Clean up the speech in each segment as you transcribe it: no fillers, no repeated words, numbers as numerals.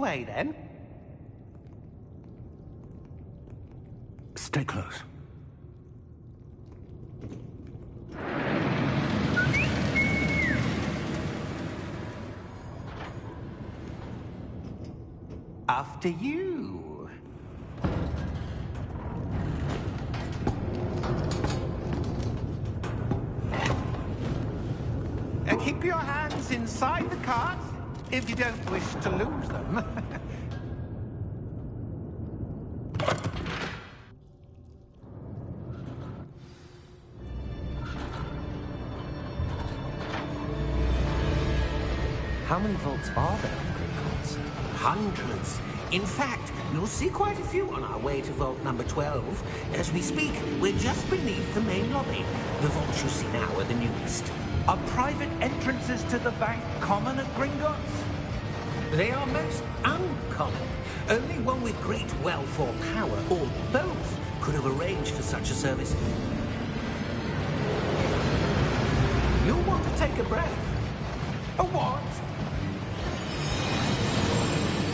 Way then. Stay close. After you. Keep your hands inside the cart if you don't wish to lose them. How many vaults are there in Hogwarts? Hundreds. In fact, you'll see quite a few on our way to vault number 12. As we speak, we're just beneath the main lobby. The vaults you see now are the newest. Are private entrances to the bank common at Gringotts? They are most uncommon. Only one with great wealth or power, or both, could have arranged for such a service. You'll want to take a breath. A what?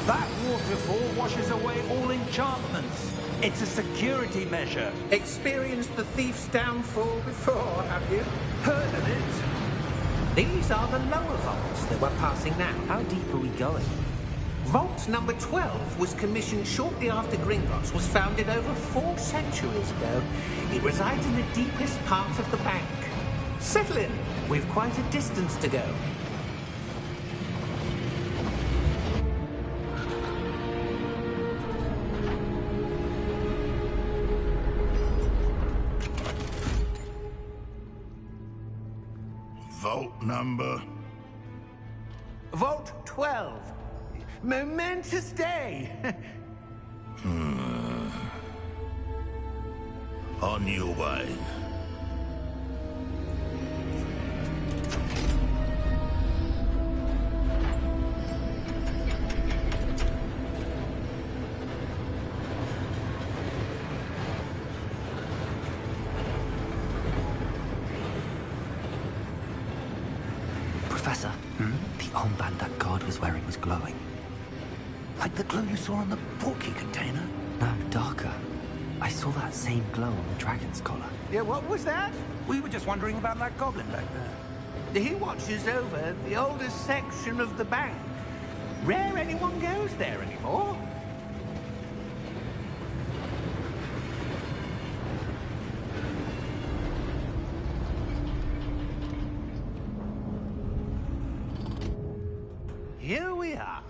That waterfall washes away all enchantments. It's a security measure. Experienced the thief's downfall before, have you? Heard of it? These are the lower vaults that we're passing now. How deep are we going? Vault number 12 was commissioned shortly after Gringotts was founded over 4 centuries ago. It resides in the deepest part of the bank. Settle in. We've quite a distance to go. Vault number? Vault 12. Momentous day. On your way. Professor, the armband that guard was wearing was glowing. Like the glow you saw on the portkey container? No, darker. I saw that same glow on the dragon's collar. Yeah, what was that? We were just wondering about that goblin back there. He watches over the oldest section of the bank. Rare anyone goes there anymore. Here we are.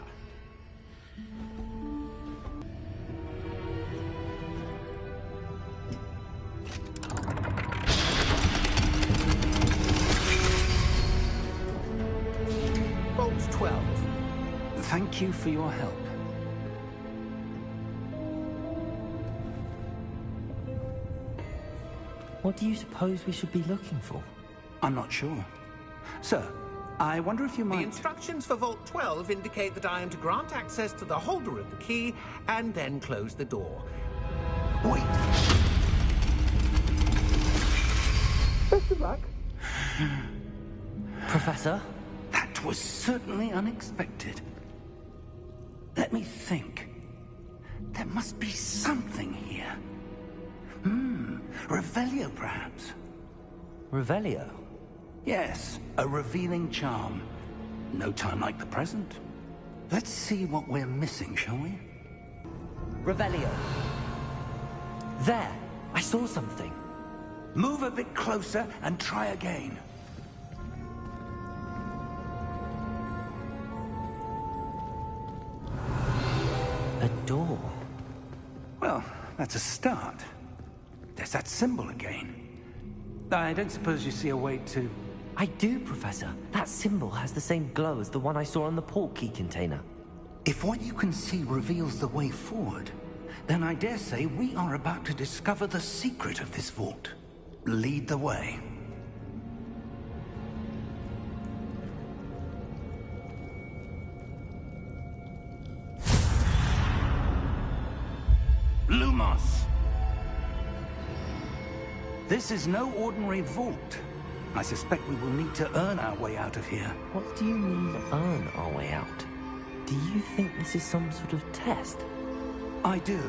Vault 12. Thank you for your help. What do you suppose we should be looking for? I'm not sure. Sir, I wonder if you The might... instructions for Vault 12 indicate that I am to grant access to the holder of the key and then close the door. Wait. Best of luck. Professor? That was certainly unexpected. Let me think. There must be something here. Revelio, perhaps? Revelio? Yes, a revealing charm. No time like the present. Let's see what we're missing, shall we? Revelio. There! I saw something. Move a bit closer and try again. A door. Well, that's a start. There's that symbol again. I don't suppose you see a way to... I do, Professor. That symbol has the same glow as the one I saw on the portkey container. If what you can see reveals the way forward, then I dare say we are about to discover the secret of this vault. Lead the way. Lumos! This is no ordinary vault. I suspect we will need to earn our way out of here. What do you mean, earn our way out? Do you think this is some sort of test? I do.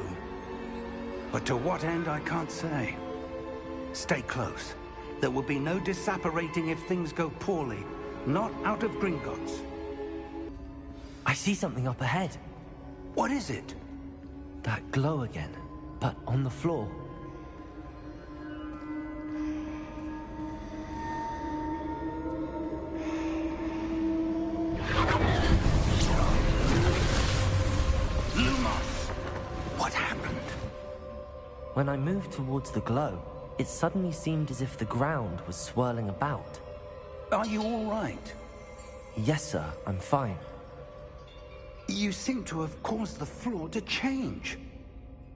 But to what end, I can't say. Stay close. There will be no disapparating if things go poorly. Not out of Gringotts. I see something up ahead. What is it? That glow again, but on the floor. Lumos! What happened? When I moved towards the glow, it suddenly seemed as if the ground was swirling about. Are you all right? Yes, sir, I'm fine. You seem to have caused the floor to change.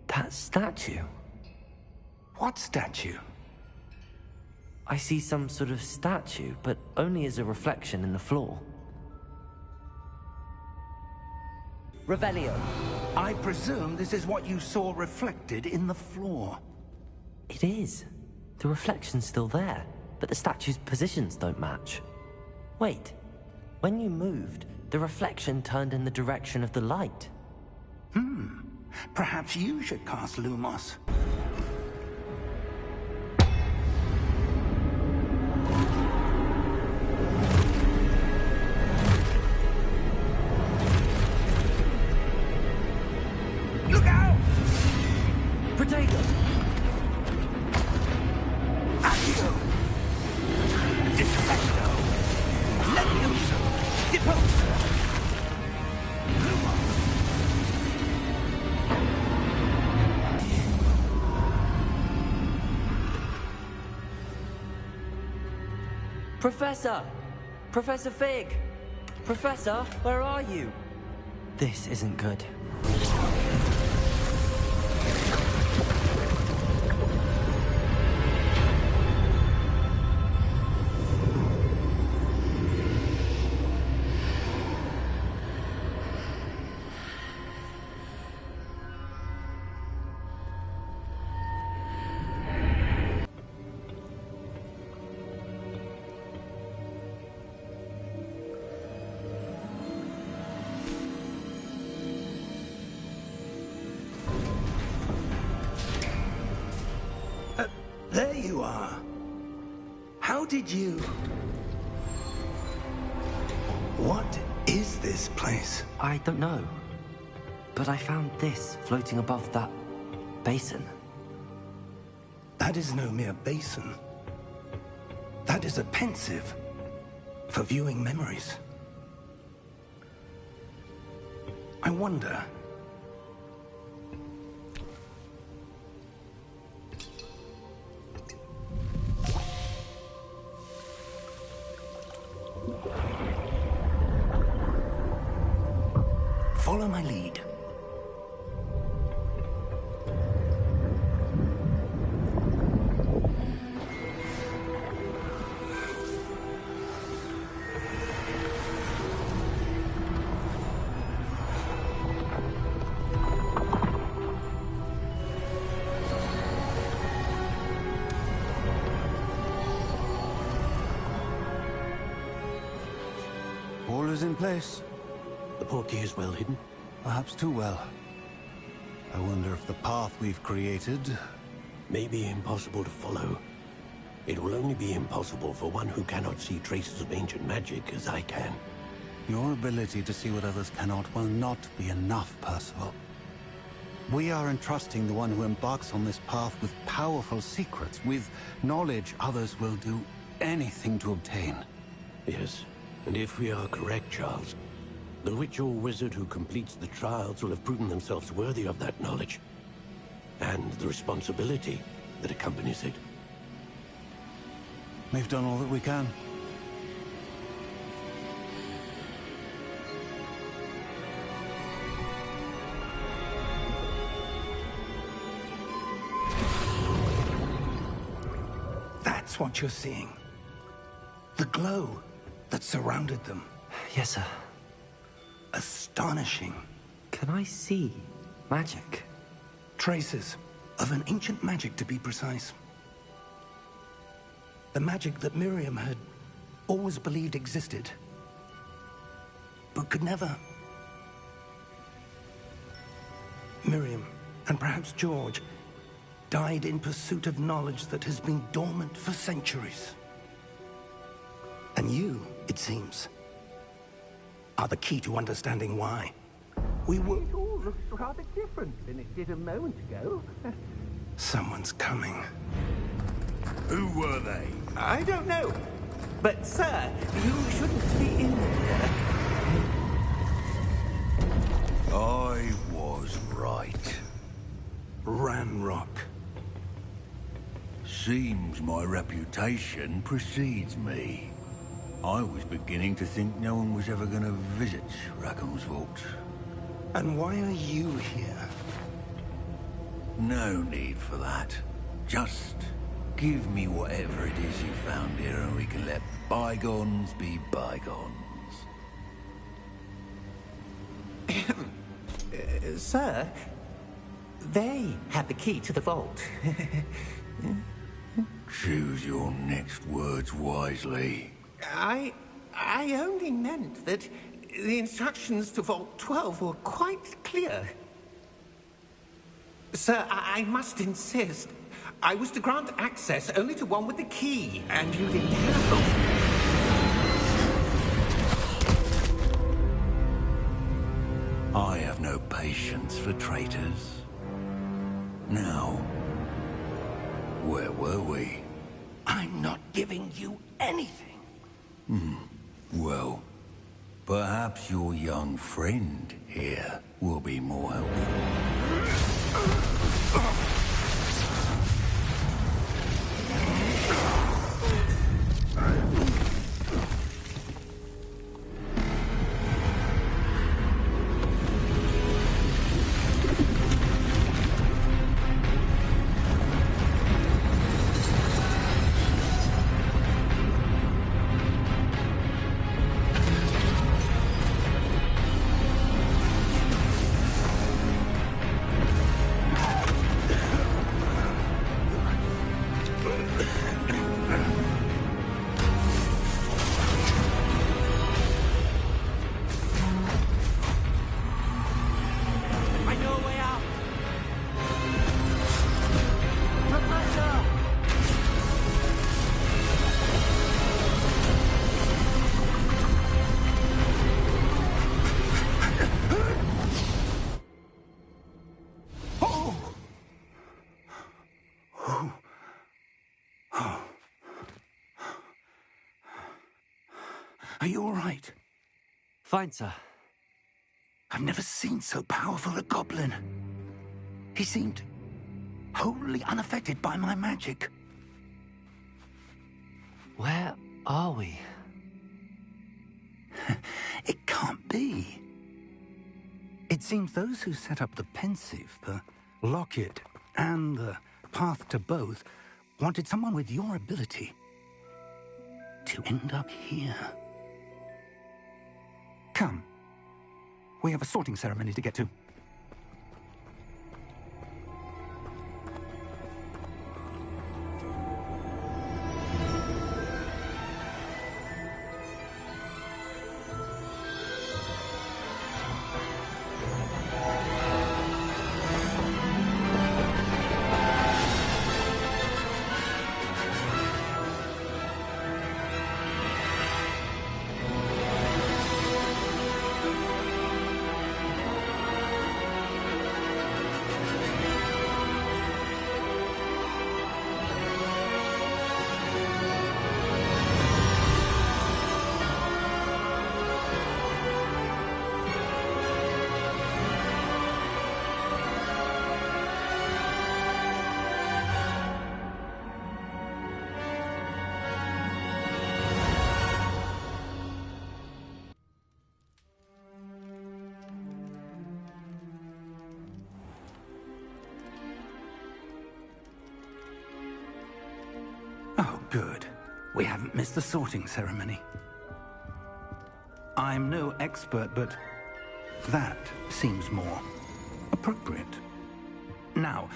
That statue? What statue? I see some sort of statue, but only as a reflection in the floor. Revelio. I presume this is what you saw reflected in the floor. It is. The reflection's still there, but the statue's positions don't match. Wait, when you moved, the reflection turned in the direction of the light. Perhaps you should cast Lumos. Look out! Protego! Accio! Defecto! Levioso! Deposa! Lumos! Professor! Professor Fig! Professor, where are you? This isn't good. There you are. How did you... What is this place? I don't know. But I found this floating above that basin. That is no mere basin. That is a pensive for viewing memories. I wonder... Follow my lead. All is in place. The portkey is well hidden. Perhaps too well. I wonder if the path we've created... May be impossible to follow. It will only be impossible for one who cannot see traces of ancient magic as I can. Your ability to see what others cannot will not be enough, Percival. We are entrusting the one who embarks on this path with powerful secrets, with knowledge others will do anything to obtain. Yes, and if we are correct, Charles, the witch or wizard who completes the trials will have proven themselves worthy of that knowledge, and the responsibility that accompanies it. We've done all that we can. That's what you're seeing. The glow that surrounded them. Yes, sir. Astonishing. Can I see magic? Traces of an ancient magic, to be precise. The magic that Miriam had always believed existed, but could never Miriam, and perhaps George, died in pursuit of knowledge that has been dormant for centuries. And you, it seems, are the key to understanding why. We were... It all looks rather different than it did a moment ago. Someone's coming. Who were they? I don't know. But, sir, you shouldn't be in here. I was right. Ranrock. Seems my reputation precedes me. I was beginning to think no one was ever going to visit Rackham's vault. And why are you here? No need for that. Just give me whatever it is you found here and we can let bygones be bygones. Sir, they had the key to the vault. Choose your next words wisely. I only meant that the instructions to Vault 12 were quite clear. Sir, I must insist. I was to grant access only to one with the key, and you didn't have them. I have no patience for traitors. Now, where were we? I'm not giving you anything. Well, perhaps your young friend here will be more helpful. Are you all right? Fine, sir. I've never seen so powerful a goblin. He seemed wholly unaffected by my magic. Where are we? It can't be. It seems those who set up the pensive, the locket, and the path to both wanted someone with your ability to end up here. Come. We have a sorting ceremony to get to. Oh, good. We haven't missed the sorting ceremony. I'm no expert, but that seems more appropriate. Now,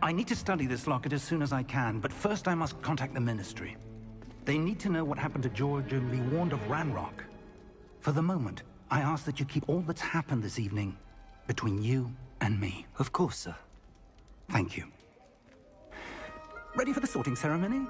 I need to study this locket as soon as I can, but first I must contact the Ministry. They need to know what happened to George and be warned of Ranrock. For the moment, I ask that you keep all that's happened this evening between you and me. Of course, sir. Thank you. Ready for the sorting ceremony?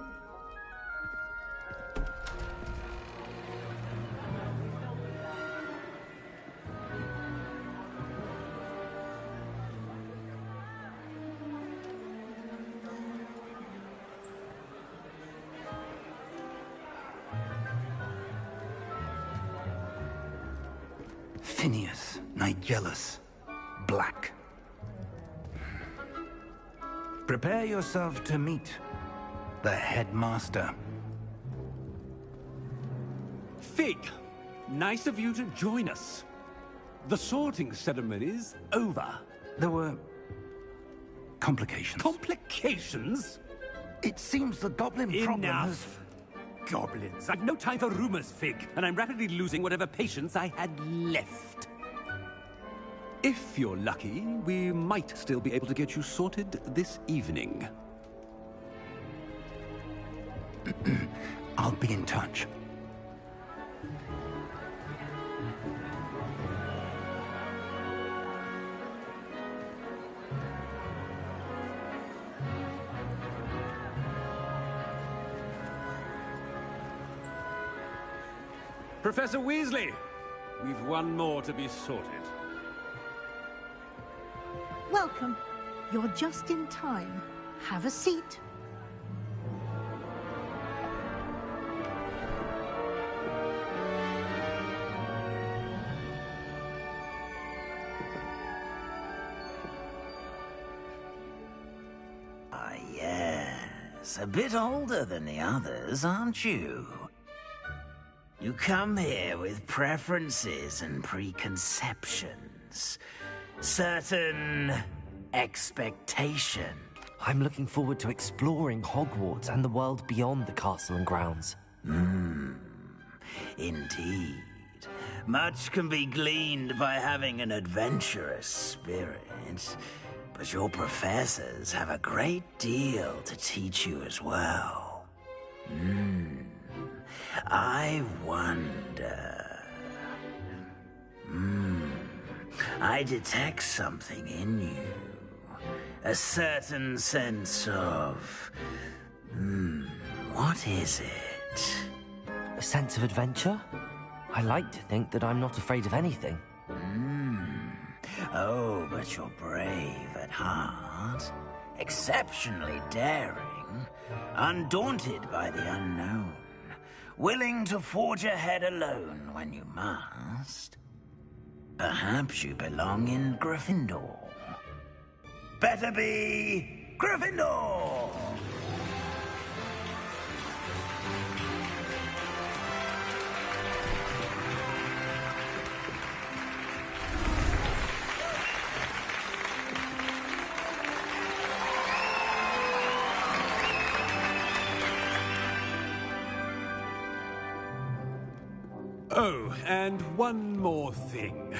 Phineas, Nigellus, Black. Prepare yourself to meet the headmaster. Fig, nice of you to join us. The sorting ceremony's over. There were complications. Complications? It seems the goblin problem has... Enough. Goblins. I've no time for rumors, Fig, and I'm rapidly losing whatever patience I had left. If you're lucky, we might still be able to get you sorted this evening. I'll be in touch. Professor Weasley, we've one more to be sorted. Welcome. You're just in time. Have a seat. Ah, yes. A bit older than the others, aren't you? You come here with preferences and preconceptions. Certain expectation. I'm looking forward to exploring Hogwarts and the world beyond the castle and grounds. Indeed. Much can be gleaned by having an adventurous spirit, but your professors have a great deal to teach you as well. I wonder... I detect something in you. A certain sense of... what is it? A sense of adventure? I like to think that I'm not afraid of anything. Oh, but you're brave at heart. Exceptionally daring. Undaunted by the unknown. Willing to forge ahead alone when you must. Perhaps you belong in Gryffindor. Better be Gryffindor! Oh, and one more thing.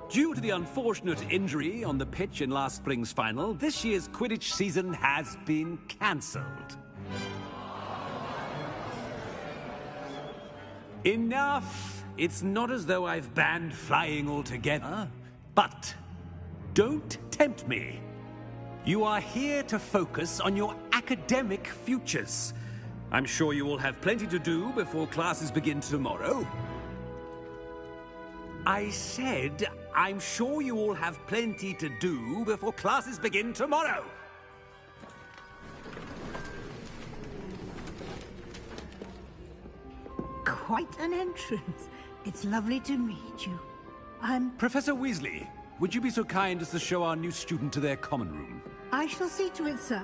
Due to the unfortunate injury on the pitch in last spring's final, this year's Quidditch season has been cancelled. Enough! It's not as though I've banned flying altogether, but don't tempt me. You are here to focus on your academic futures. I'm sure you will have plenty to do before classes begin tomorrow. I said, I'm sure you all have plenty to do before classes begin tomorrow. Quite an entrance. It's lovely to meet you. I'm... Professor Weasley, would you be so kind as to show our new student to their common room? I shall see to it, sir.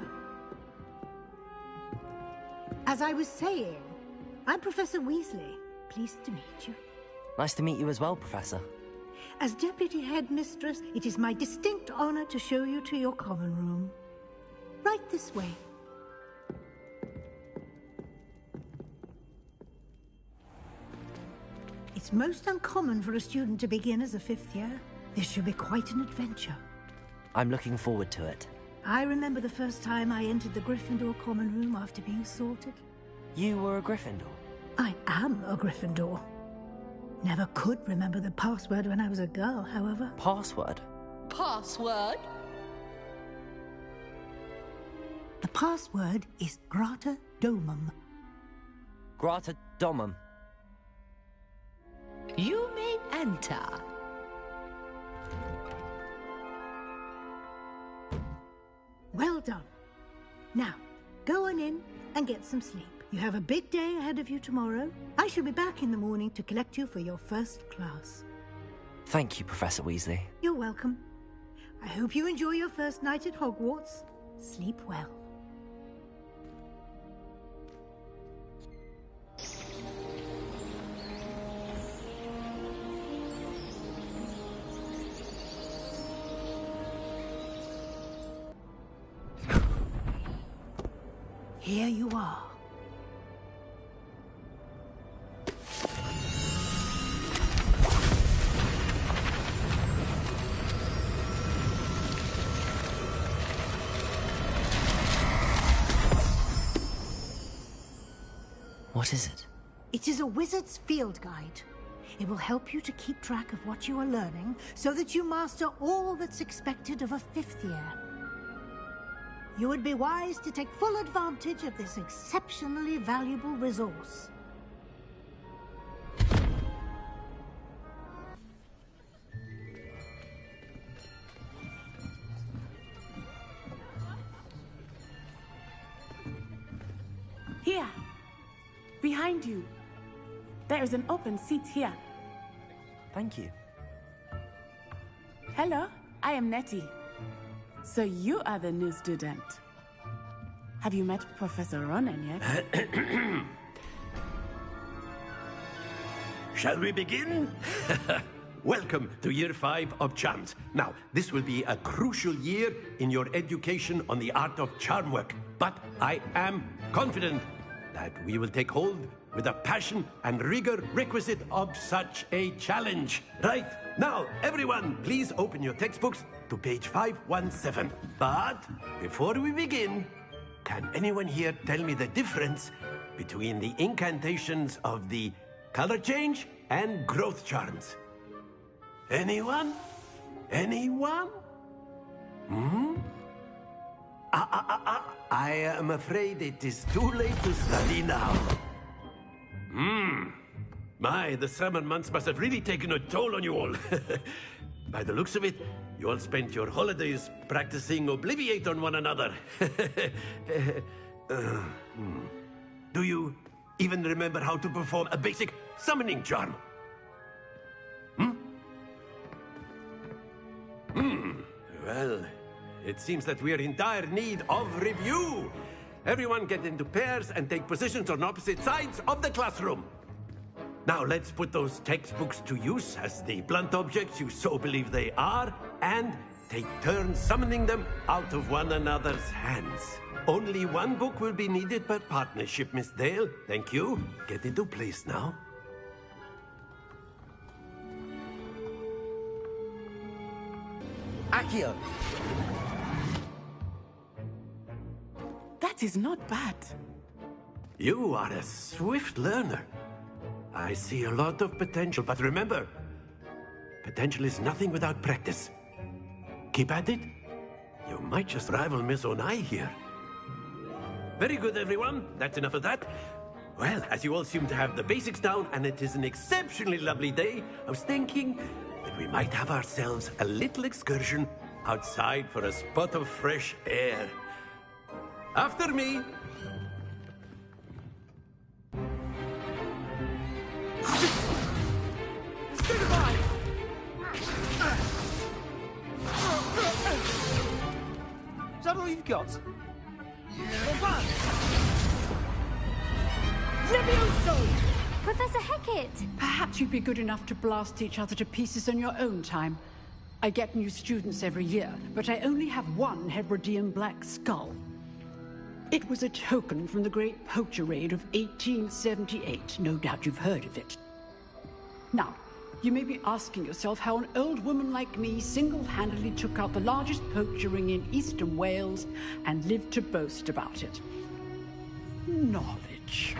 As I was saying, I'm Professor Weasley. Pleased to meet you. Nice to meet you as well, Professor. As Deputy Headmistress, it is my distinct honor to show you to your common room. Right this way. It's most uncommon for a student to begin as a fifth year. This should be quite an adventure. I'm looking forward to it. I remember the first time I entered the Gryffindor common room after being sorted. You were a Gryffindor? I am a Gryffindor. Never could remember the password when I was a girl, however. Password? password? The password is Grata Domum. Grata Domum. You may enter. Well done. Now, go on in and get some sleep. You have a big day ahead of you tomorrow. I shall be back in the morning to collect you for your first class. Thank you, Professor Weasley. You're welcome. I hope you enjoy your first night at Hogwarts. Sleep well. Here you are. What is it? It is a wizard's field guide. It will help you to keep track of what you are learning so that you master all that's expected of a fifth year. You would be wise to take full advantage of this exceptionally valuable resource. Here, behind you. There is an open seat here. Thank you. Hello, I am Nettie. So you are the new student. Have you met Professor Ronan yet? Shall we begin? Welcome to Year 5 of Charms. Now, this will be a crucial year in your education on the art of charm work. But I am confident that we will take hold with the passion and rigor requisite of such a challenge. Right, now, everyone, please open your textbooks to page 517. But before we begin, can anyone here tell me the difference between the incantations of the color change and growth charms? Anyone? Anyone? I am afraid it is too late to study now. My, the summer months must have really taken a toll on you all. By the looks of it, you all spent your holidays practicing Obliviate on one another. Do you even remember how to perform a basic summoning charm? Well, it seems that we are in dire need of review. Everyone get into pairs and take positions on opposite sides of the classroom. Now let's put those textbooks to use as the blunt objects you so believe they are, and take turns summoning them out of one another's hands. Only one book will be needed per partnership, Miss Dale. Thank you. Get into place now. Accio! That is not bad. You are a swift learner. I see a lot of potential, but remember, potential is nothing without practice. Keep at it. You might just rival Miss Onai here. Very good, everyone. That's enough of that. Well, as you all seem to have the basics down, and it is an exceptionally lovely day, I was thinking that we might have ourselves a little excursion outside for a spot of fresh air. After me. Goodbye! Is that all you've got? Levioso! Professor Hecat! Perhaps you'd be good enough to blast each other to pieces in your own time. I get new students every year, but I only have one Hebridean black skull. It was a token from the Great Poacher Raid of 1878. No doubt you've heard of it. Now, you may be asking yourself how an old woman like me single-handedly took out the largest poacher ring in eastern Wales and lived to boast about it. Knowledge.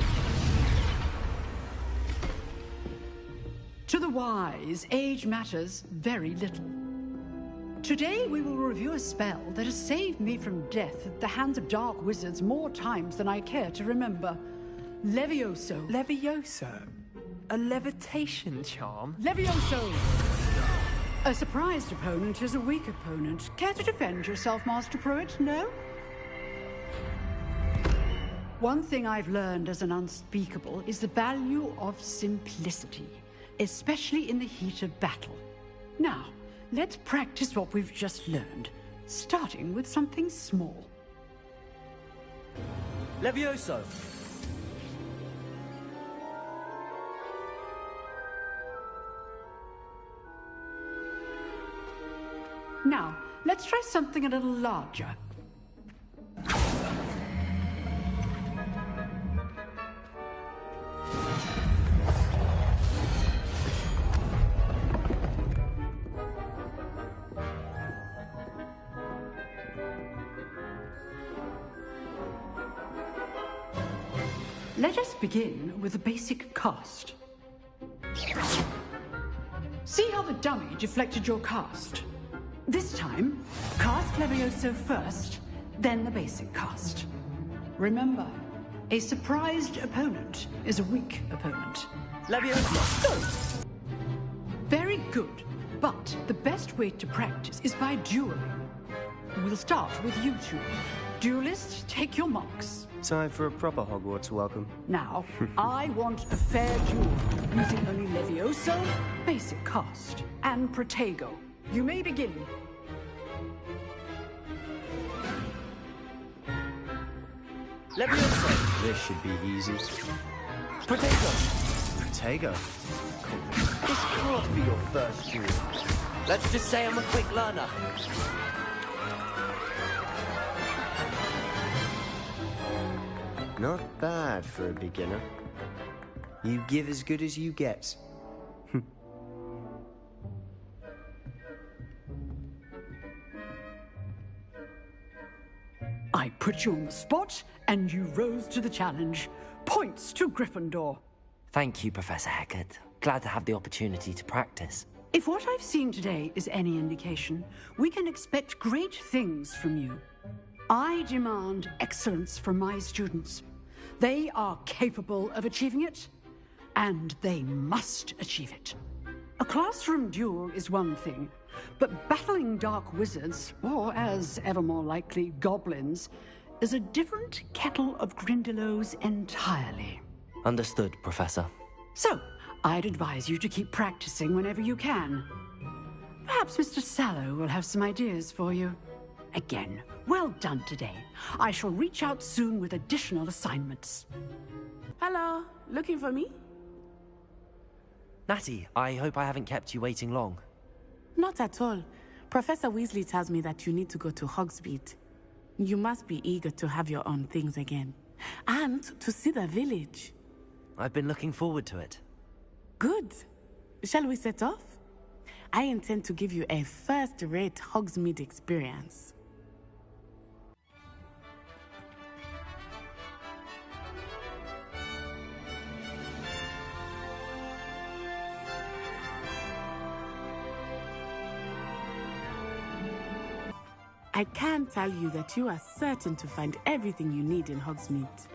To the wise, age matters very little. Today we will review a spell that has saved me from death at the hands of dark wizards more times than I care to remember. Levioso. Levioso? A levitation charm? Levioso! A surprised opponent is a weak opponent. Care to defend yourself, Master Pruitt? No? One thing I've learned as an unspeakable is the value of simplicity, especially in the heat of battle. Now, let's practice what we've just learned, starting with something small. Levioso! Now, let's try something a little larger. Let us begin with a basic cast. See how the dummy deflected your cast? This time, cast Levioso first, then the basic cast. Remember, a surprised opponent is a weak opponent. Levioso! Very good, but the best way to practice is by dueling. We'll start with you two. Duelists, take your marks. Time for a proper Hogwarts welcome. Now, I want a fair duel, using only Levioso, basic cast, and Protego. You may begin. Levioso! This should be easy. Protego! Protego? This can't be your first duel. Let's just say I'm a quick learner. Not bad for a beginner. You give as good as you get. I put you on the spot, and you rose to the challenge. Points to Gryffindor. Thank you, Professor Hecat. Glad to have the opportunity to practice. If what I've seen today is any indication, we can expect great things from you. I demand excellence from my students. They are capable of achieving it, and they must achieve it. A classroom duel is one thing, but battling dark wizards, or as ever more likely, goblins, is a different kettle of Grindylows entirely. Understood, Professor. So, I'd advise you to keep practicing whenever you can. Perhaps Mr. Sallow will have some ideas for you. Again, well done today. I shall reach out soon with additional assignments. Hello, looking for me? Natty, I hope I haven't kept you waiting long. Not at all. Professor Weasley tells me that you need to go to Hogsmeade. You must be eager to have your own things again. And to see the village. I've been looking forward to it. Good. Shall we set off? I intend to give you a first-rate Hogsmeade experience. I can tell you that you are certain to find everything you need in Hogsmeade.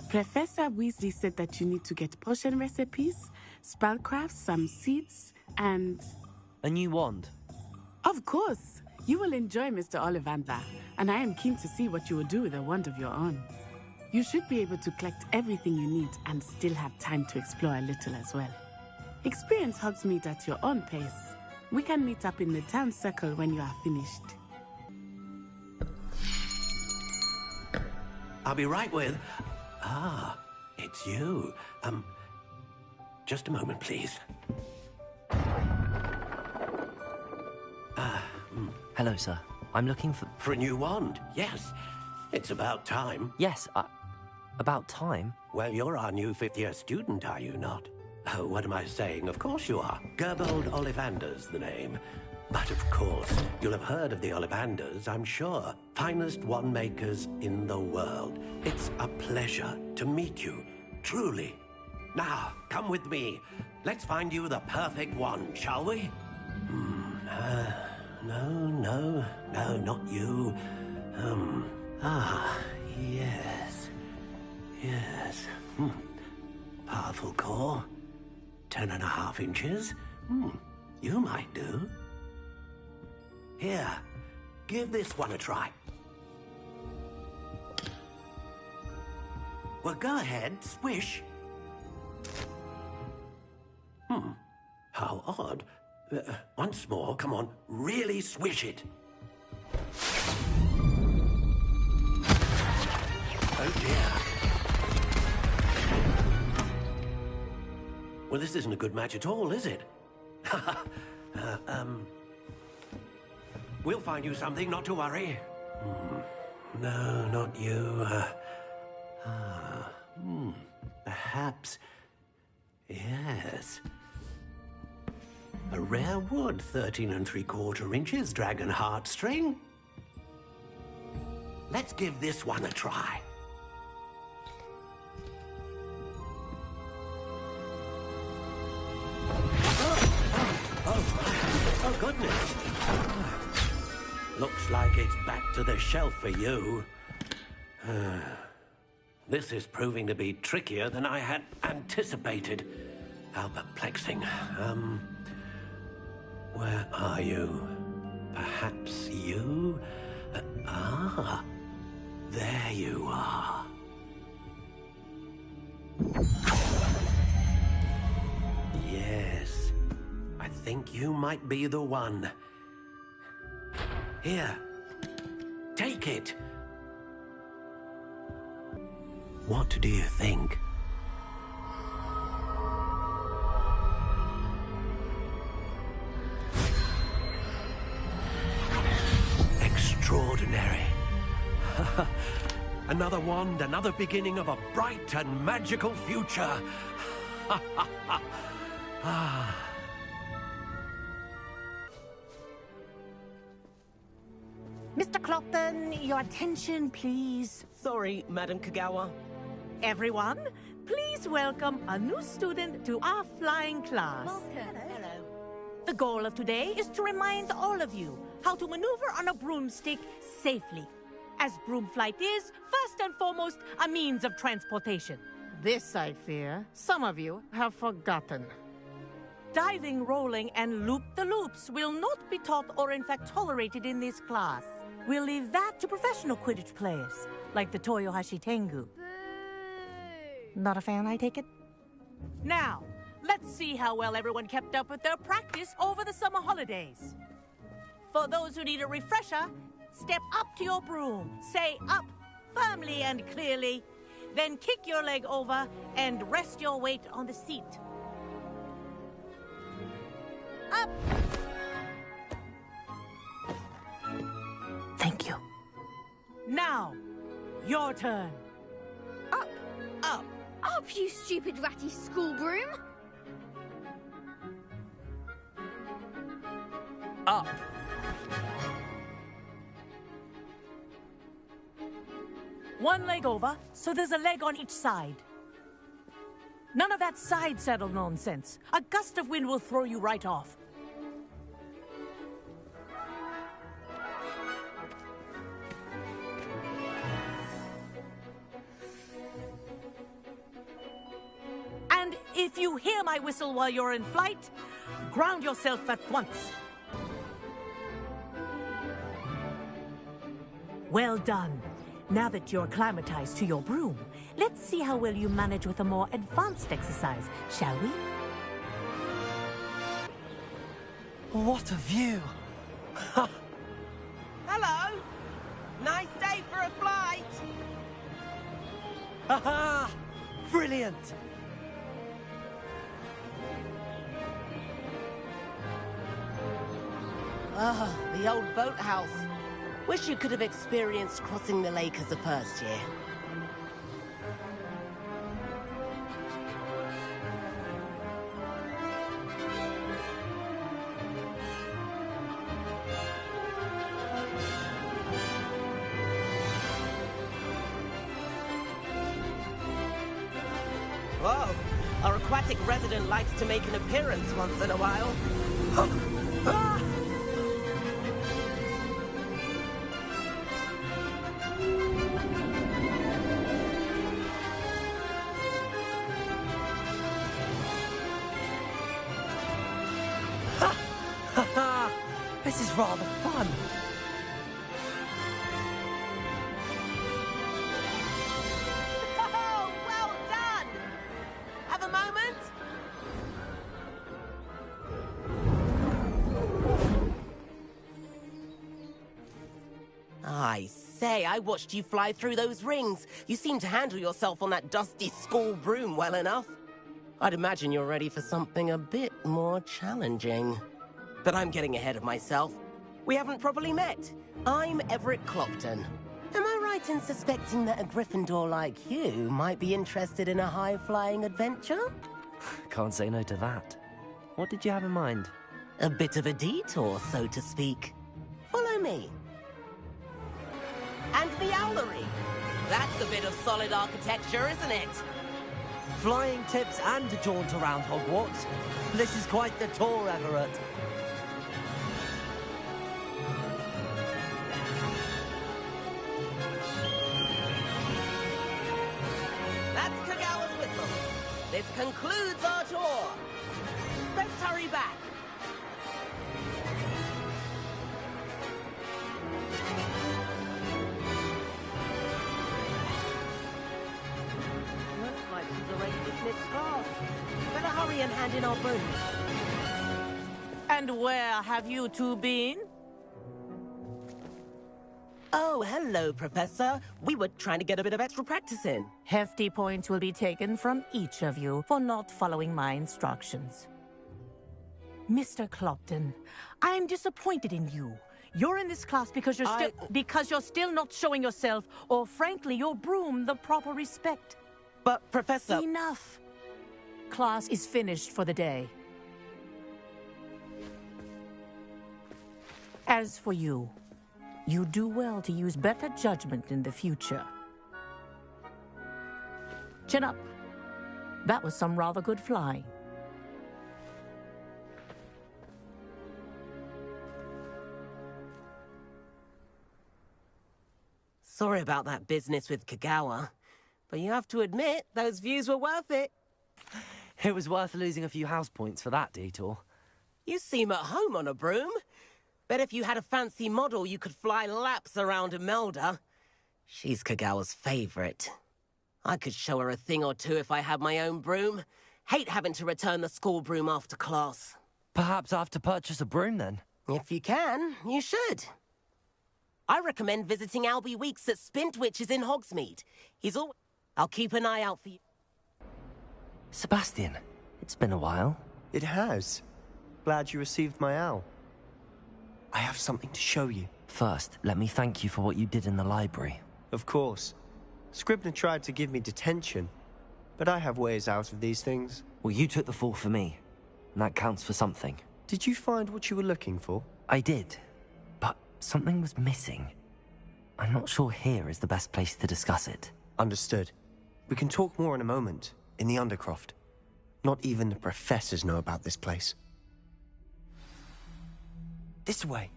Professor Weasley said that you need to get potion recipes, spellcrafts, some seeds, and... a new wand. Of course! You will enjoy Mr. Ollivander, and I am keen to see what you will do with a wand of your own. You should be able to collect everything you need and still have time to explore a little as well. Experience Hogsmeade at your own pace. We can meet up in the town circle when you are finished. I'll be right with... Ah, it's you. Just a moment, please. Hello, sir. I'm looking for... For a new wand, yes. It's about time. Yes, about time? Well, you're our new fifth-year student, are you not? Oh, what am I saying? Of course you are. Gerbold Ollivander's the name. But of course, you'll have heard of the Ollivanders, I'm sure. Finest wand makers in the world. It's a pleasure to meet you, truly. Now, come with me. Let's find you the perfect one, shall we? No, not you. Yes. Yes. Powerful core. 10.5 inches. You might do. Here, give this one a try. Well, go ahead, swish. How odd. Once more, come on, really swish it. Oh dear. Well, this isn't a good match at all, is it? We'll find you something, not to worry. No, not you. Perhaps. Yes. A rare wood, 13 3/4 inches, dragon heartstring. Let's give this one a try. Oh, goodness. Looks like it's back to the shelf for you. This is proving to be trickier than I had anticipated. How perplexing. Where are you? Perhaps you? There you are. Yes, I think you might be the one. Here, take it. What do you think? Extraordinary. Another wand, another beginning of a bright and magical future. Mr. Clopton, your attention, please. Sorry, Madam Kagawa. Everyone, please welcome a new student to our flying class. Hello. The goal of today is to remind all of you how to maneuver on a broomstick safely, as broom flight is, first and foremost, a means of transportation. This, I fear, some of you have forgotten. Diving, rolling, and loop-the-loops will not be taught or in fact tolerated in this class. We'll leave that to professional Quidditch players, like the Toyohashi Tengu. Not a fan, I take it? Now, let's see how well everyone kept up with their practice over the summer holidays. For those who need a refresher, step up to your broom, say up firmly and clearly, then kick your leg over and rest your weight on the seat. Up! Thank you. Now, your turn. Up! Up! Up, you stupid ratty school broom! Up! One leg over, so there's a leg on each side. None of that side saddle nonsense. A gust of wind will throw you right off. And if you hear my whistle while you're in flight, ground yourself at once. Well done. Now that you're acclimatized to your broom, let's see how well you manage with a more advanced exercise, shall we? What a view! Hello! Nice day for a flight! Haha! Brilliant! Ah, the old boathouse. Wish you could have experienced crossing the lake as a first year. Whoa! A erratic resident likes to make an appearance once in a while. Ah! This is rather fun. Oh, well done! Have a moment? I say, I watched you fly through those rings. You seem to handle yourself on that dusty school broom well enough. I'd imagine you're ready for something a bit more challenging. But I'm getting ahead of myself. We haven't properly met. I'm Everett Clopton. Am I right in suspecting that a Gryffindor like you might be interested in a high-flying adventure? Can't say no to that. What did you have in mind? A bit of a detour, so to speak. Follow me. And the owlery. That's a bit of solid architecture, isn't it? Flying tips and a jaunt around Hogwarts. This is quite the tour, Everett. That's Kagawa's whistle. This concludes our tour. Let's hurry back. Looks like she's already dismissed class. Better hurry and hand in our brooms. And where have you two been? Oh, hello, Professor. We were trying to get a bit of extra practice in. Hefty points will be taken from each of you for not following my instructions. Mr. Clopton, I'm disappointed in you. You're in this class because you're still not showing yourself, or frankly, your broom the proper respect. But, Professor... Enough. Class is finished for the day. As for you, you do well to use better judgment in the future. Chin up. That was some rather good flying. Sorry about that business with Kagawa, but you have to admit, those views were worth it. It was worth losing a few house points for that detour. You seem at home on a broom. Bet if you had a fancy model, you could fly laps around Imelda. She's Kagawa's favorite. I could show her a thing or two if I had my own broom. Hate having to return the school broom after class. Perhaps I have to purchase a broom then? If you can, you should. I recommend visiting Albie Weeks at Spintwitches in Hogsmeade. I'll keep an eye out for you. Sebastian, it's been a while. It has. Glad you received my owl. I have something to show you. First, let me thank you for what you did in the library. Of course. Scribner tried to give me detention, but I have ways out of these things. Well, you took the fall for me, and that counts for something. Did you find what you were looking for? I did, but something was missing. I'm not sure here is the best place to discuss it. Understood. We can talk more in a moment, in the Undercroft. Not even the professors know about this place. This way.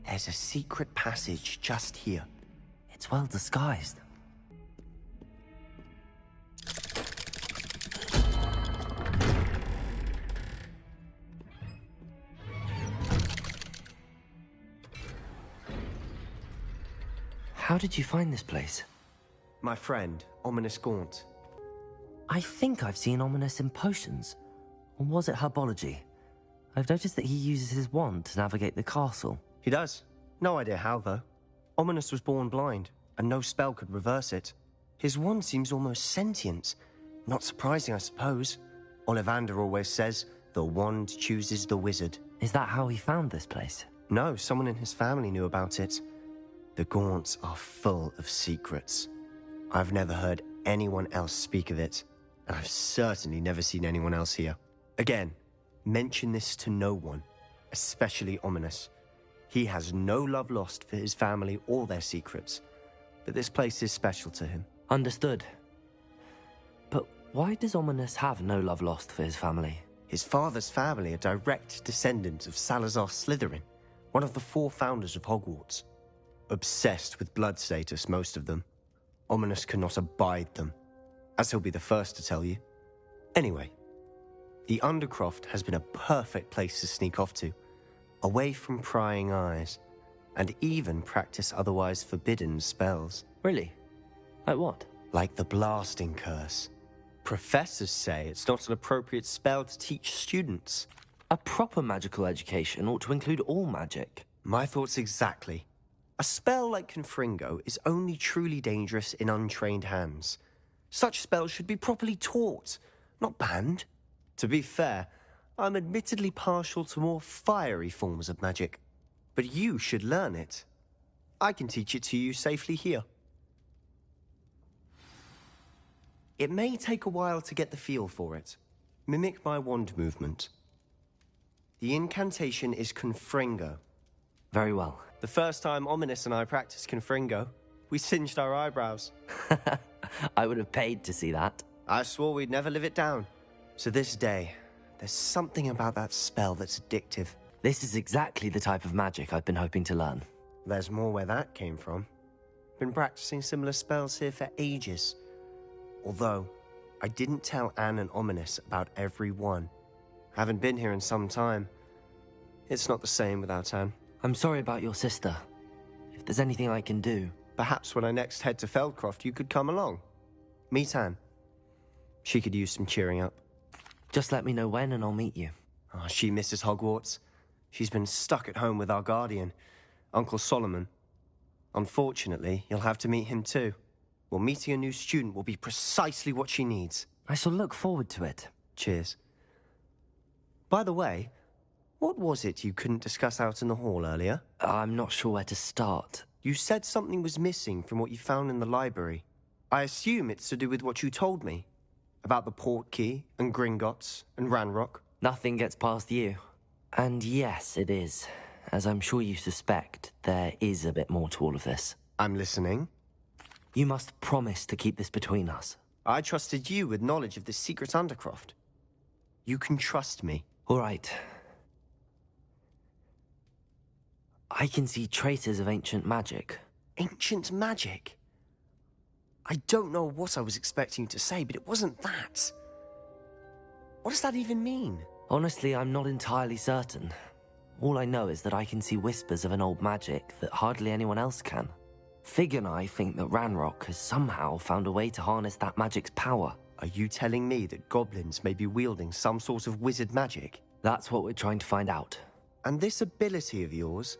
There's a secret passage just here. It's well disguised. How did you find this place? My friend, Ominous Gaunt. I think I've seen Ominous in potions. Or was it herbology? I've noticed that he uses his wand to navigate the castle. He does. No idea how, though. Ominous was born blind, and no spell could reverse it. His wand seems almost sentient. Not surprising, I suppose. Ollivander always says, the wand chooses the wizard. Is that how he found this place? No, someone in his family knew about it. The Gaunts are full of secrets. I've never heard anyone else speak of it, and I've certainly never seen anyone else here. Again, mention this to no one, especially Ominous. He has no love lost for his family or their secrets, but this place is special to him. Understood. But why does Ominous have no love lost for his family? His father's family are direct descendants of Salazar Slytherin, one of the 4 founders of Hogwarts. Obsessed with blood status, most of them. Ominous cannot abide them, as he'll be the first to tell you. Anyway, the Undercroft has been a perfect place to sneak off to, away from prying eyes, and even practice otherwise forbidden spells. Really? Like what? Like the Blasting Curse. Professors say it's not an appropriate spell to teach students. A proper magical education ought to include all magic. My thoughts exactly. A spell like Confringo is only truly dangerous in untrained hands. Such spells should be properly taught, not banned. To be fair, I'm admittedly partial to more fiery forms of magic. But you should learn it. I can teach it to you safely here. It may take a while to get the feel for it. Mimic my wand movement. The incantation is Confringo. Very well. The first time Ominous and I practiced Confringo, we singed our eyebrows. I would have paid to see that. I swore we'd never live it down. To this day, there's something about that spell that's addictive. This is exactly the type of magic I've been hoping to learn. There's more where that came from. Been practicing similar spells here for ages. Although, I didn't tell Anne and Ominous about every one. Haven't been here in some time. It's not the same without Anne. I'm sorry about your sister. If there's anything I can do... Perhaps when I next head to Feldcroft, you could come along. Meet Anne. She could use some cheering up. Just let me know when and I'll meet you. Oh, she misses Hogwarts. She's been stuck at home with our guardian, Uncle Solomon. Unfortunately, you'll have to meet him too. Well, meeting a new student will be precisely what she needs. I shall look forward to it. Cheers. By the way, what was it you couldn't discuss out in the hall earlier? I'm not sure where to start. You said something was missing from what you found in the library. I assume it's to do with what you told me. About the Portkey, and Gringotts, and Ranrock. Nothing gets past you. And yes, it is. As I'm sure you suspect, there is a bit more to all of this. I'm listening. You must promise to keep this between us. I trusted you with knowledge of this secret Undercroft. You can trust me. All right. I can see traces of ancient magic. Ancient magic? I don't know what I was expecting to say, but it wasn't that. What does that even mean? Honestly, I'm not entirely certain. All I know is that I can see whispers of an old magic that hardly anyone else can. Fig and I think that Ranrock has somehow found a way to harness that magic's power. Are you telling me that goblins may be wielding some sort of wizard magic? That's what we're trying to find out. And this ability of yours,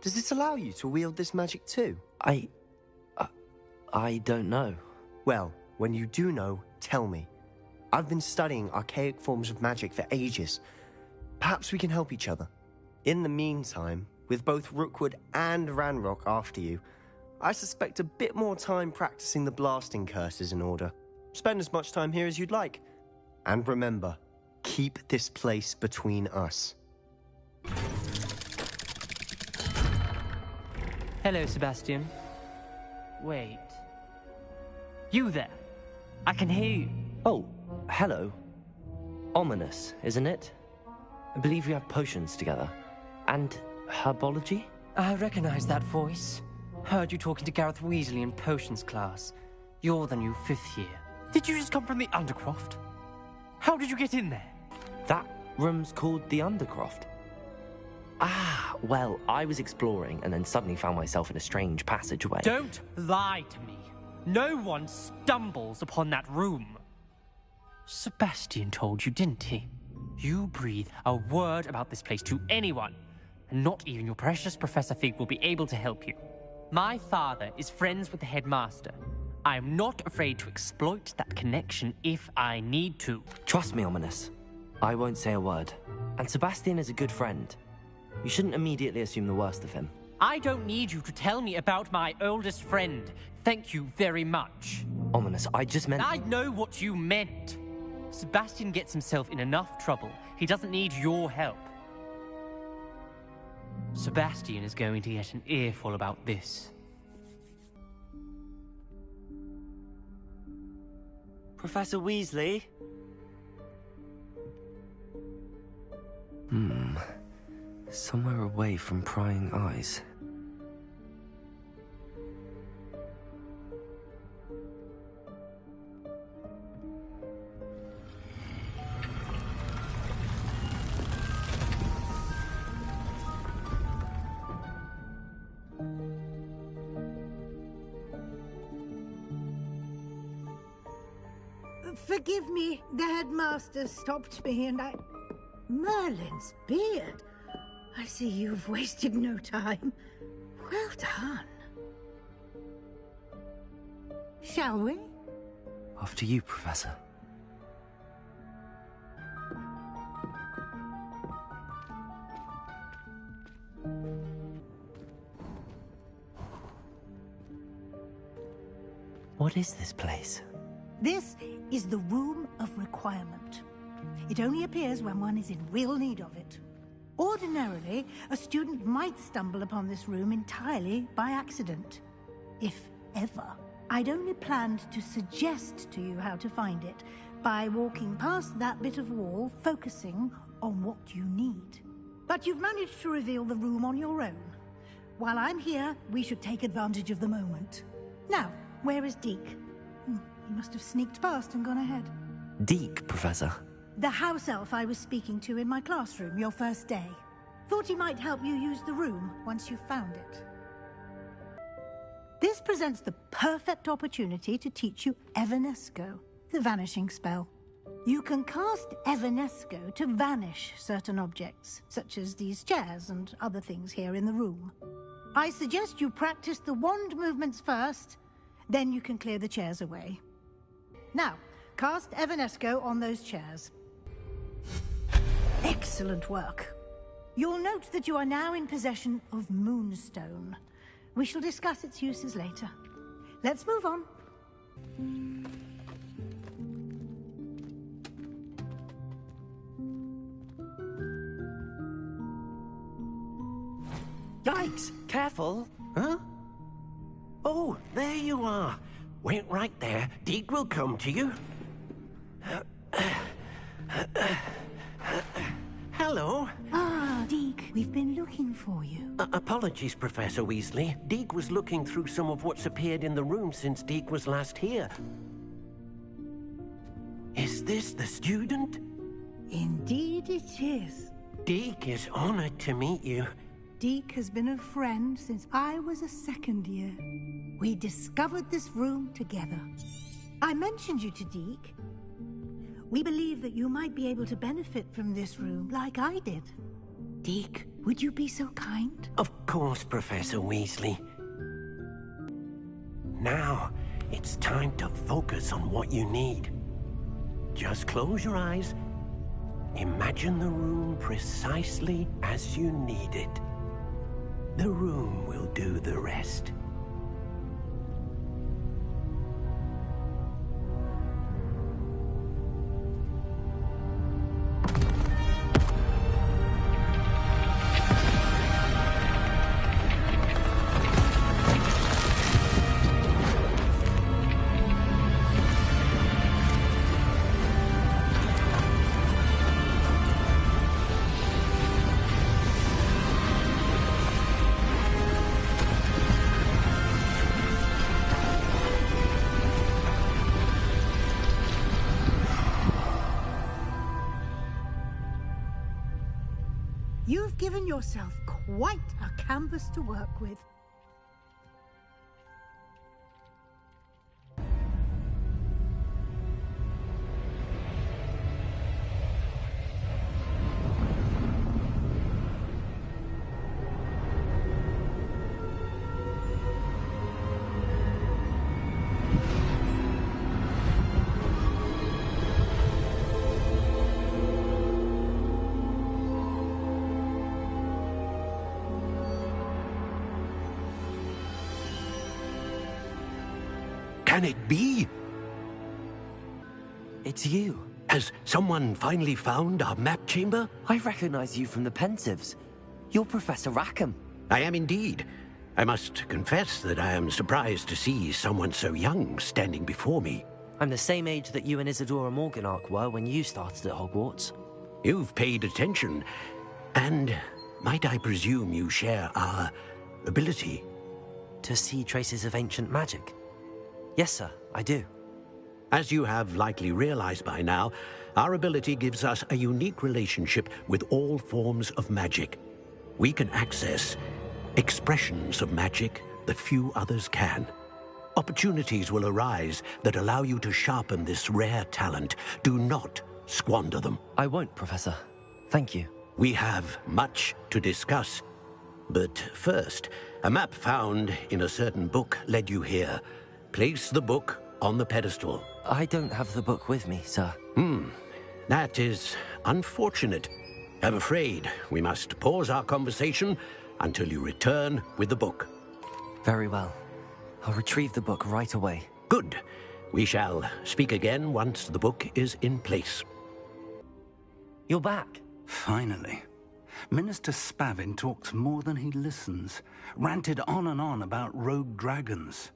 does it allow you to wield this magic too? I don't know. Well, when you do know, tell me. I've been studying archaic forms of magic for ages. Perhaps we can help each other. In the meantime, with both Rookwood and Ranrock after you, I suspect a bit more time practicing the blasting curse is in order. Spend as much time here as you'd like. And remember, keep this place between us. Hello, Sebastian. Wait. You there? I can hear you. Oh, hello. Ominous, isn't it? I believe we have potions together. And herbology? I recognize that voice. Heard you talking to Gareth Weasley in potions class. You're the new 5th year. Did you just come from the Undercroft? How did you get in there? That room's called the Undercroft. Ah, well, I was exploring and then suddenly found myself in a strange passageway. Don't lie to me. No one stumbles upon that room. Sebastian told you, didn't he? You breathe a word about this place to anyone, and not even your precious Professor Fig will be able to help you. My father is friends with the headmaster. I am not afraid to exploit that connection if I need to. Trust me, Ominous. I won't say a word. And Sebastian is a good friend. You shouldn't immediately assume the worst of him. I don't need you to tell me about my oldest friend. Thank you very much. Ominous, I just meant... I know what you meant. Sebastian gets himself in enough trouble. He doesn't need your help. Sebastian is going to get an earful about this. Professor Weasley? Somewhere away from prying eyes. Forgive me, the headmaster stopped me and I... Merlin's beard. I see you've wasted no time. Well done. Shall we? After you, Professor. What is this place? This is the Room of Requirement. It only appears when one is in real need of it. Ordinarily, a student might stumble upon this room entirely by accident. If ever. I'd only planned to suggest to you how to find it by walking past that bit of wall, focusing on what you need. But you've managed to reveal the room on your own. While I'm here, we should take advantage of the moment. Now, where is Deke? He must have sneaked past and gone ahead. Deke, Professor. The house elf I was speaking to in my classroom your first day. Thought he might help you use the room once you found it. This presents the perfect opportunity to teach you Evanesco, the vanishing spell. You can cast Evanesco to vanish certain objects, such as these chairs and other things here in the room. I suggest you practice the wand movements first, then you can clear the chairs away. Now, cast Evanesco on those chairs. Excellent work. You'll note that you are now in possession of Moonstone. We shall discuss its uses later. Let's move on. Yikes! Careful! Huh? Oh, there you are. Wait right there. Deke will come to you. Hello. Ah, Deke, we've been looking for you. Apologies, Professor Weasley. Deke was looking through some of what's appeared in the room since Deke was last here. Is this the student? Indeed it is. Deke is honored to meet you. Deke has been a friend since I was a second year. We discovered this room together. I mentioned you to Deke. We believe that you might be able to benefit from this room like I did. Deke, would you be so kind? Of course, Professor Weasley. Now, it's time to focus on what you need. Just close your eyes. Imagine the room precisely as you need it. The room will do the rest. You've given yourself quite a canvas to work with. Can it be? It's you. Has someone finally found our map chamber? I recognize you from the Pensives. You're Professor Rackham. I am indeed. I must confess that I am surprised to see someone so young standing before me. I'm the same age that you and Isadora Morganach were when you started at Hogwarts. You've paid attention, and might I presume you share our ability? To see traces of ancient magic? Yes, sir, I do. As you have likely realized by now, our ability gives us a unique relationship with all forms of magic. We can access expressions of magic that few others can. Opportunities will arise that allow you to sharpen this rare talent. Do not squander them. I won't, Professor. Thank you. We have much to discuss. But first, a map found in a certain book led you here. Place the book on the pedestal. I don't have the book with me, sir. That is unfortunate. I'm afraid we must pause our conversation until you return with the book. Very well. I'll retrieve the book right away. Good. We shall speak again once the book is in place. You're back. Finally. Minister Spavin talks more than he listens. Ranted on and on about rogue dragons.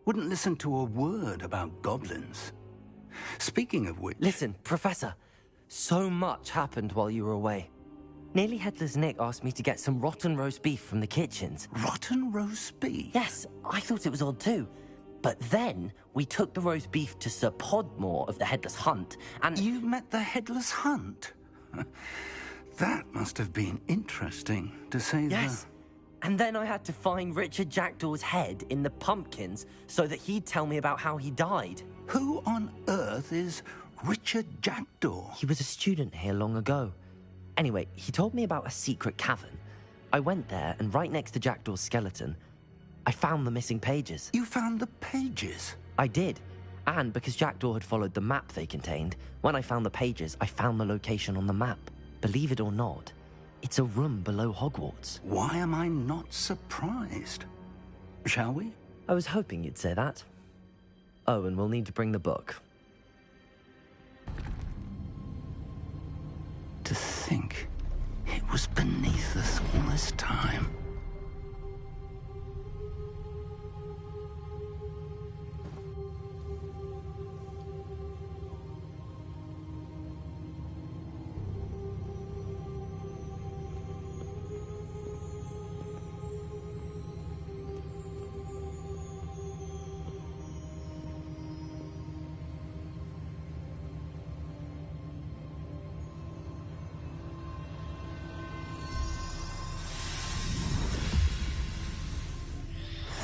Wouldn't listen to a word about goblins. Speaking of which... Listen, Professor. So much happened while you were away. Nearly Headless Nick asked me to get some rotten roast beef from the kitchens. Rotten roast beef? Yes, I thought it was odd too. But then we took the roast beef to Sir Podmore of the Headless Hunt, and... You met the Headless Hunt? That must have been interesting, to say the... Yes. And then I had to find Richard Jackdaw's head in the pumpkins so that he'd tell me about how he died. Who on earth is Richard Jackdaw? He was a student here long ago. Anyway, he told me about a secret cavern. I went there, and right next to Jackdaw's skeleton, I found the missing pages. You found the pages? I did. And because Jackdaw had followed the map they contained, when I found the pages, I found the location on the map. Believe it or not, it's a room below Hogwarts. Why am I not surprised? Shall we? I was hoping you'd say that. Oh, and we'll need to bring the book. To think it was beneath us all this time.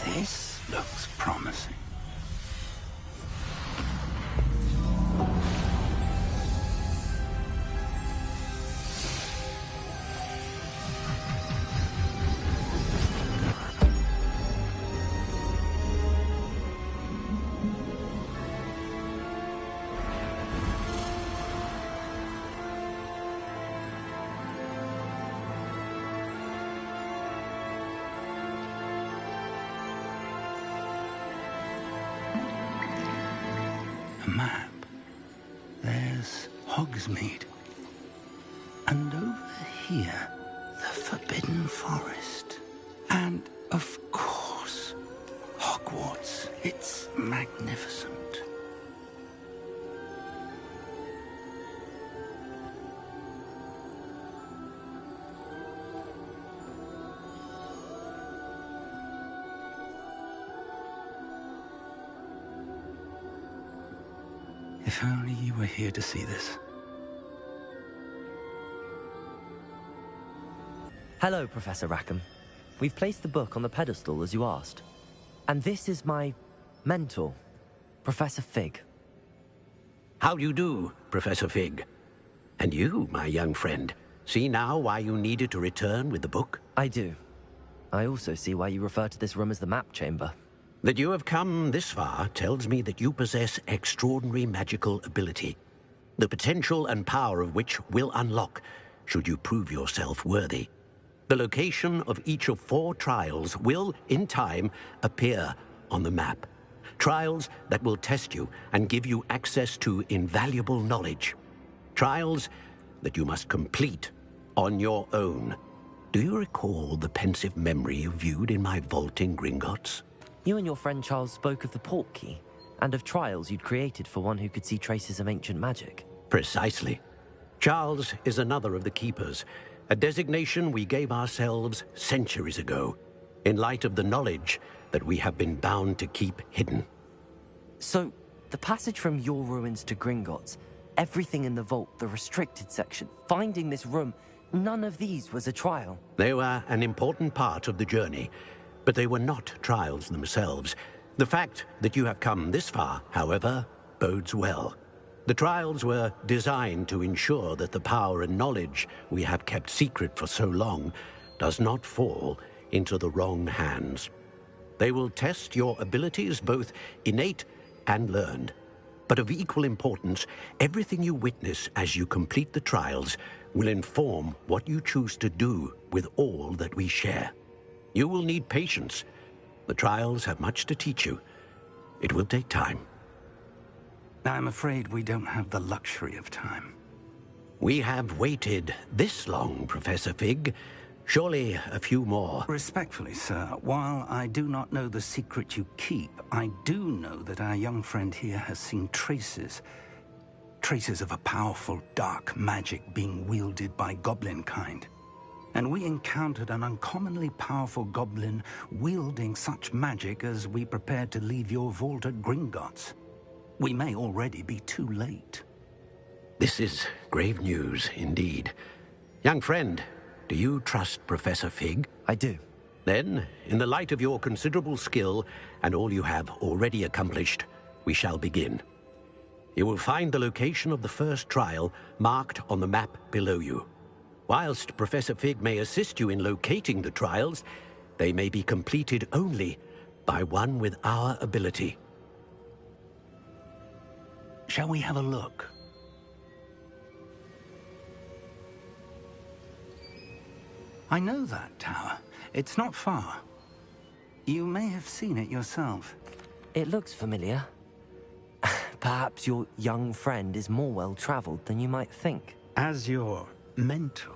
This looks promising. Map. There's Hogsmeade. And over here, the Forbidden Forest. And, of course, Hogwarts. It's magnificent. If only you were here to see this. Hello, Professor Rackham. We've placed the book on the pedestal as you asked. And this is my mentor, Professor Fig. How do you do, Professor Fig? And you, my young friend, see now why you needed to return with the book? I do. I also see why you refer to this room as the map chamber. That you have come this far tells me that you possess extraordinary magical ability, the potential and power of which will unlock should you prove yourself worthy. The location of each of 4 trials will, in time, appear on the map. Trials that will test you and give you access to invaluable knowledge. Trials that you must complete on your own. Do you recall the pensive memory you viewed in my vault in Gringotts? You and your friend Charles spoke of the port key. And of trials you'd created for one who could see traces of ancient magic. Precisely. Charles is another of the Keepers, a designation we gave ourselves centuries ago, in light of the knowledge that we have been bound to keep hidden. So, the passage from your ruins to Gringotts, everything in the vault, the restricted section, finding this room, none of these was a trial. They were an important part of the journey, but they were not trials themselves. The fact that you have come this far, however, bodes well. The trials were designed to ensure that the power and knowledge we have kept secret for so long does not fall into the wrong hands. They will test your abilities, both innate and learned. But of equal importance, everything you witness as you complete the trials will inform what you choose to do with all that we share. You will need patience. The trials have much to teach you. It will take time. I'm afraid we don't have the luxury of time. We have waited this long, Professor Fig. Surely a few more. Respectfully, sir, while I do not know the secret you keep, I do know that our young friend here has seen traces of a powerful dark magic being wielded by goblin kind. And we encountered an uncommonly powerful goblin wielding such magic as we prepared to leave your vault at Gringotts. We may already be too late. This is grave news indeed. Young friend, do you trust Professor Fig? I do. Then, in the light of your considerable skill and all you have already accomplished, we shall begin. You will find the location of the first trial marked on the map below you. Whilst Professor Fig may assist you in locating the trials, they may be completed only by one with our ability. Shall we have a look? I know that tower. It's not far. You may have seen it yourself. It looks familiar. Perhaps your young friend is more well-traveled than you might think. As your mentor,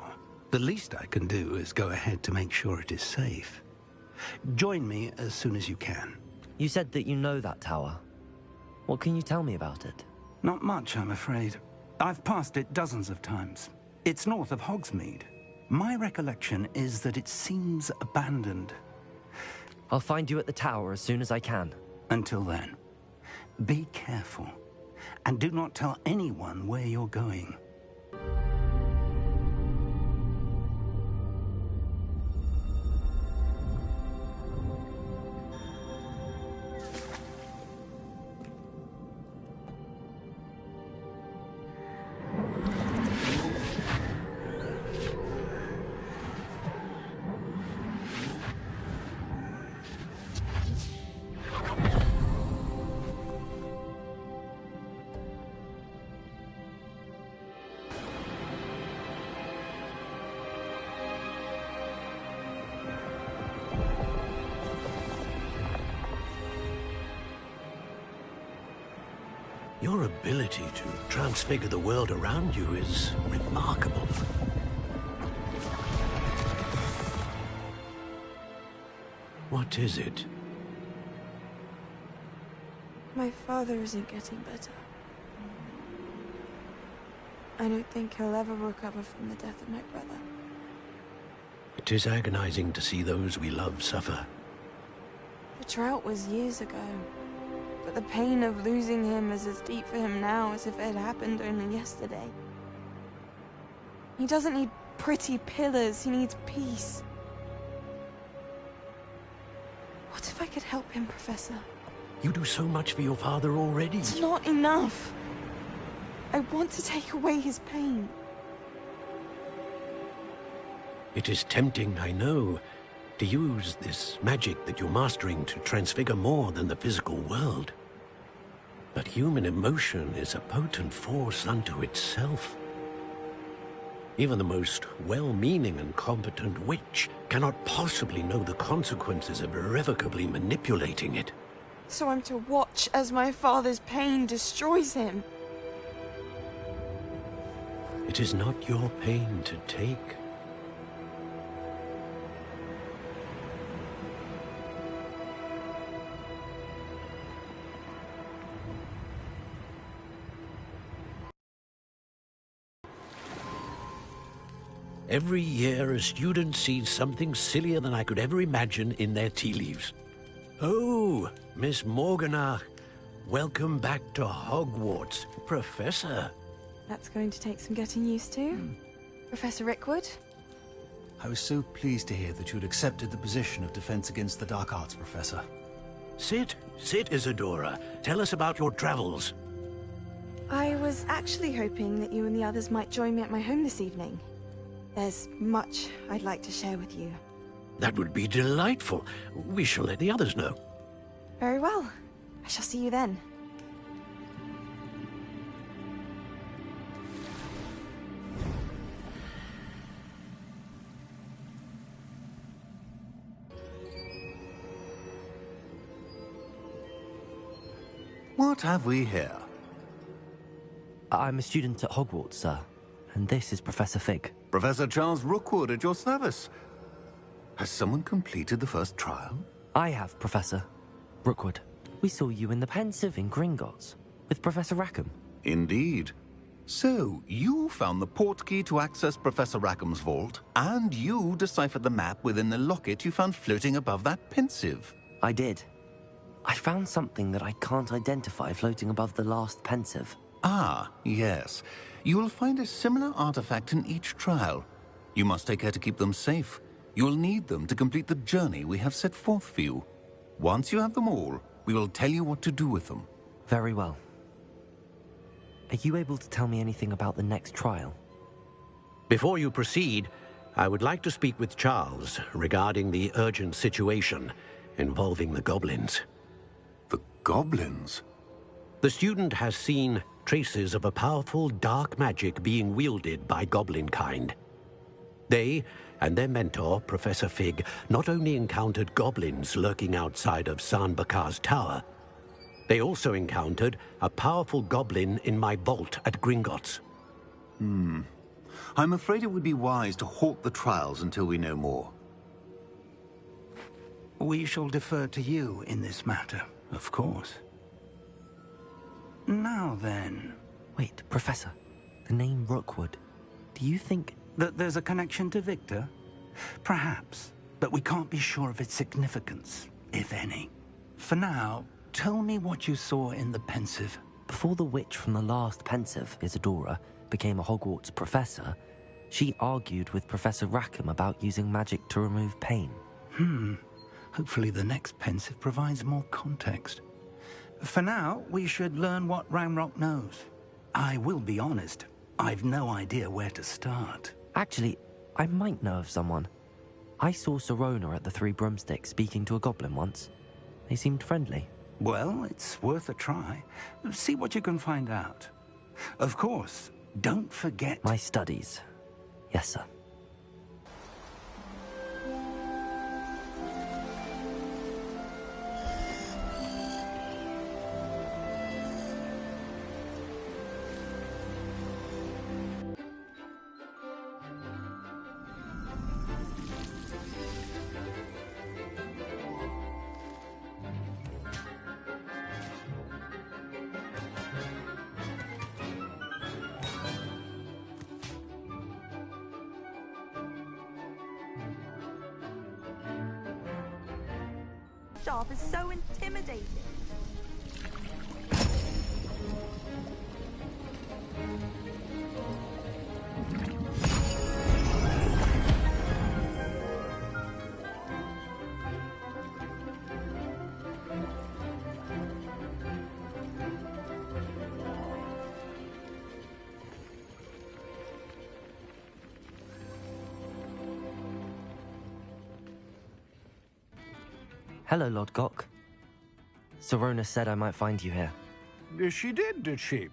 the least I can do is go ahead to make sure it is safe. Join me as soon as you can. You said that you know that tower. What can you tell me about it? Not much, I'm afraid. I've passed it dozens of times. It's north of Hogsmeade. My recollection is that it seems abandoned. I'll find you at the tower as soon as I can. Until then, be careful, and do not tell anyone where you're going. Your ability to transfigure the world around you is remarkable. What is it? My father isn't getting better. I don't think he'll ever recover from the death of my brother. It is agonizing to see those we love suffer. The drought was years ago, but the pain of losing him is as deep for him now as if it had happened only yesterday. He doesn't need pretty pillars, he needs peace. What if I could help him, Professor? You do so much for your father already. It's not enough. I want to take away his pain. It is tempting, I know, to use this magic that you're mastering to transfigure more than the physical world. But human emotion is a potent force unto itself. Even the most well-meaning and competent witch cannot possibly know the consequences of irrevocably manipulating it. So I'm to watch as my father's pain destroys him. It is not your pain to take. Every year, a student sees something sillier than I could ever imagine in their tea leaves. Oh, Miss Morganach, welcome back to Hogwarts, Professor. That's going to take some getting used to. Professor Rickwood? I was so pleased to hear that you'd accepted the position of Defense Against the Dark Arts, Professor. Sit, Isadora. Tell us about your travels. I was actually hoping that you and the others might join me at my home this evening. There's much I'd like to share with you. That would be delightful. We shall let the others know. Very well. I shall see you then. What have we here? I'm a student at Hogwarts, sir. And this is Professor Fig. Professor Charles Rookwood at your service. Has someone completed the first trial? I have, Professor. Rookwood, we saw you in the Pensive in Gringotts with Professor Rackham. Indeed. So, you found the portkey to access Professor Rackham's vault, and you deciphered the map within the locket you found floating above that Pensive. I did. I found something that I can't identify floating above the last Pensive. Ah, yes. You will find a similar artifact in each trial. You must take care to keep them safe. You will need them to complete the journey we have set forth for you. Once you have them all, we will tell you what to do with them. Very well. Are you able to tell me anything about the next trial? Before you proceed, I would like to speak with Charles regarding the urgent situation involving the goblins. The goblins? The student has seen traces of a powerful dark magic being wielded by goblin kind. They and their mentor, Professor Fig, not only encountered goblins lurking outside of San Bakar's tower, they also encountered a powerful goblin in my vault at Gringotts. I'm afraid it would be wise to halt the trials until we know more. We shall defer to you in this matter, of course. Now then... Wait, Professor. The name Rookwood. Do you think... that there's a connection to Victor? Perhaps, but we can't be sure of its significance, if any. For now, tell me what you saw in the Pensive. Before the witch from the last Pensive, Isadora, became a Hogwarts professor, she argued with Professor Rackham about using magic to remove pain. Hopefully the next Pensive provides more context. For now, we should learn what Ranrock knows. I will be honest, I've no idea where to start. Actually, I might know of someone. I saw Sirona at the Three Broomsticks speaking to a goblin once. They seemed friendly. Well, it's worth a try. See what you can find out. Of course, don't forget... My studies. Yes, sir. Job is so intimidating. Hello, Lord Gok. Sirona said I might find you here. She did she?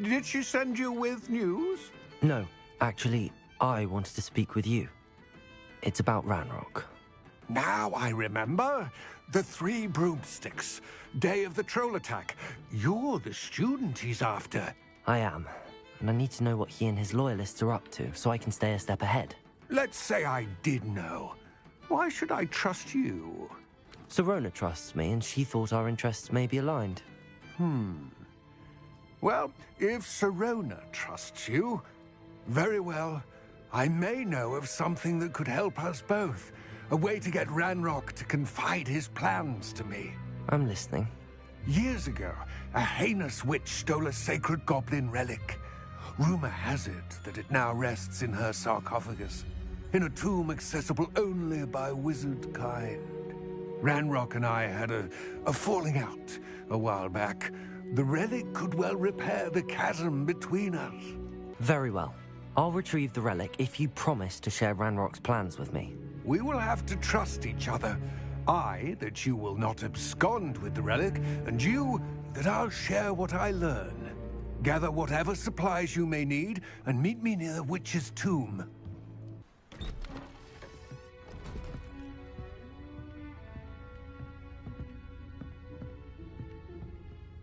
Did she send you with news? No, actually, I wanted to speak with you. It's about Ranrock. Now I remember. The Three Broomsticks. Day of the troll attack. You're the student he's after. I am, and I need to know what he and his loyalists are up to so I can stay a step ahead. Let's say I did know. Why should I trust you? Sirona trusts me, and she thought our interests may be aligned. Well, if Sirona trusts you, very well, I may know of something that could help us both. A way to get Ranrock to confide his plans to me. I'm listening. Years ago, a heinous witch stole a sacred goblin relic. Rumor has it that it now rests in her sarcophagus, in a tomb accessible only by wizard kind. Ranrock and I had a falling out a while back. The relic could well repair the chasm between us. Very well. I'll retrieve the relic if you promise to share Ranrock's plans with me. We will have to trust each other. I, that you will not abscond with the relic, and you, that I'll share what I learn. Gather whatever supplies you may need, and meet me near the witch's tomb.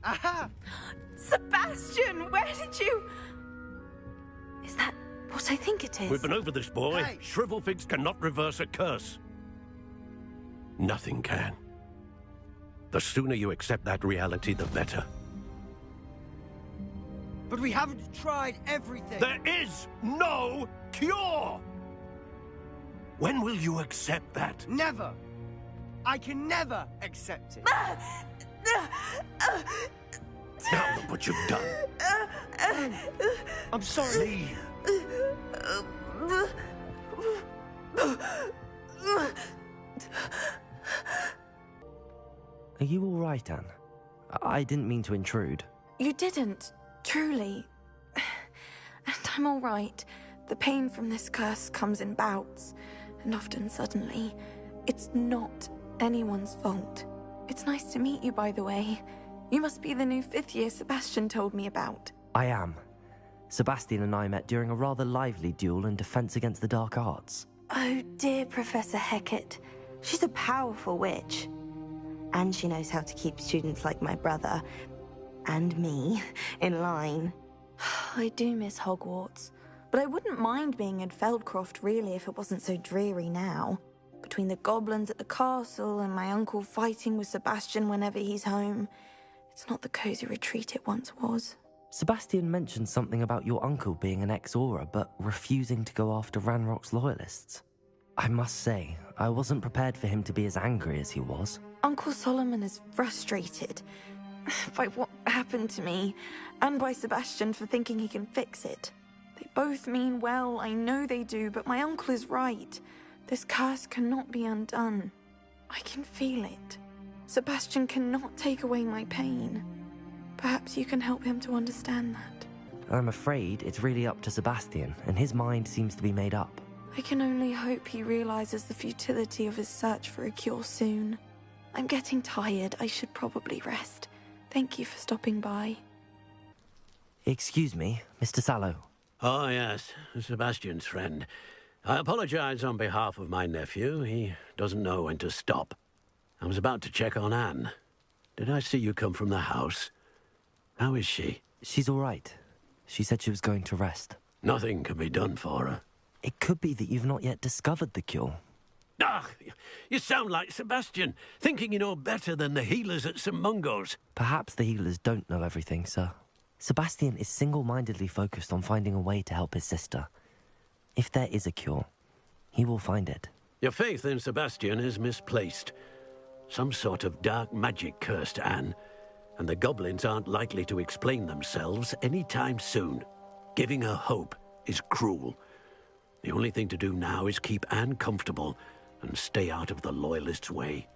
Aha! Sebastian, where did you... Is that what I think it is? We've been over this, boy. Hey. Shrivelfigs cannot reverse a curse. Nothing can. The sooner you accept that reality, the better. But we haven't tried everything. There is no cure! When will you accept that? Never. I can never accept it. Now look what you've done. I'm sorry. Are you all right, Anne? I didn't mean to intrude. You didn't, truly. And I'm all right. The pain from this curse comes in bouts, and often suddenly. It's not anyone's fault. It's nice to meet you, by the way. You must be the new 5th year Sebastian told me about. I am. Sebastian and I met during a rather lively duel in defense against the dark arts. Oh dear, Professor Hecat. She's a powerful witch. And she knows how to keep students like my brother, and me, in line. I do miss Hogwarts, but I wouldn't mind being in Feldcroft, really, if it wasn't so dreary now. Between the goblins at the castle and my uncle fighting with Sebastian whenever he's home, it's not the cozy retreat it once was. Sebastian mentioned something about your uncle being an ex-Auror, but refusing to go after Ranrock's loyalists. I must say, I wasn't prepared for him to be as angry as he was. Uncle Solomon is frustrated by what happened to me, and by Sebastian for thinking he can fix it. They both mean well, I know they do, but my uncle is right. This curse cannot be undone. I can feel it. Sebastian cannot take away my pain. Perhaps you can help him to understand that. I'm afraid it's really up to Sebastian, and his mind seems to be made up. I can only hope he realizes the futility of his search for a cure soon. I'm getting tired. I should probably rest. Thank you for stopping by. Excuse me, Mr. Sallow. Oh, yes, Sebastian's friend. I apologize on behalf of my nephew. He doesn't know when to stop. I was about to check on Anne. Did I see you come from the house? How is she? She's all right. She said she was going to rest. Nothing can be done for her. It could be that you've not yet discovered the cure. Ah, you sound like Sebastian, thinking you know better than the healers at St. Mungo's. Perhaps the healers don't know everything, sir. Sebastian is single-mindedly focused on finding a way to help his sister. If there is a cure, he will find it. Your faith in Sebastian is misplaced. Some sort of dark magic cursed Anne, and the goblins aren't likely to explain themselves anytime soon. Giving her hope is cruel. The only thing to do now is keep Anne comfortable and stay out of the Loyalists' way.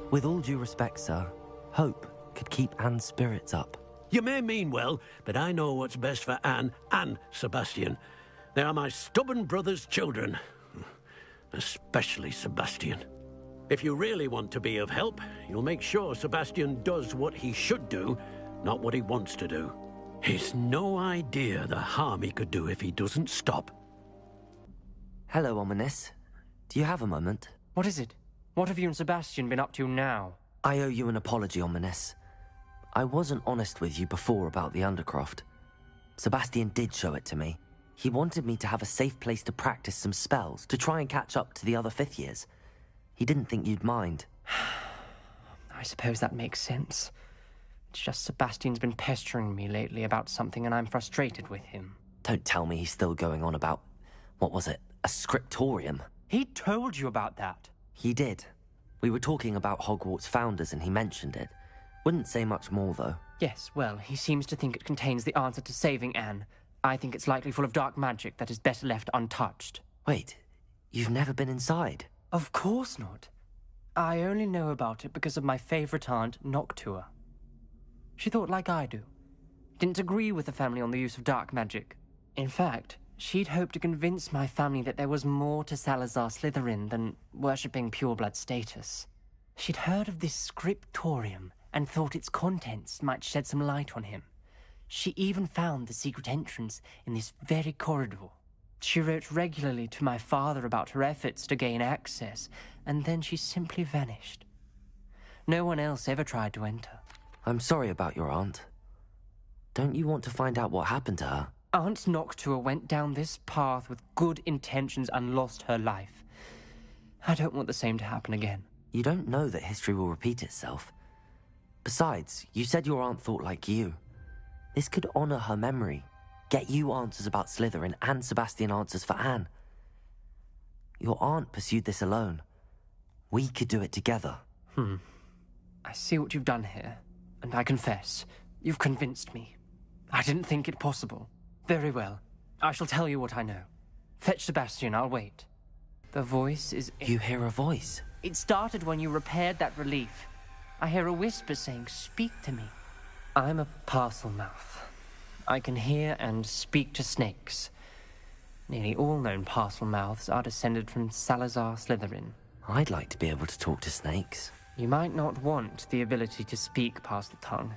With all due respect, sir, hope could keep Anne's spirits up. You may mean well, but I know what's best for Anne and Sebastian. They are my stubborn brother's children. Especially Sebastian. If you really want to be of help, you'll make sure Sebastian does what he should do, not what he wants to do. He's no idea the harm he could do if he doesn't stop. Hello, Ominous. Do you have a moment? What is it? What have you and Sebastian been up to now? I owe you an apology, Ominous. I wasn't honest with you before about the Undercroft. Sebastian did show it to me. He wanted me to have a safe place to practice some spells, to try and catch up to the other 5th years. He didn't think you'd mind. I suppose that makes sense. It's just Sebastian's been pestering me lately about something and I'm frustrated with him. Don't tell me he's still going on about what was it, a scriptorium. He told you about that. He did. We were talking about Hogwarts founders and he mentioned it. Wouldn't say much more, though. Yes, well, he seems to think it contains the answer to saving Anne. I think it's likely full of dark magic that is better left untouched. Wait, you've never been inside? Of course not. I only know about it because of my favorite aunt, Noctua. She thought like I do. Didn't agree with the family on the use of dark magic. In fact, she'd hoped to convince my family that there was more to Salazar Slytherin than worshipping pureblood status. She'd heard of this scriptorium and thought its contents might shed some light on him. She even found the secret entrance in this very corridor. She wrote regularly to my father about her efforts to gain access, and then she simply vanished. No one else ever tried to enter. I'm sorry about your aunt. Don't you want to find out what happened to her? Aunt Noctua went down this path with good intentions and lost her life. I don't want the same to happen again. You don't know that history will repeat itself. Besides, you said your aunt thought like you. This could honor her memory, get you answers about Slytherin and Sebastian answers for Anne. Your aunt pursued this alone. We could do it together. I see what you've done here, and I confess, you've convinced me. I didn't think it possible. Very well. I shall tell you what I know. Fetch Sebastian, I'll wait. The voice is... You hear a voice? It started when you repaired that relief. I hear a whisper saying, "Speak to me." I'm a parcel mouth. I can hear and speak to snakes. Nearly all known parcel mouths are descended from Salazar Slytherin. I'd like to be able to talk to snakes. You might not want the ability to speak past the tongue.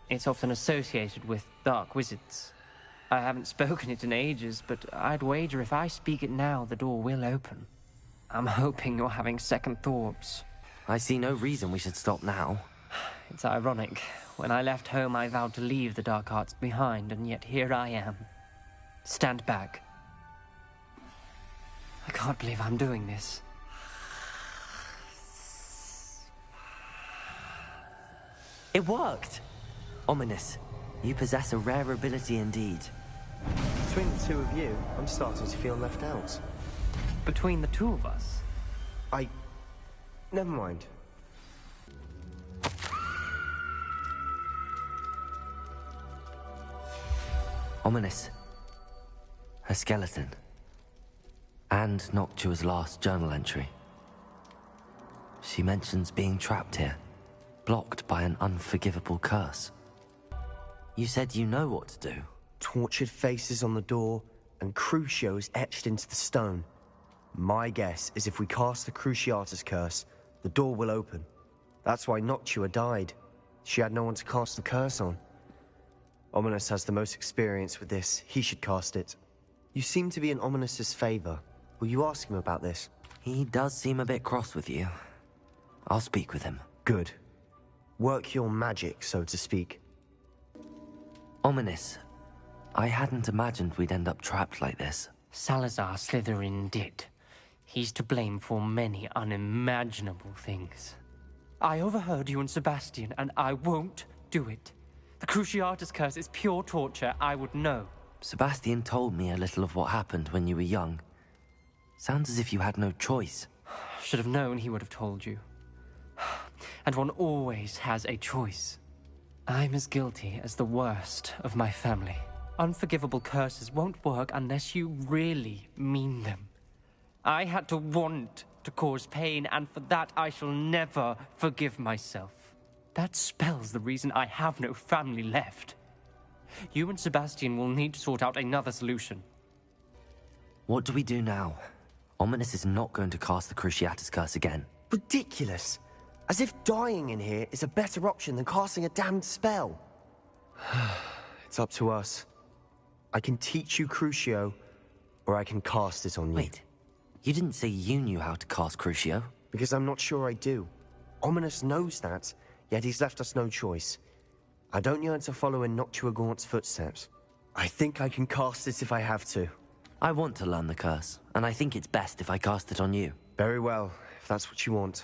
It's often associated with dark wizards. I haven't spoken it in ages, but I'd wager if I speak it now, the door will open. I'm hoping you're having second thoughts. I see no reason we should stop now. It's ironic. When I left home, I vowed to leave the dark arts behind, and yet here I am. Stand back. I can't believe I'm doing this. It worked! Ominous, you possess a rare ability indeed. Between the two of you, I'm starting to feel left out. Between the two of us? Never mind. Ominous. Her skeleton. And Noctua's last journal entry. She mentions being trapped here, blocked by an unforgivable curse. You said you know what to do. Tortured faces on the door, and Crucios etched into the stone. My guess is if we cast the Cruciatus curse, the door will open. That's why Noctua died. She had no one to cast the curse on. Ominous has the most experience with this. He should cast it. You seem to be in Ominous's favor. Will you ask him about this? He does seem a bit cross with you. I'll speak with him. Good. Work your magic, so to speak. Ominous. I hadn't imagined we'd end up trapped like this. Salazar Slytherin did. He's to blame for many unimaginable things. I overheard you and Sebastian, and I won't do it. The Cruciatus curse is pure torture, I would know. Sebastian told me a little of what happened when you were young. Sounds as if you had no choice. Should have known he would have told you. And one always has a choice. I'm as guilty as the worst of my family. Unforgivable curses won't work unless you really mean them. I had to want to cause pain, and for that I shall never forgive myself. That spells the reason I have no family left. You and Sebastian will need to sort out another solution. What do we do now? Ominous is not going to cast the Cruciatus curse again. Ridiculous! As if dying in here is a better option than casting a damned spell. It's up to us. I can teach you Crucio, or I can cast it on you. Wait, you didn't say you knew how to cast Crucio? Because I'm not sure I do. Ominous knows that, yet he's left us no choice. I don't yearn to follow in Noctua Gaunt's footsteps. I think I can cast it if I have to. I want to learn the curse, and I think it's best if I cast it on you. Very well, if that's what you want.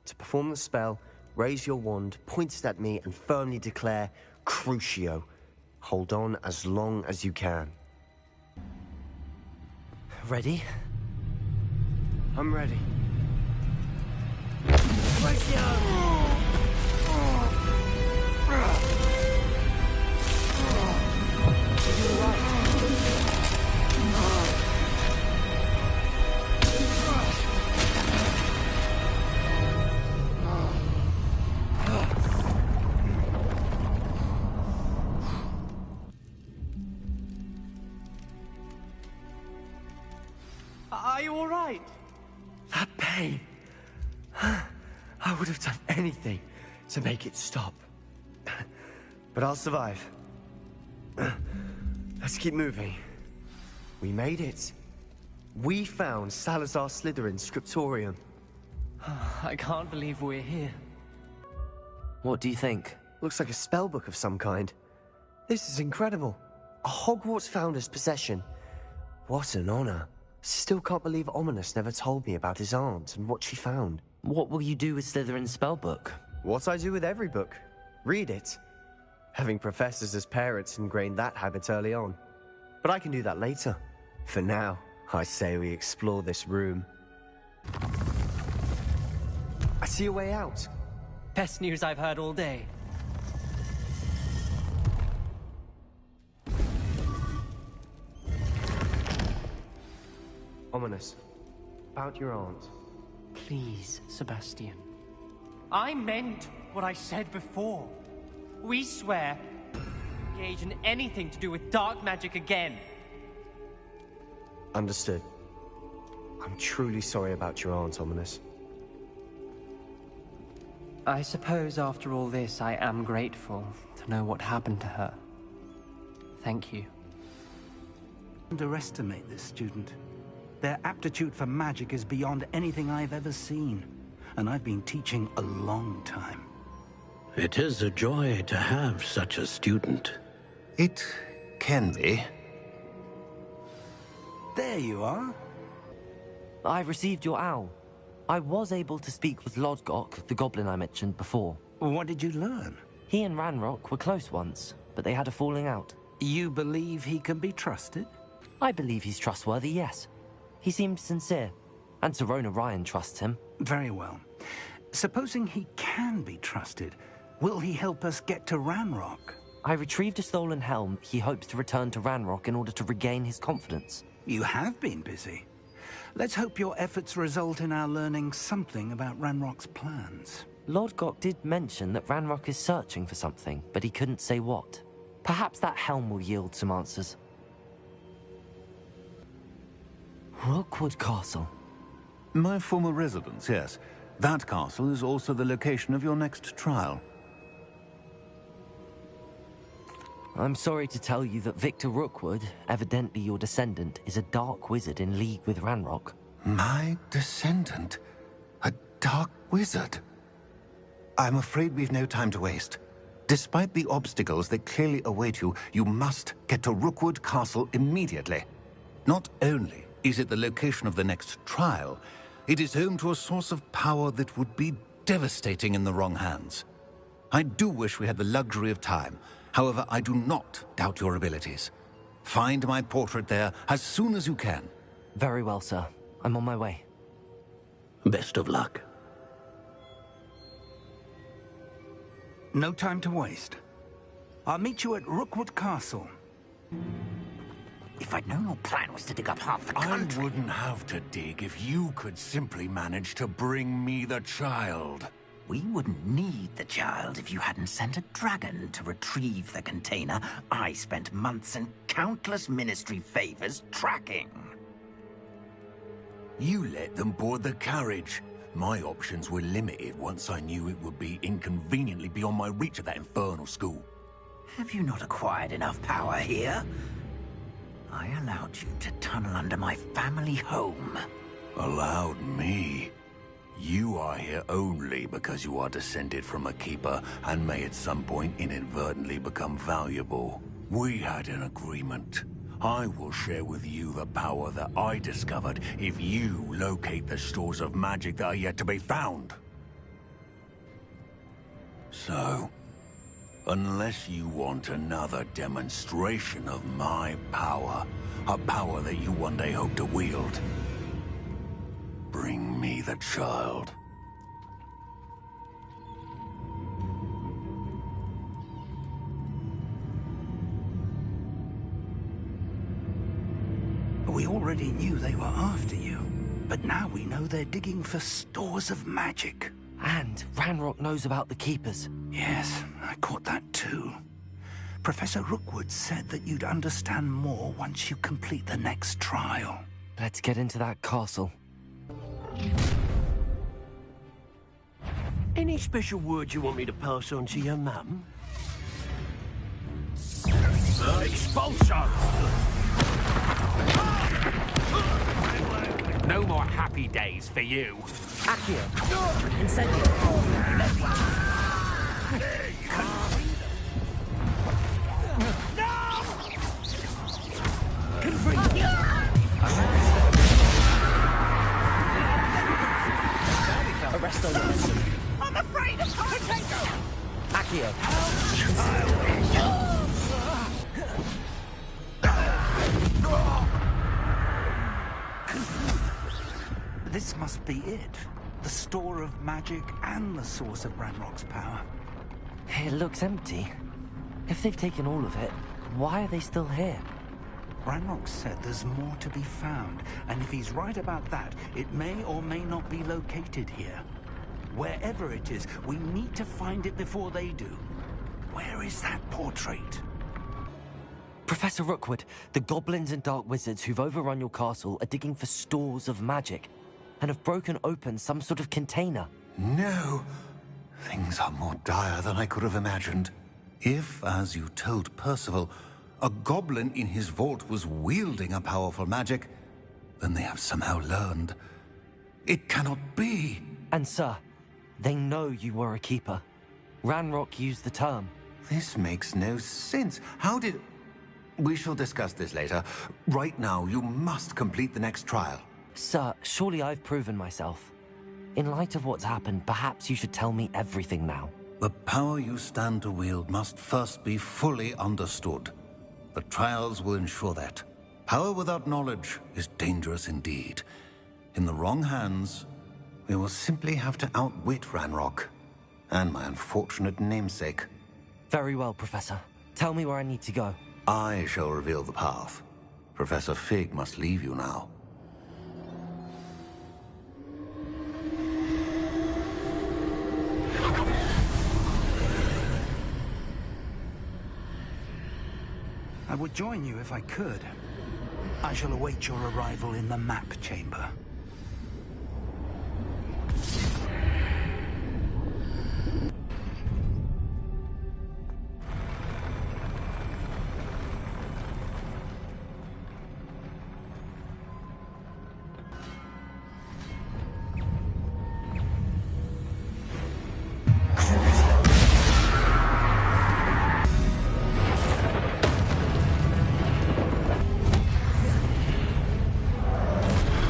To perform the spell, raise your wand, point it at me, and firmly declare, Crucio. Hold on as long as you can. Ready? I'm ready. Are you all right? That pain. I would have done anything to make it stop. But I'll survive. Let's keep moving. We made it. We found Salazar Slytherin's scriptorium. I can't believe we're here. What do you think? Looks like a spellbook of some kind. This is incredible. A Hogwarts founder's possession. What an honor. Still can't believe Ominous never told me about his aunt and what she found. What will you do with Slytherin's spellbook? What I do with every book. Read it. Having professors as parents ingrained that habit early on. But I can do that later. For now, I say we explore this room. I see a way out. Best news I've heard all day. Ominous. About your aunt. Please, Sebastian. I meant what I said before. We swear engage in anything to do with dark magic again. Understood. I'm truly sorry about your aunt, Ominous. I suppose after all this, I am grateful to know what happened to her. Thank you. Underestimate this student. Their aptitude for magic is beyond anything I've ever seen. And I've been teaching a long time. It is a joy to have such a student. It can be. There you are. I received your owl. I was able to speak with Lodgok, the goblin I mentioned before. What did you learn? He and Ranrock were close once, but they had a falling out. You believe he can be trusted? I believe he's trustworthy, yes. He seemed sincere, and Serona Ryan trusts him. Very well. Supposing he can be trusted, will he help us get to Ranrock? I retrieved a stolen helm. He hopes to return to Ranrock in order to regain his confidence. You have been busy. Let's hope your efforts result in our learning something about Ranrock's plans. Lodgok did mention that Ranrock is searching for something, but he couldn't say what. Perhaps that helm will yield some answers. Rookwood Castle. My former residence, yes. That castle is also the location of your next trial. I'm sorry to tell you that Victor Rookwood, evidently your descendant, is a dark wizard in league with Ranrock. My descendant? A dark wizard? I'm afraid we've no time to waste. Despite the obstacles that clearly await you, you must get to Rookwood Castle immediately. Not only is it the location of the next trial, it is home to a source of power that would be devastating in the wrong hands. I do wish we had the luxury of time. However, I do not doubt your abilities. Find my portrait there as soon as you can. Very well, sir. I'm on my way. Best of luck. No time to waste. I'll meet you at Rookwood Castle. If I'd known your plan was to dig up half the country... I wouldn't have to dig if you could simply manage to bring me the child. We wouldn't need the child if you hadn't sent a dragon to retrieve the container I spent months and countless ministry favors tracking. You let them board the carriage. My options were limited once I knew it would be inconveniently beyond my reach at that infernal school. Have you not acquired enough power here? I allowed you to tunnel under my family home. Allowed me? You are here only because you are descended from a keeper and may at some point inadvertently become valuable. We had an agreement. I will share with you the power that I discovered if you locate the stores of magic that are yet to be found. So, unless you want another demonstration of my power, a power that you one day hope to wield. Bring me the child. We already knew they were after you, but now we know they're digging for stores of magic. And Ranrock knows about the Keepers. Yes, I caught that too. Professor Rookwood said that you'd understand more once you complete the next trial. Let's get into that castle. Any special words you want me to pass on to your mum? Expulsion! No more happy days for you. Accio. Incendio. Arresto momentum. I'm afraid of Potato! Accio. This must be it. The store of magic and the source of Ranrock's power. It looks empty. If they've taken all of it, why are they still here? Ranrock said there's more to be found, and if he's right about that, it may or may not be located here. Wherever it is, we need to find it before they do. Where is that portrait? Professor Rookwood, the goblins and dark wizards who've overrun your castle are digging for stores of magic and have broken open some sort of container. No. Things are more dire than I could have imagined. If, as you told Percival, a goblin in his vault was wielding a powerful magic, then they have somehow learned. It cannot be. And sir, they know you were a keeper. Ranrock used the term. This makes no sense. How did... We shall discuss this later. Right now, you must complete the next trial. Sir, surely I've proven myself. In light of what's happened, perhaps you should tell me everything now. The power you stand to wield must first be fully understood. The trials will ensure that. Power without knowledge is dangerous indeed. In the wrong hands, we will simply have to outwit Ranrock and my unfortunate namesake. Very well, Professor. Tell me where I need to go. I shall reveal the path. Professor Fig must leave you now. I would join you if I could. I shall await your arrival in the map chamber.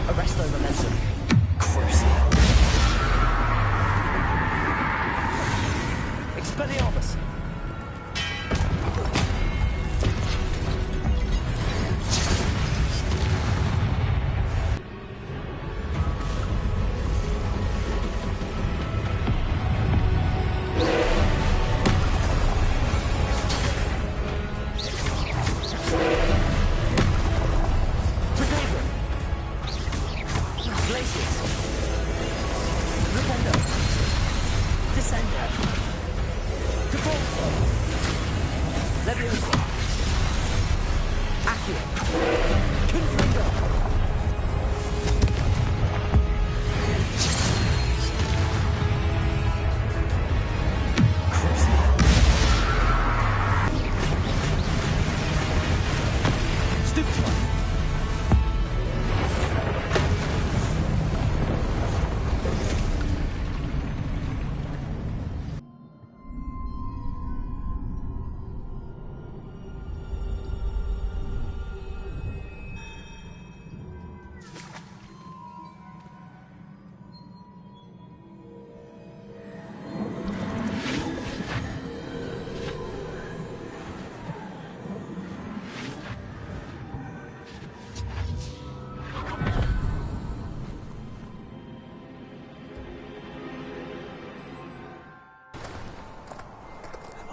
Arresto momentum. Expelliarmus.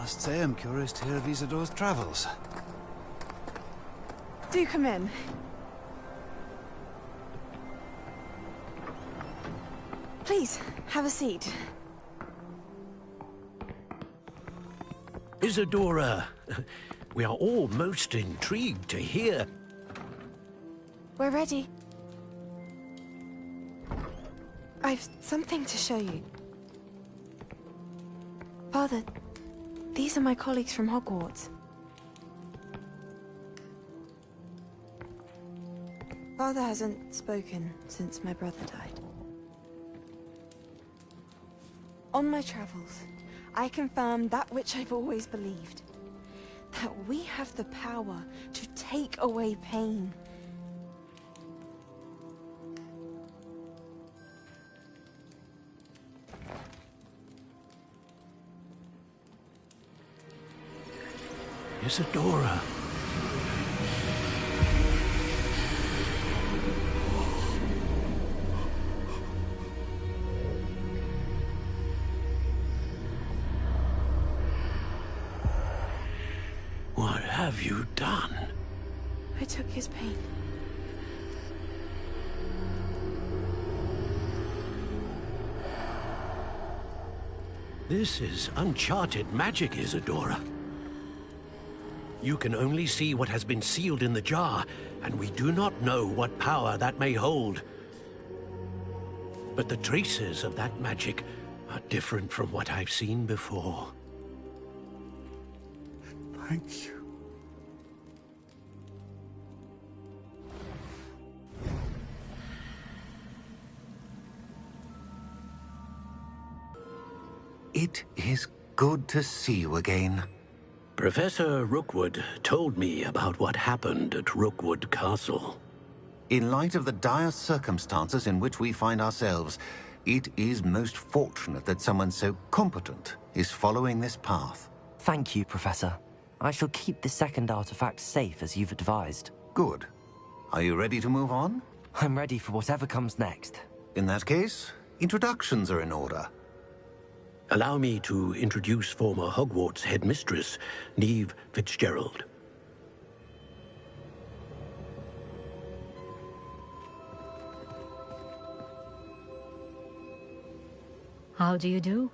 Must say I'm curious to hear of Isidore's travels. Do come in. Please, have a seat. Isadora, we are all most intrigued to hear. We're ready. I've something to show you. Father, these are my colleagues from Hogwarts. Father hasn't spoken since my brother died. On my travels, I confirmed that which I've always believed. That we have the power to take away pain. Isadora. What have you done? I took his pain. This is uncharted magic, Isadora. You can only see what has been sealed in the jar, and we do not know what power that may hold. But the traces of that magic are different from what I've seen before. Thank you. It is good to see you again. Professor Rookwood told me about what happened at Rookwood Castle. In light of the dire circumstances in which we find ourselves, it is most fortunate that someone so competent is following this path. Thank you, Professor. I shall keep the second artifact safe as you've advised. Good. Are you ready to move on? I'm ready for whatever comes next. In that case, introductions are in order. Allow me to introduce former Hogwarts headmistress, Neve Fitzgerald. How do you do?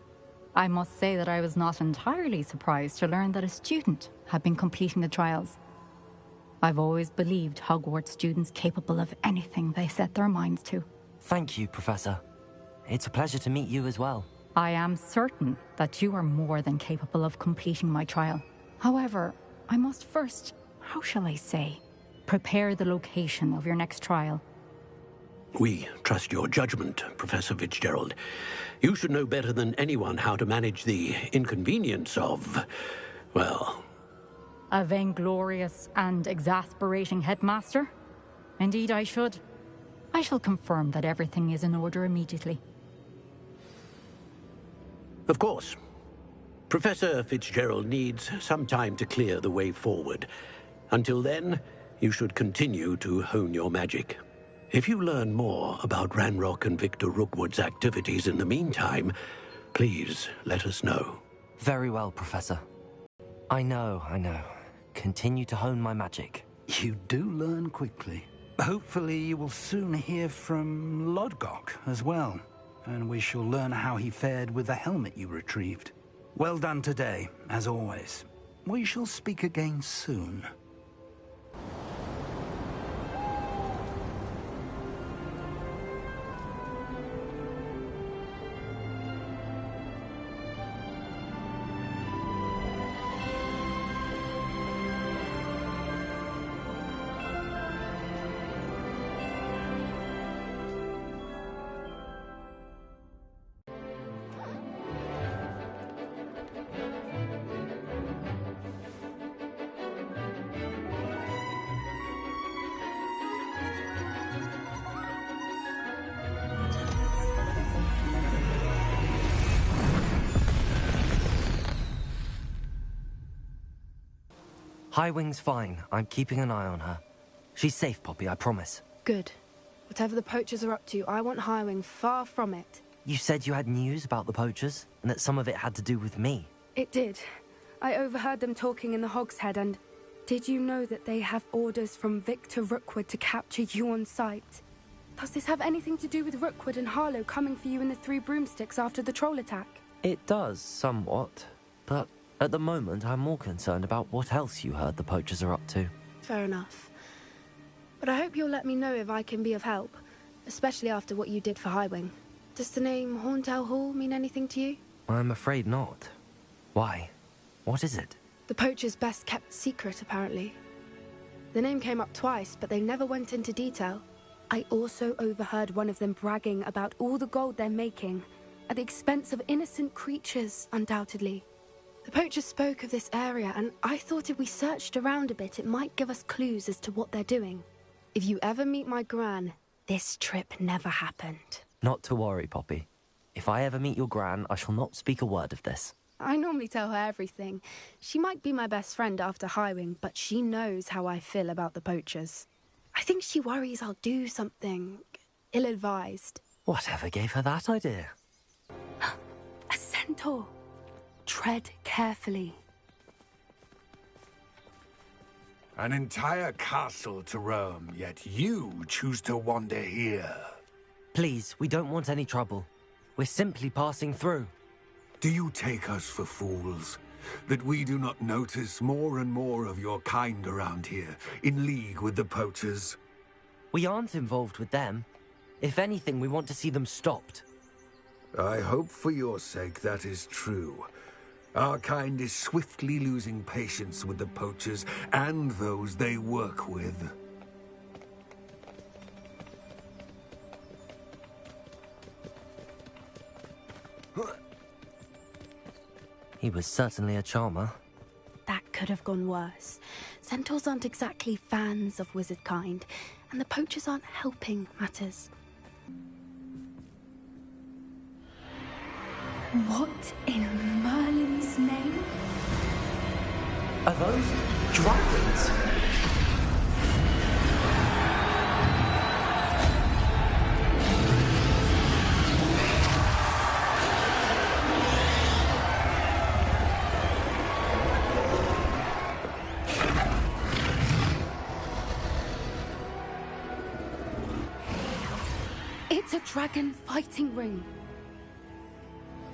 I must say that I was not entirely surprised to learn that a student had been completing the trials. I've always believed Hogwarts students capable of anything they set their minds to. Thank you, Professor. It's a pleasure to meet you as well. I am certain that you are more than capable of completing my trial. However, I must first, how shall I say, prepare the location of your next trial. We trust your judgment, Professor Fitzgerald. You should know better than anyone how to manage the inconvenience of, well... A vainglorious and exasperating headmaster? Indeed I should. I shall confirm that everything is in order immediately. Of course. Professor Fitzgerald needs some time to clear the way forward. Until then, you should continue to hone your magic. If you learn more about Ranrock and Victor Rookwood's activities in the meantime, please let us know. Very well, Professor. I know. Continue to hone my magic. You do learn quickly. Hopefully you will soon hear from Lodgok as well. And we shall learn how he fared with the helmet you retrieved. Well done today, as always. We shall speak again soon. Highwing's fine. I'm keeping an eye on her. She's safe, Poppy, I promise. Good. Whatever the poachers are up to, I want Highwing far from it. You said you had news about the poachers, and that some of it had to do with me. It did. I overheard them talking in the Hogshead, and did you know that they have orders from Victor Rookwood to capture you on sight? Does this have anything to do with Rookwood and Harlow coming for you in the Three Broomsticks after the troll attack? It does, somewhat. But at the moment, I'm more concerned about what else you heard the poachers are up to. Fair enough. But I hope you'll let me know if I can be of help, especially after what you did for Highwing. Does the name Horntail Hall mean anything to you? I'm afraid not. Why? What is it? The poachers' best kept secret, apparently. The name came up twice, but they never went into detail. I also overheard one of them bragging about all the gold they're making, at the expense of innocent creatures, undoubtedly. The poachers spoke of this area, and I thought if we searched around a bit, it might give us clues as to what they're doing. If you ever meet my Gran, this trip never happened. Not to worry, Poppy. If I ever meet your Gran, I shall not speak a word of this. I normally tell her everything. She might be my best friend after Highwing, but she knows how I feel about the poachers. I think she worries I'll do something ill-advised. Whatever gave her that idea? A centaur. Tread carefully. An entire castle to roam, yet you choose to wander here. Please, we don't want any trouble. We're simply passing through. Do you take us for fools? That we do not notice more and more of your kind around here, in league with the poachers? We aren't involved with them. If anything, we want to see them stopped. I hope for your sake that is true. Our kind is swiftly losing patience with the poachers and those they work with. He was certainly a charmer. That could have gone worse. Centaurs aren't exactly fans of wizard kind, and the poachers aren't helping matters. What in Merlin's name? Are those dragons? It's a dragon fighting ring.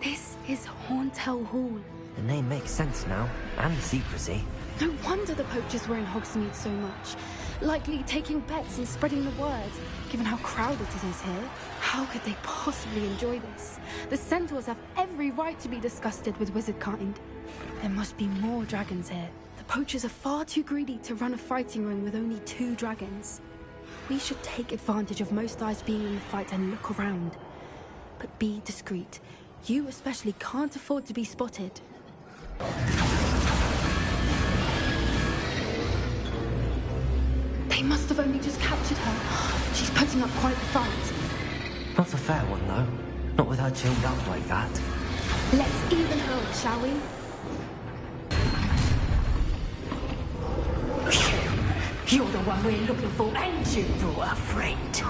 This is Horntail Hall. The name makes sense now, and the secrecy. No wonder the poachers were in Hogsmeade so much. Likely taking bets and spreading the word, given how crowded it is here. How could they possibly enjoy this? The centaurs have every right to be disgusted with wizard kind. There must be more dragons here. The poachers are far too greedy to run a fighting ring with only 2 dragons. We should take advantage of most eyes being in the fight and look around. But be discreet. You especially can't afford to be spotted. They must have only just captured her. She's putting up quite the fight. Not a fair one, though. Not with her chained up like that. Let's even her, shall we? You're the one we're looking for, ain't you? You're a friend.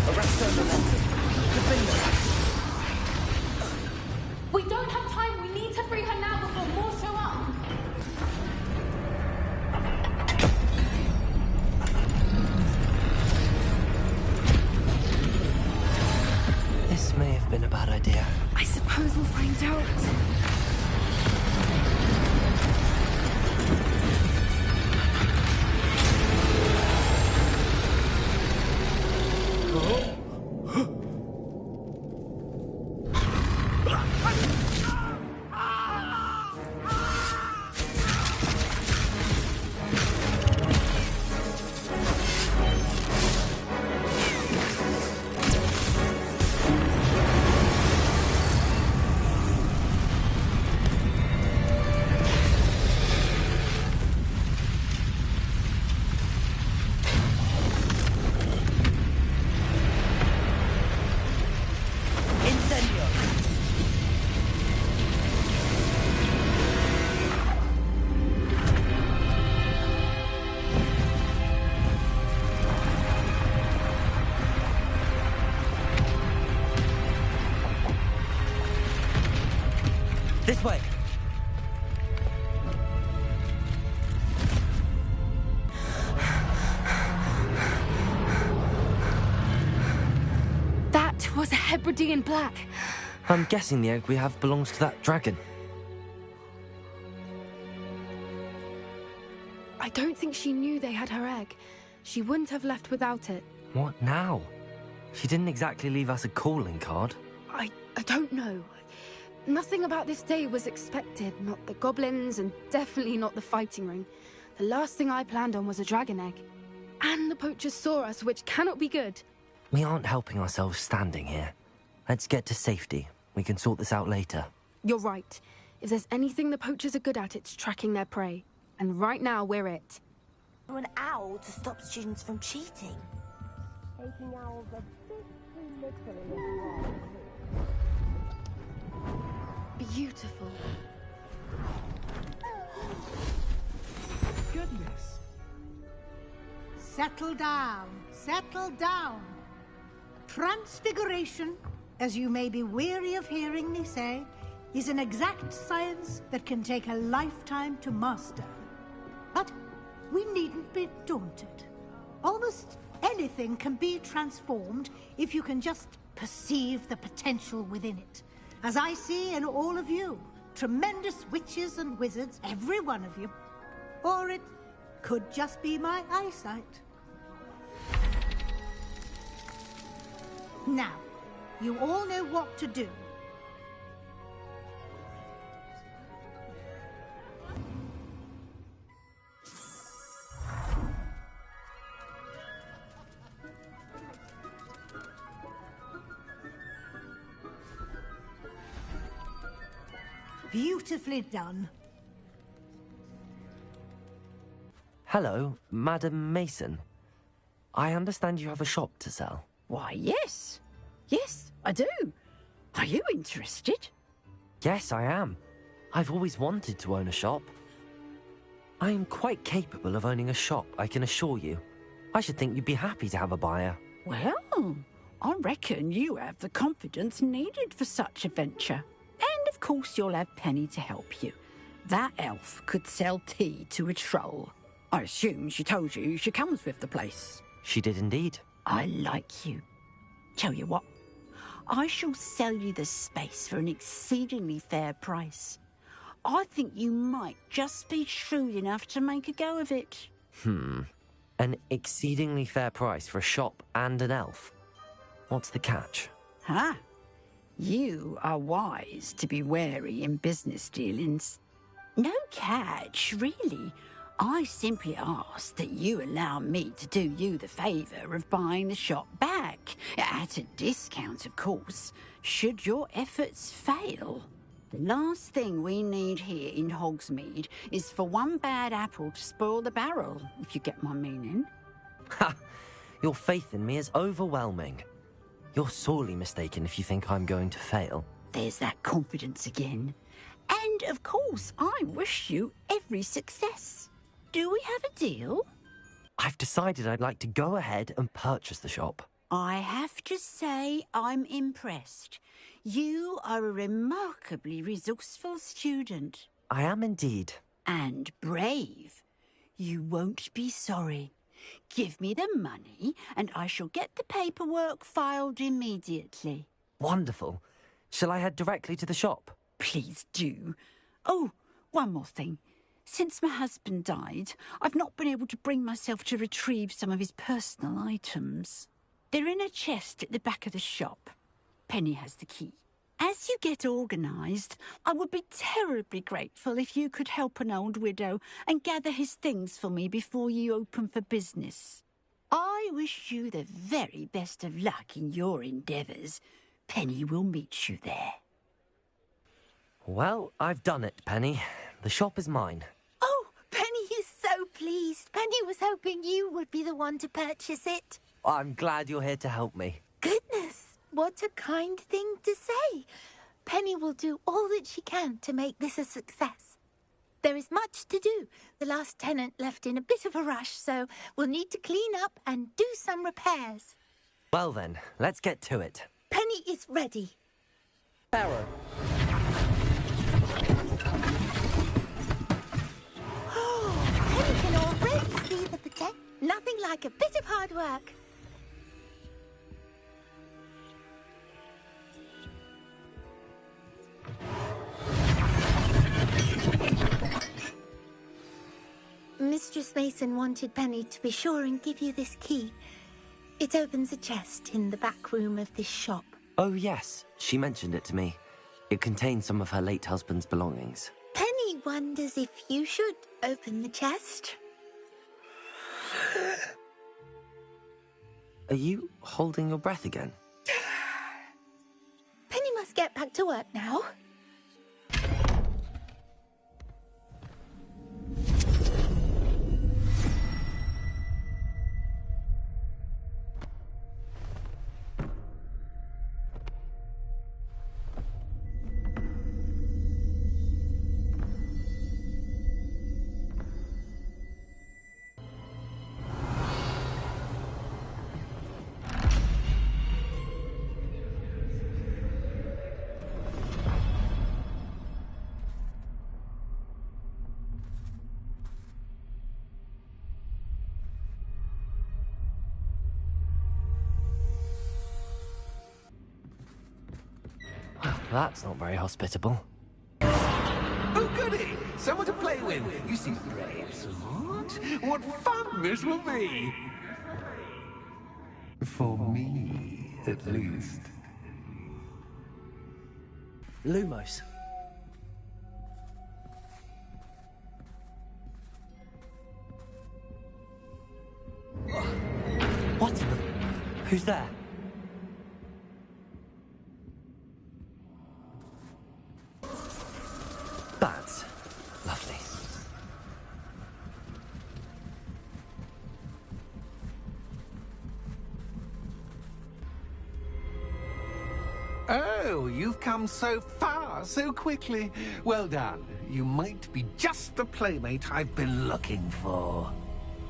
Arrest her momentum. Defend her. We don't have time. We need to free her now before more show up. This may have been a bad idea. I suppose we'll find out. This way. was a Hebridean black. I'm guessing the egg we have belongs to that dragon. I don't think she knew they had her egg. She wouldn't have left without it. What now? She didn't exactly leave us a calling card. I don't know. Nothing about this day was expected. Not the goblins, and definitely not the fighting ring. The last thing I planned on was a dragon egg. And the poachers saw us, which cannot be good. We aren't helping ourselves standing here. Let's get to safety. We can sort this out later. You're right. If there's anything the poachers are good at, it's tracking their prey. And right now, we're it. Or an owl to stop students from cheating. Taking owls a bit too literally. Beautiful. Goodness. Settle down. Settle down. Transfiguration, as you may be weary of hearing me say, is an exact science that can take a lifetime to master. But we needn't be daunted. Almost anything can be transformed if you can just perceive the potential within it. As I see in all of you, tremendous witches and wizards, every one of you. Or it could just be my eyesight. Now, you all know what to do. Beautifully done. Hello, Madam Mason. I understand you have a shop to sell. Why, yes. Yes, I do. Are you interested? Yes, I am. I've always wanted to own a shop. I am quite capable of owning a shop, I can assure you. I should think you'd be happy to have a buyer. Well, I reckon you have the confidence needed for such a venture. And of course you'll have Penny to help you. That elf could sell tea to a troll. I assume she told you she comes with the place. She did indeed. I like you. Tell you what, I shall sell you the space for an exceedingly fair price. I think you might just be shrewd enough to make a go of it. An exceedingly fair price for a shop and an elf. What's the catch? Huh? You are wise to be wary in business dealings. No catch, really. I simply ask that you allow me to do you the favour of buying the shop back. At a discount, of course, should your efforts fail. The last thing we need here in Hogsmeade is for one bad apple to spoil the barrel, if you get my meaning. Ha! Your faith in me is overwhelming. You're sorely mistaken if you think I'm going to fail. There's that confidence again. And, of course, I wish you every success. Do we have a deal? I've decided I'd like to go ahead and purchase the shop. I have to say I'm impressed. You are a remarkably resourceful student. I am indeed. And brave. You won't be sorry. Give me the money, and I shall get the paperwork filed immediately. Wonderful. Shall I head directly to the shop? Please do. Oh, one more thing. Since my husband died, I've not been able to bring myself to retrieve some of his personal items. They're in a chest at the back of the shop. Penny has the key. As you get organised, I would be terribly grateful if you could help an old widow and gather his things for me before you open for business. I wish you the very best of luck in your endeavours. Penny will meet you there. Well, I've done it, Penny. The shop is mine. Oh, Penny is so pleased. Penny was hoping you would be the one to purchase it. I'm glad you're here to help me. Goodness, what a kind thing to say. Penny will do all that she can to make this a success. There is much to do. The last tenant left in a bit of a rush, so we'll need to clean up and do some repairs. Well then, let's get to it. Penny is ready. Arrow. Penny can already see the potential. Nothing like a bit of hard work. Mistress Mason wanted Penny to be sure and give you this key. It opens a chest in the back room of this shop. Oh yes, she mentioned it to me. It contains some of her late husband's belongings. Penny wonders if you should open the chest. Are you holding your breath again? Penny must get back to work now. That's not very hospitable. Oh, goody! Someone to play with. You seem brave, sort. What fun this will be! For me, at least. Lumos. What in the... Who's there? That's lovely. Oh, you've come so far, so quickly. Well done. You might be just the playmate I've been looking for.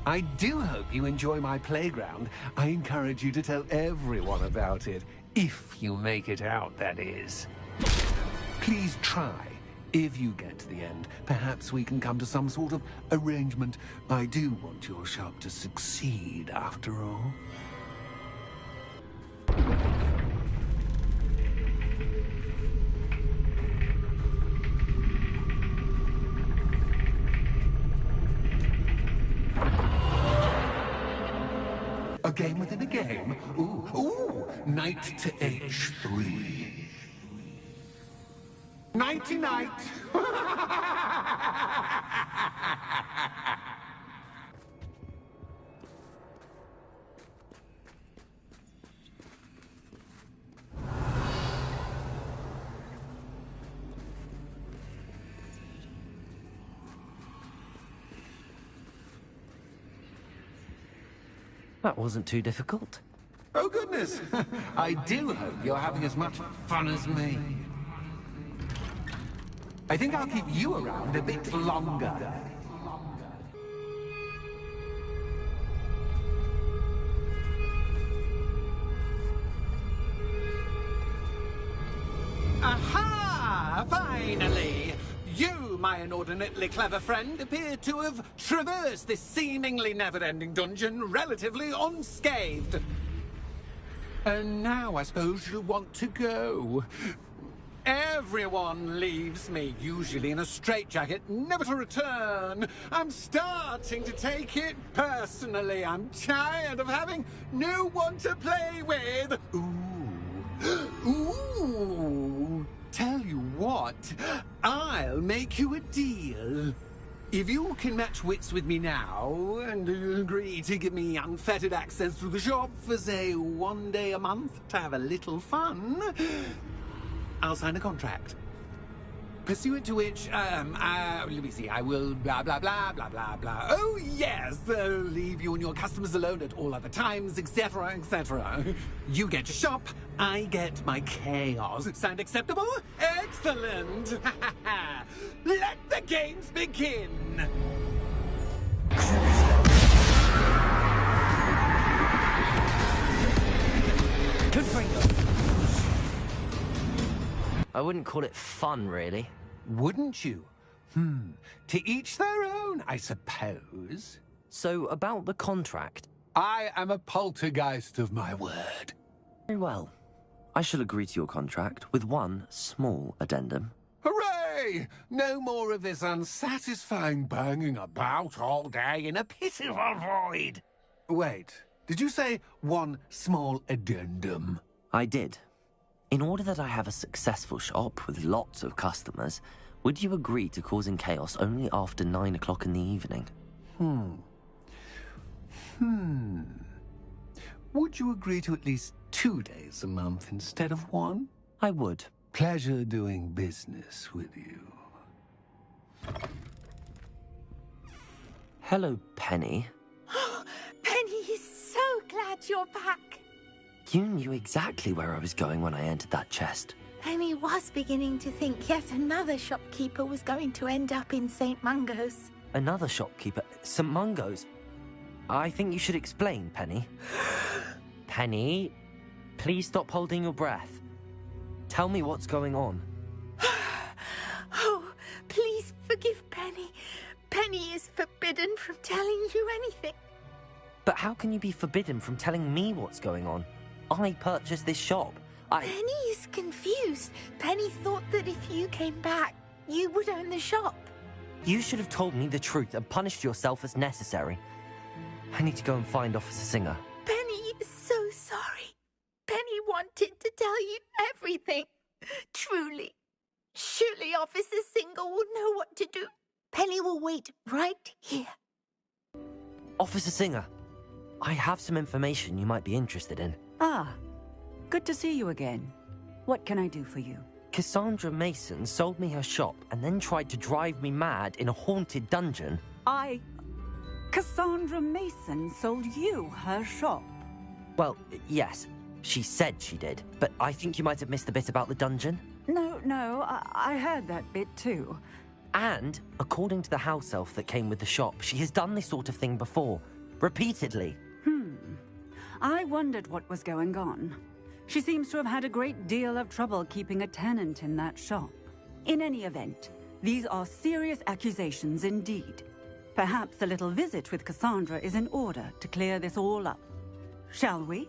I do hope you enjoy my playground. I encourage you to tell everyone about it. If you make it out, that is. Please try. If you get to the end, perhaps we can come to some sort of arrangement. I do want your shop to succeed, after all. A game within a game? Ooh, knight to H3. Nighty-night! That wasn't too difficult. Oh, goodness! I do hope you're having as much fun as me. I think I'll keep you around a bit longer. Aha! Finally! You, my inordinately clever friend, appear to have traversed this seemingly never-ending dungeon relatively unscathed. And now I suppose you'll want to go. Everyone leaves me, usually in a straitjacket, never to return. I'm starting to take it personally. I'm tired of having no one to play with. Ooh. Tell you what, I'll make you a deal. If you can match wits with me now, and agree to give me unfettered access to the shop for, say, 1 day a month to have a little fun, I'll sign a contract. Pursuant to which, let me see, I will blah, blah, blah, blah, blah, blah. Oh, yes, leave you and your customers alone at all other times, etc., etc. You get your shop, I get my chaos. Sound acceptable? Excellent! Let the games begin! I wouldn't call it fun, really. Wouldn't you? To each their own, I suppose. So, about the contract. I am a poltergeist of my word. Very well. I shall agree to your contract with one small addendum. Hooray! Okay, no more of this unsatisfying banging about all day in a pitiful void. Wait, did you say one small addendum? I did. In order that I have a successful shop with lots of customers, would you agree to causing chaos only after 9 o'clock in the evening? Would you agree to at least 2 days a month instead of 1? I would. Pleasure doing business with you. Hello, Penny. Penny is so glad you're back. You knew exactly where I was going when I entered that chest. Penny was beginning to think yet another shopkeeper was going to end up in St. Mungo's. Another shopkeeper? St. Mungo's? I think you should explain, Penny. Penny, please stop holding your breath. Tell me what's going on. Oh, please forgive Penny. Penny is forbidden from telling you anything. But how can you be forbidden from telling me what's going on? I purchased this shop. Penny is confused. Penny thought that if you came back, you would own the shop. You should have told me the truth and punished yourself as necessary. I need to go and find Officer Singer. Penny is so sorry. Penny wanted to tell you everything. Truly. Surely Officer Singer will know what to do. Penny will wait right here. Officer Singer, I have some information you might be interested in. Ah, good to see you again. What can I do for you? Cassandra Mason sold me her shop and then tried to drive me mad in a haunted dungeon. Cassandra Mason sold you her shop? Well, yes, she said she did, but I think you might have missed the bit about the dungeon. No, I heard that bit too. And, according to the house elf that came with the shop, she has done this sort of thing before. Repeatedly. I wondered what was going on. She seems to have had a great deal of trouble keeping a tenant in that shop. In any event, these are serious accusations indeed. Perhaps a little visit with Cassandra is in order to clear this all up. Shall we?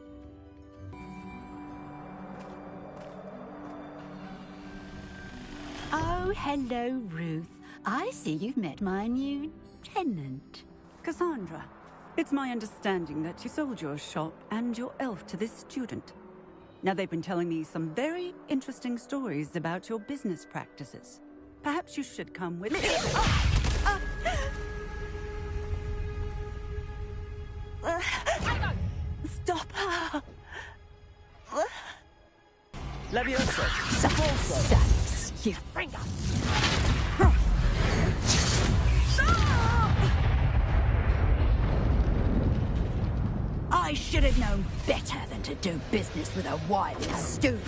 Oh, hello, Ruth. I see you've met my new tenant. Cassandra, it's my understanding that you sold your shop and your elf to this student. Now, they've been telling me some very interesting stories about your business practices. Perhaps you should come with me. Stop her! Leviosa! Sapulsa! You Finger! I should have known better than to do business with a wily student.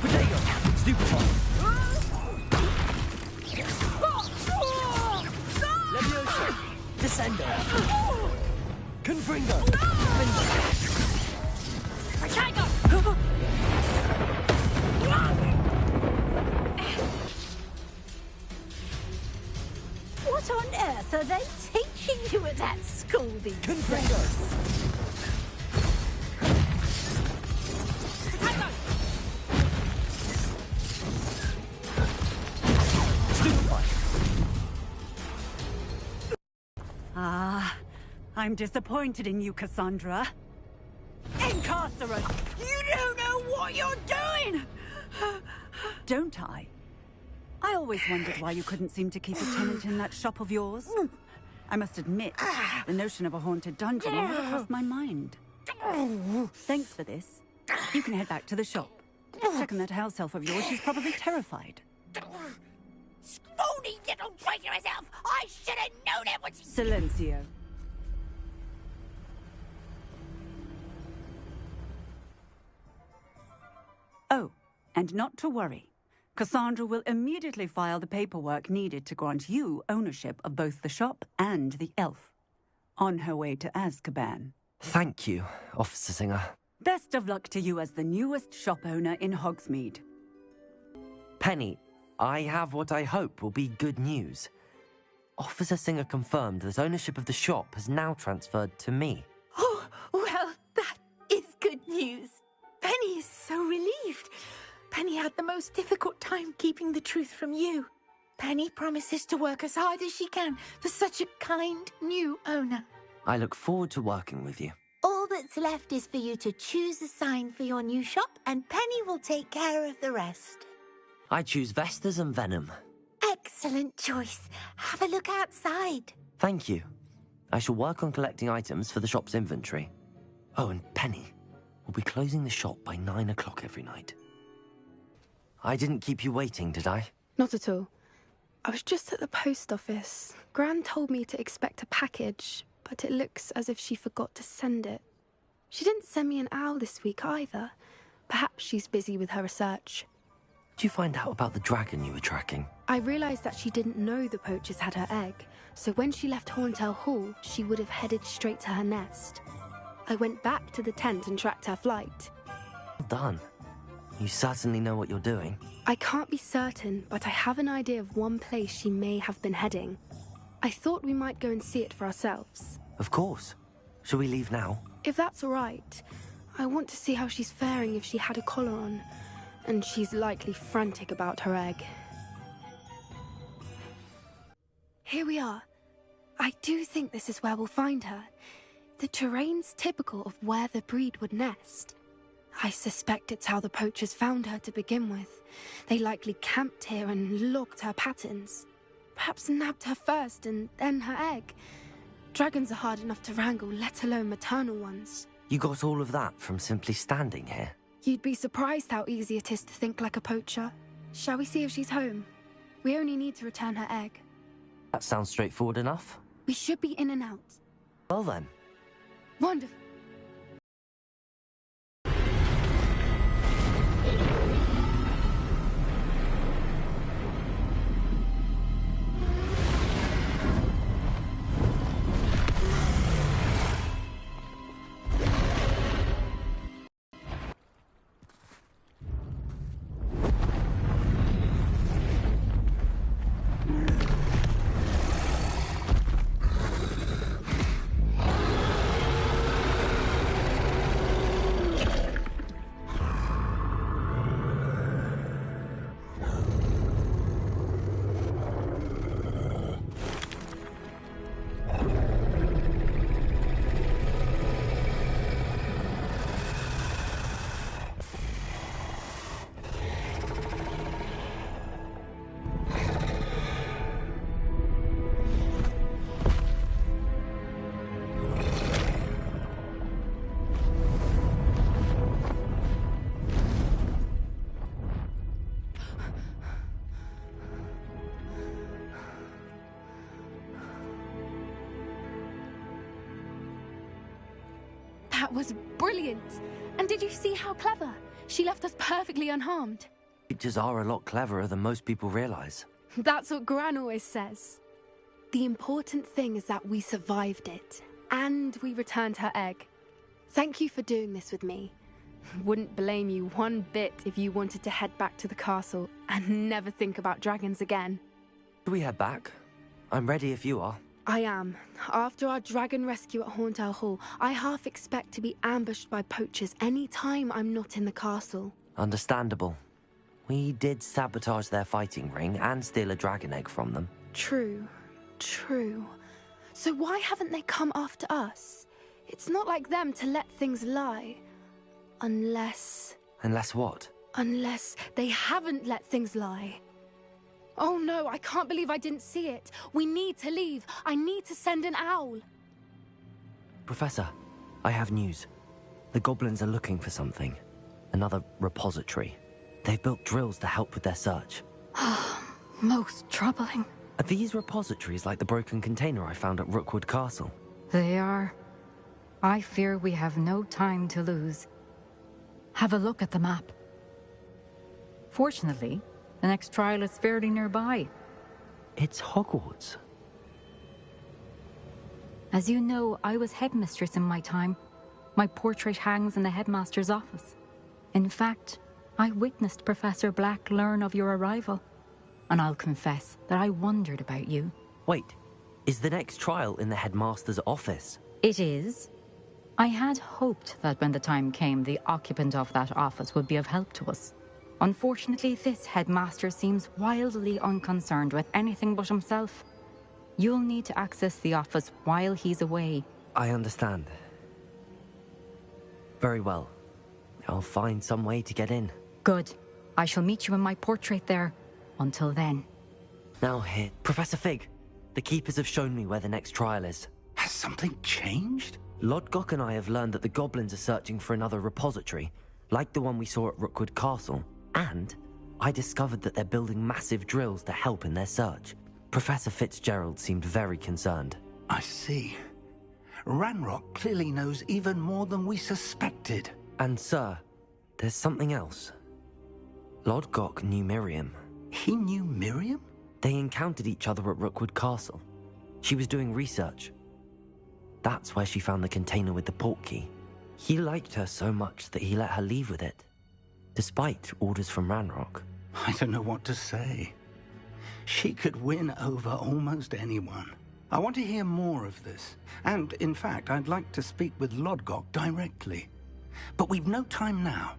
Potato! Stupefy! Leviosa! Descendo! Confringo! What on earth are they teaching you at that school these days? I'm disappointed in you, Cassandra. Incarcerate! You don't know what you're doing! Don't I? I always wondered why you couldn't seem to keep a tenant in that shop of yours. I must admit, the notion of a haunted dungeon never crossed my mind. Thanks for this. You can head back to the shop. Check on that house elf of yours, she's probably terrified. Scrawny little traitor herself! I should have known it was... Silencio. Oh, and not to worry. Cassandra will immediately file the paperwork needed to grant you ownership of both the shop and the elf. On her way to Azkaban. Thank you, Officer Singer. Best of luck to you as the newest shop owner in Hogsmeade. Penny, I have what I hope will be good news. Officer Singer confirmed that ownership of the shop has now transferred to me. Oh, well, that is good news. Penny is so relieved. Penny had the most difficult time keeping the truth from you. Penny promises to work as hard as she can for such a kind new owner. I look forward to working with you. All that's left is for you to choose a sign for your new shop, and Penny will take care of the rest. I choose Vestas and Venom. Excellent choice. Have a look outside. Thank you. I shall work on collecting items for the shop's inventory. Oh, and Penny, we'll be closing the shop by 9 o'clock every night. I didn't keep you waiting, did I? Not at all. I was just at the post office. Gran told me to expect a package, but it looks as if she forgot to send it. She didn't send me an owl this week either. Perhaps she's busy with her research. Did you find out about the dragon you were tracking? I realised that she didn't know the poachers had her egg, so when she left Horntail Hall, she would have headed straight to her nest. I went back to the tent and tracked her flight. Well done. You certainly know what you're doing. I can't be certain, but I have an idea of one place she may have been heading. I thought we might go and see it for ourselves. Of course. Shall we leave now? If that's all right. I want to see how she's faring if she had a collar on. And she's likely frantic about her egg. Here we are. I do think this is where we'll find her. The terrain's typical of where the breed would nest. I suspect it's how the poachers found her to begin with. They likely camped here and logged her patterns. Perhaps nabbed her first and then her egg. Dragons are hard enough to wrangle, let alone maternal ones. You got all of that from simply standing here? You'd be surprised how easy it is to think like a poacher. Shall we see if she's home? We only need to return her egg. That sounds straightforward enough. We should be in and out. Well then. Wonderful. That was brilliant! And did you see how clever? She left us perfectly unharmed. Creatures are a lot cleverer than most people realize. That's what Gran always says. The important thing is that we survived it, and we returned her egg. Thank you for doing this with me. Wouldn't blame you one bit if you wanted to head back to the castle and never think about dragons again. Do we head back? I'm ready if you are. I am. After our dragon rescue at Horntail Hall, I half expect to be ambushed by poachers any time I'm not in the castle. Understandable. We did sabotage their fighting ring and steal a dragon egg from them. True. True. So why haven't they come after us? It's not like them to let things lie. Unless... Unless what? Unless they haven't let things lie. Oh no, I can't believe I didn't see it. We need to leave. I need to send an owl. Professor, I have news. The goblins are looking for something. Another repository. They've built drills to help with their search. Most troubling. Are these repositories like the broken container I found at Rookwood Castle? They are. I fear we have no time to lose. Have a look at the map. Fortunately, the next trial is fairly nearby. It's Hogwarts. As you know, I was headmistress in my time. My portrait hangs in the headmaster's office. In fact, I witnessed Professor Black learn of your arrival. And I'll confess that I wondered about you. Wait, is the next trial in the headmaster's office? It is. I had hoped that when the time came, the occupant of that office would be of help to us. Unfortunately, this headmaster seems wildly unconcerned with anything but himself. You'll need to access the office while he's away. I understand. Very well. I'll find some way to get in. Good. I shall meet you in my portrait there. Until then. Now here, Professor Fig. The Keepers have shown me where the next trial is. Has something changed? Lodgok and I have learned that the goblins are searching for another repository, like the one we saw at Rookwood Castle. And I discovered that they're building massive drills to help in their search. Professor Fitzgerald seemed very concerned. I see. Ranrock clearly knows even more than we suspected. And sir, there's something else. Lodgok knew Miriam. He knew Miriam? They encountered each other at Rookwood Castle. She was doing research. That's where she found the container with the port key. He liked her so much that he let her leave with it, despite orders from Ranrock. I don't know what to say. She could win over almost anyone. I want to hear more of this. And, in fact, I'd like to speak with Lodgok directly. But we've no time now.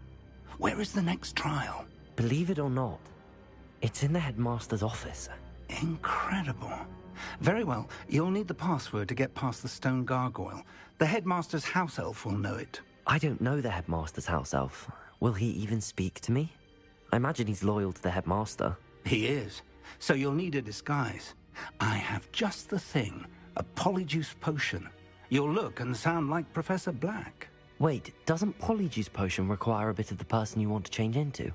Where is the next trial? Believe it or not, it's in the headmaster's office. Incredible. Very well. You'll need the password to get past the stone gargoyle. The headmaster's house elf will know it. I don't know the headmaster's house elf. Will he even speak to me? I imagine he's loyal to the headmaster. He is. So you'll need a disguise. I have just the thing. A polyjuice potion. You'll look and sound like Professor Black. Wait, doesn't polyjuice potion require a bit of the person you want to change into?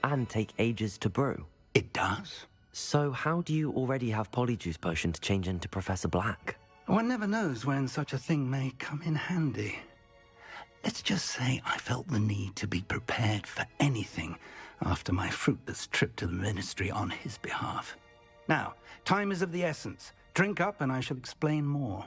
And take ages to brew? It does. So how do you already have polyjuice potion to change into Professor Black? One never knows when such a thing may come in handy. Let's just say I felt the need to be prepared for anything after my fruitless trip to the Ministry on his behalf. Now, time is of the essence. Drink up and I shall explain more.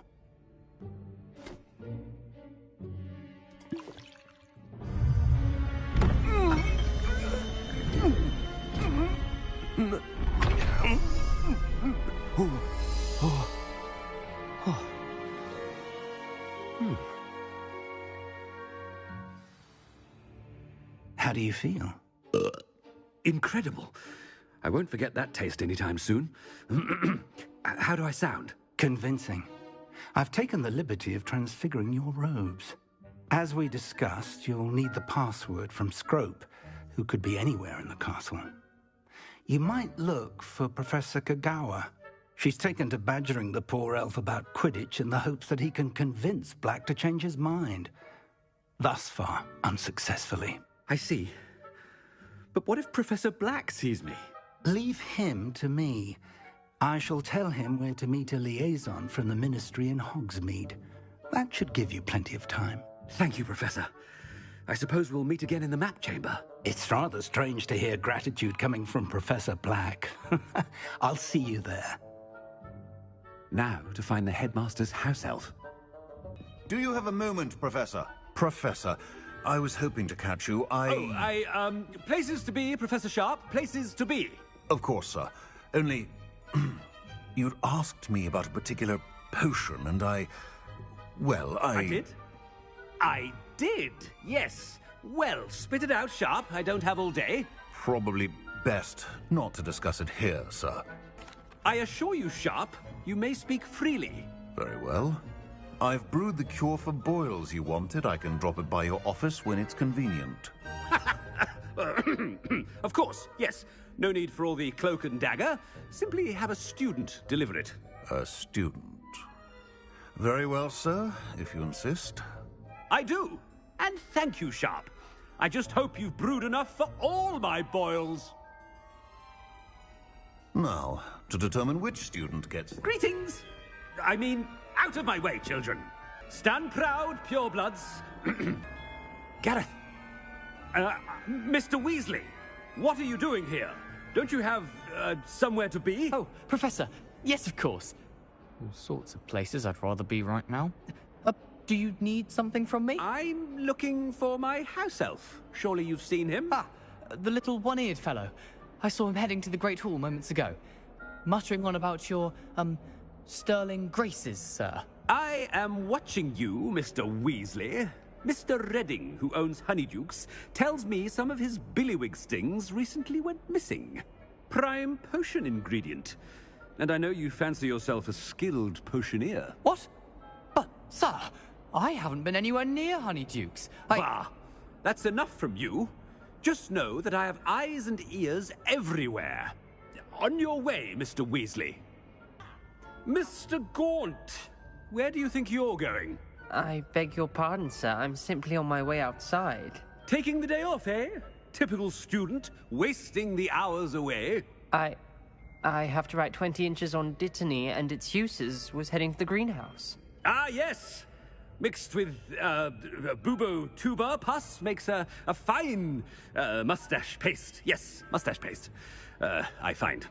How do you feel? Incredible. I won't forget that taste anytime soon. How do I sound? Convincing. I've taken the liberty of transfiguring your robes. As we discussed, you'll need the password from Scrope, who could be anywhere in the castle. You might look for Professor Kagawa. She's taken to badgering the poor elf about Quidditch in the hopes that he can convince Black to change his mind. Thus far, unsuccessfully. I see. But what if Professor Black sees me? Leave him to me. I shall tell him where to meet a liaison from the Ministry in Hogsmeade. That should give you plenty of time. Thank you, Professor. I suppose we'll meet again in the map chamber. It's rather strange to hear gratitude coming from Professor Black. I'll see you there. Now to find the headmaster's house elf. Do you have a moment, Professor? Professor, I was hoping to catch you. Places to be, Professor Sharp. Places to be. Of course, sir. Only, you'd asked me about a particular potion, and I did? I did, yes. Well, spit it out, Sharp. I don't have all day. Probably best not to discuss it here, sir. I assure you, Sharp, you may speak freely. Very well. I've brewed the cure for boils you wanted. I can drop it by your office when it's convenient. Of course, yes. No need for all the cloak and dagger. Simply have a student deliver it. A student? Very well, sir, if you insist. I do. And thank you, Sharp. I just hope you've brewed enough for all my boils. Now, to determine which student gets... Greetings! I mean, out of my way, children. Stand proud, purebloods. Gareth. Mr. Weasley, what are you doing here? Don't you have, somewhere to be? Oh, Professor. Yes, of course. All sorts of places I'd rather be right now. Do you need something from me? I'm looking for my house elf. Surely you've seen him? Ah, the little one-eared fellow. I saw him heading to the Great Hall moments ago, muttering on about your, sterling graces, sir. I am watching you, Mr. Weasley. Mr. Redding, who owns Honeydukes, tells me some of his billywig stings recently went missing. Prime potion ingredient. And I know you fancy yourself a skilled potioneer. What? But, sir, I haven't been anywhere near Honeydukes. Bah! That's enough from you. Just know that I have eyes and ears everywhere. On your way, Mr. Weasley. Mr. Gaunt, where do you think you're going? I beg your pardon, sir. I'm simply on my way outside. Taking the day off, eh? Typical student, wasting the hours away. I have to write 20 inches on Dittany and its uses. Was heading to the greenhouse. Ah, yes! Mixed with, bubo tuber pus makes a fine, mustache paste. Yes, mustache paste. I find.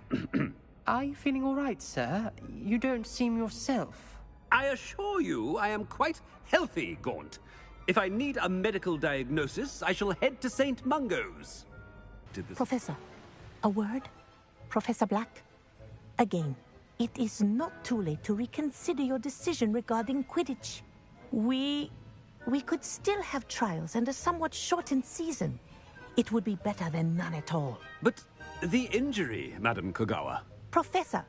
Are you feeling all right, sir? You don't seem yourself. I assure you I am quite healthy, Gaunt. If I need a medical diagnosis, I shall head to St. Mungo's. Professor, a word? Professor Black? Again, it is not too late to reconsider your decision regarding Quidditch. We could still have trials and a somewhat shortened season. It would be better than none at all. But the injury, Madam Kogawa. Professor,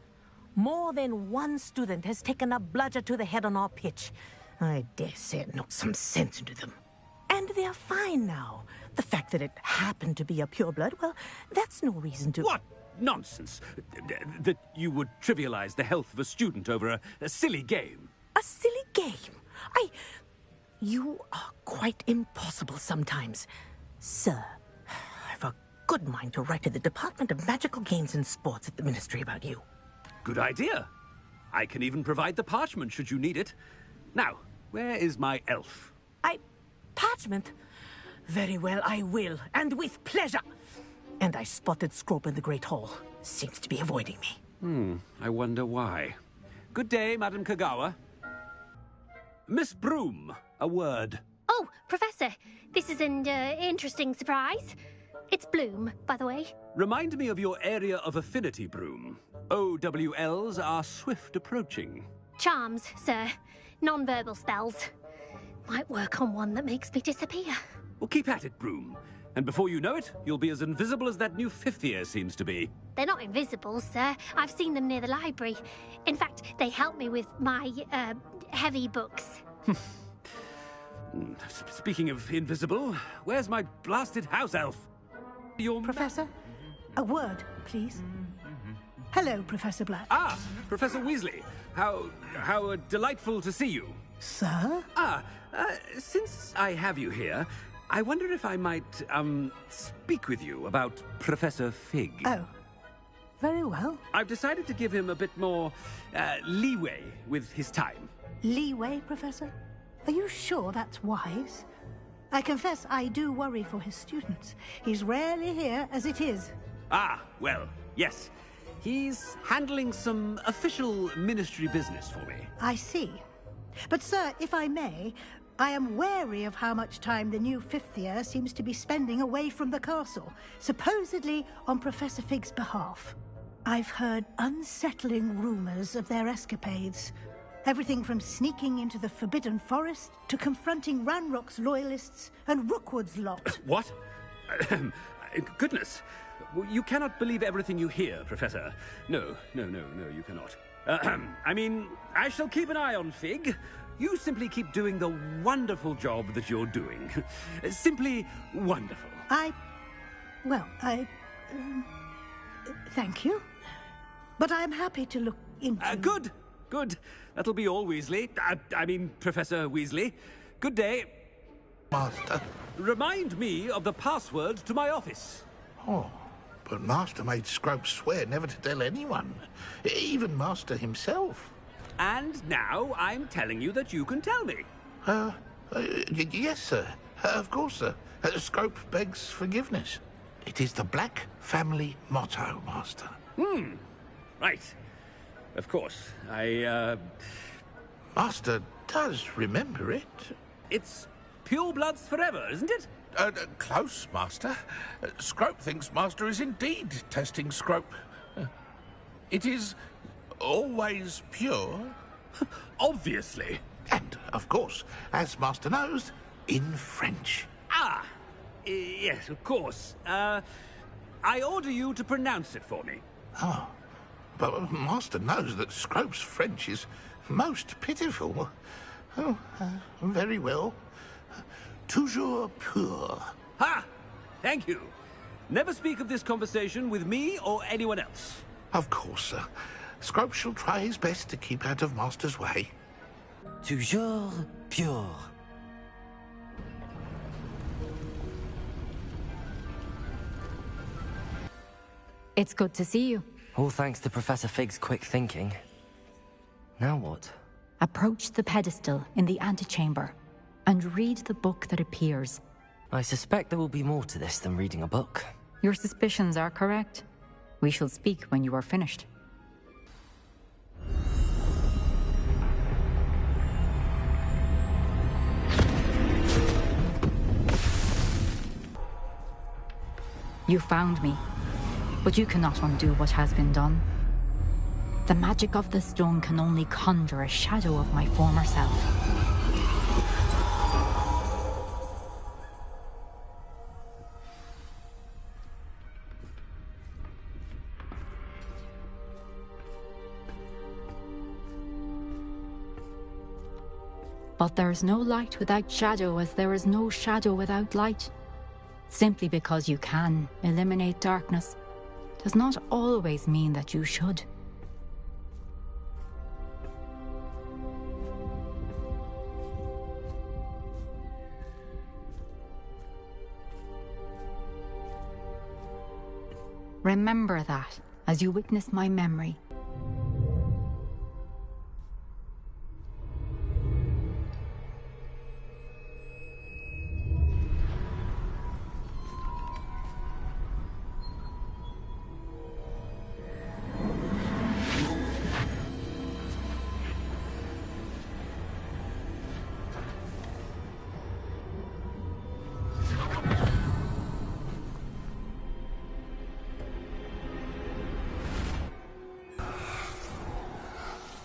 more than one student has taken a bludger to the head on our pitch. I dare say it knocked some sense into them. And they're fine now. The fact that it happened to be a pureblood, well, that's no reason to... What nonsense! That you would trivialize the health of a student over a silly game. A silly game? You are quite impossible sometimes. Sir, I've a good mind to write to the Department of Magical Games and Sports at the Ministry about you. Good idea. I can even provide the parchment should you need it. Now, where is my elf? Parchment? Very well, I will, and with pleasure. And I spotted Scrope in the Great Hall. Seems to be avoiding me. I wonder why. Good day, Madam Kogawa. Miss Broom, a word. Oh, Professor, this is an interesting surprise. It's Bloom, by the way. Remind me of your area of affinity, Broom. OWLs are swift approaching. Charms, sir. Non-verbal spells. Might work on one that makes me disappear. Well, keep at it, Broom. And before you know it, you'll be as invisible as that new fifth year seems to be. They're not invisible, sir. I've seen them near the library. In fact, they help me with my, heavy books. Speaking of invisible, where's my blasted house elf? Professor, a word, please. Hello, Professor Black. Ah, Professor Weasley. How delightful to see you. Sir? Since I have you here, I wonder if I might, speak with you about Professor Fig. Oh, very well. I've decided to give him a bit more, leeway with his time. Leeway, Professor? Are you sure that's wise? I confess I do worry for his students. He's rarely here as it is. Ah, well, yes. He's handling some official ministry business for me. I see. But, sir, if I may, I am wary of how much time the new fifth year seems to be spending away from the castle, supposedly on Professor Fig's behalf. I've heard unsettling rumors of their escapades. Everything from sneaking into the Forbidden Forest to confronting Ranrock's loyalists and Rookwood's lot. What? Goodness. You cannot believe everything you hear, Professor. No, you cannot. I mean, I shall keep an eye on Fig. You simply keep doing the wonderful job that you're doing. Simply wonderful. Thank you. But I'm happy to look into... Good. That'll be all, Weasley. I mean, Professor Weasley. Good day. Master. Remind me of the password to my office. Oh, but Master made Scrope swear never to tell anyone. Even Master himself. And now I'm telling you that you can tell me. Yes, sir. Of course, sir. Scrope begs forgiveness. It is the Black family motto, Master. Right. Of course. Master does remember it. It's pure bloods forever, isn't it? Close, Master. Scrope thinks Master is indeed testing Scrope. It is always pure, Obviously. And, of course, as Master knows, in French. Ah! Yes, of course. I order you to pronounce it for me. Oh, but Master knows that Scrope's French is most pitiful. Oh, very well. Toujours pur. Ha! Thank you. Never speak of this conversation with me or anyone else. Of course, sir. Scrope shall try his best to keep out of Master's way. Toujours pure. It's good to see you. All thanks to Professor Fig's quick thinking. Now what? Approach the pedestal in the antechamber and read the book that appears. I suspect there will be more to this than reading a book. Your suspicions are correct. We shall speak when you are finished. You found me, but you cannot undo what has been done. The magic of the stone can only conjure a shadow of my former self. But there is no light without shadow, as there is no shadow without light. Simply because you can eliminate darkness does not always mean that you should. Remember that as you witness my memory.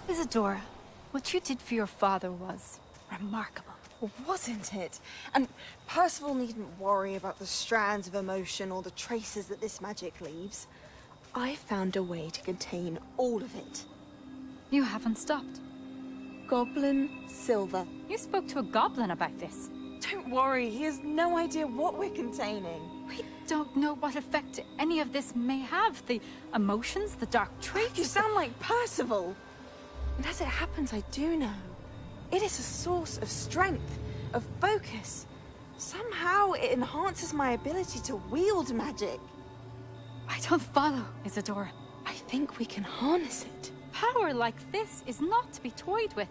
Isadora, what you did for your father was remarkable. Wasn't it? And Percival needn't worry about the strands of emotion or the traces that this magic leaves. I found a way to contain all of it. You haven't stopped. Goblin Silver. You spoke to a goblin about this. Don't worry, he has no idea what we're containing. We don't know what effect any of this may have. The emotions, the dark traits. You sound like Percival. And as it happens, I do know. It is a source of strength, of focus. Somehow it enhances my ability to wield magic. I don't follow, Isadora. I think we can harness it. Power like this is not to be toyed with.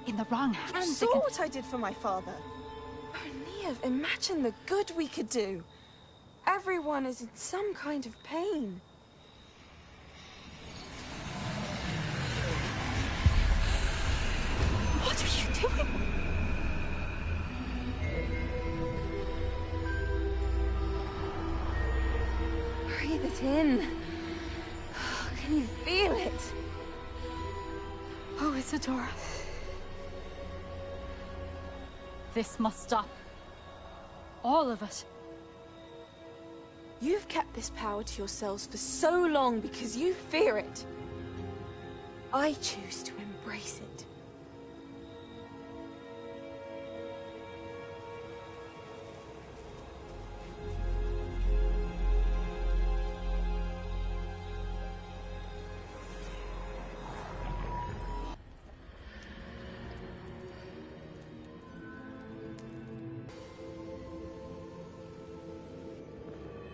In the wrong hands, You saw what I did for my father. Oh, Neve, imagine the good we could do. Everyone is in some kind of pain. What are you doing? Breathe it in. Can you feel it? Oh, Isadora. This must stop. All of it. You've kept this power to yourselves for so long because you fear it. I choose to embrace it.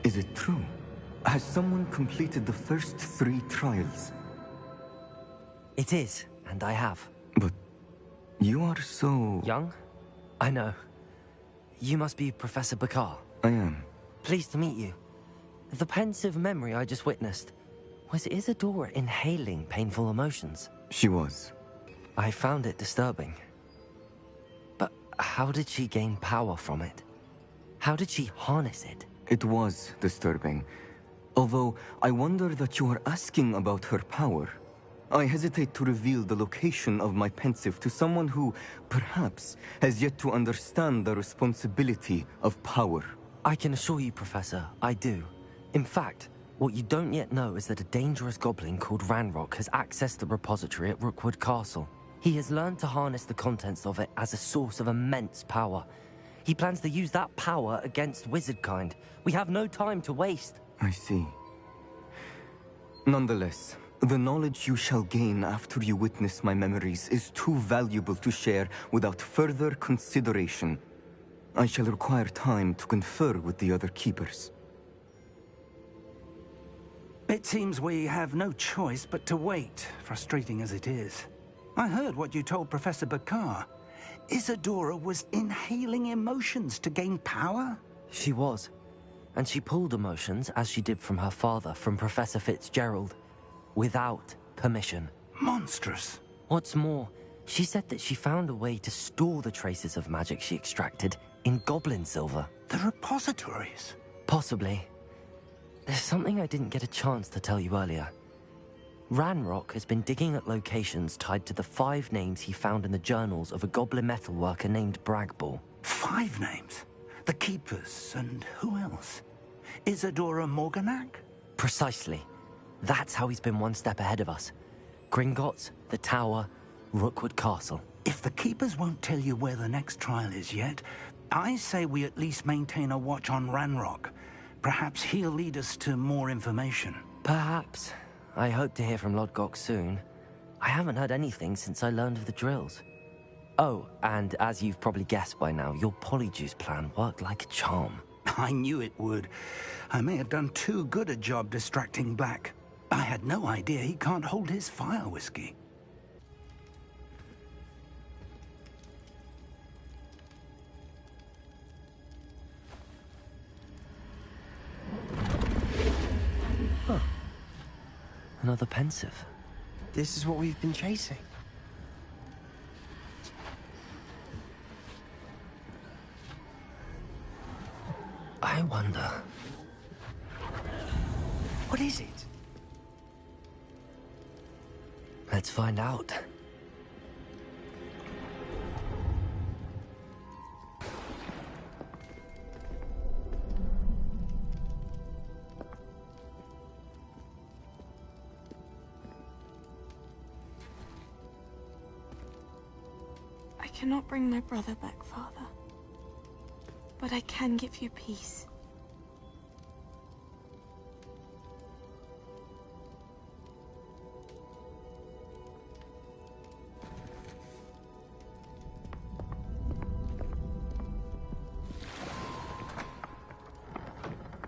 Is it true? Has someone completed the first 3 trials? It is, and I have. But you are so... Young? I know. You must be Professor Bakar. I am. Pleased to meet you. The pensive memory I just witnessed, was Isadora inhaling painful emotions? She was. I found it disturbing. But how did she gain power from it? How did she harness it? It was disturbing. Although, I wonder that you are asking about her power. I hesitate to reveal the location of my pensive to someone who, perhaps, has yet to understand the responsibility of power. I can assure you, Professor, I do. In fact, what you don't yet know is that a dangerous goblin called Ranrock has accessed the repository at Rookwood Castle. He has learned to harness the contents of it as a source of immense power. He plans to use that power against wizardkind. We have no time to waste. I see. Nonetheless, the knowledge you shall gain after you witness my memories is too valuable to share without further consideration. I shall require time to confer with the other keepers. It seems we have no choice but to wait, frustrating as it is. I heard what you told Professor Bakar. Isadora was inhaling emotions to gain power? She was. And she pulled emotions, as she did from her father, from Professor Fitzgerald, without permission. Monstrous. What's more, she said that she found a way to store the traces of magic she extracted in goblin silver. The repositories? Possibly. There's something I didn't get a chance to tell you earlier. Ranrock has been digging at locations tied to the 5 names he found in the journals of a goblin metalworker named Bragball. 5 names? The Keepers, and who else? Isadora Morganac? Precisely. That's how he's been one step ahead of us. Gringotts, the Tower, Rookwood Castle. If the Keepers won't tell you where the next trial is yet, I say we at least maintain a watch on Ranrock. Perhaps he'll lead us to more information. Perhaps. I hope to hear from Lodgok soon. I haven't heard anything since I learned of the drills. Oh, and as you've probably guessed by now, your Polyjuice plan worked like a charm. I knew it would. I may have done too good a job distracting Black. I had no idea he can't hold his fire whiskey. Huh. Another pensive. This is what we've been chasing. I wonder... What is it? Let's find out. I cannot bring my brother back, Father. But I can give you peace.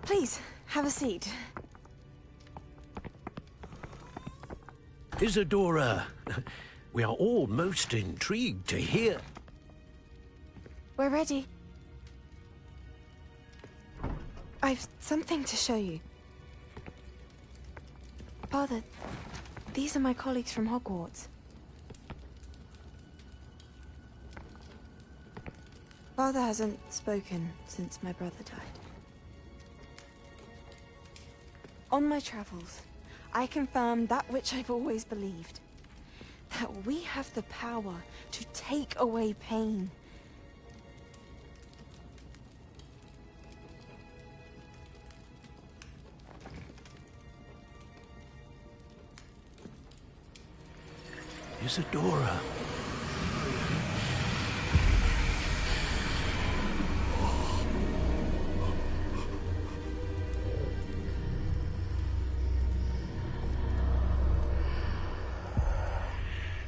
Please, have a seat. Isadora, we are all most intrigued to hear. We're ready. I've something to show you. Father, these are my colleagues from Hogwarts. Father hasn't spoken since my brother died. On my travels, I confirmed that which I've always believed. That we have the power to take away pain. Isadora.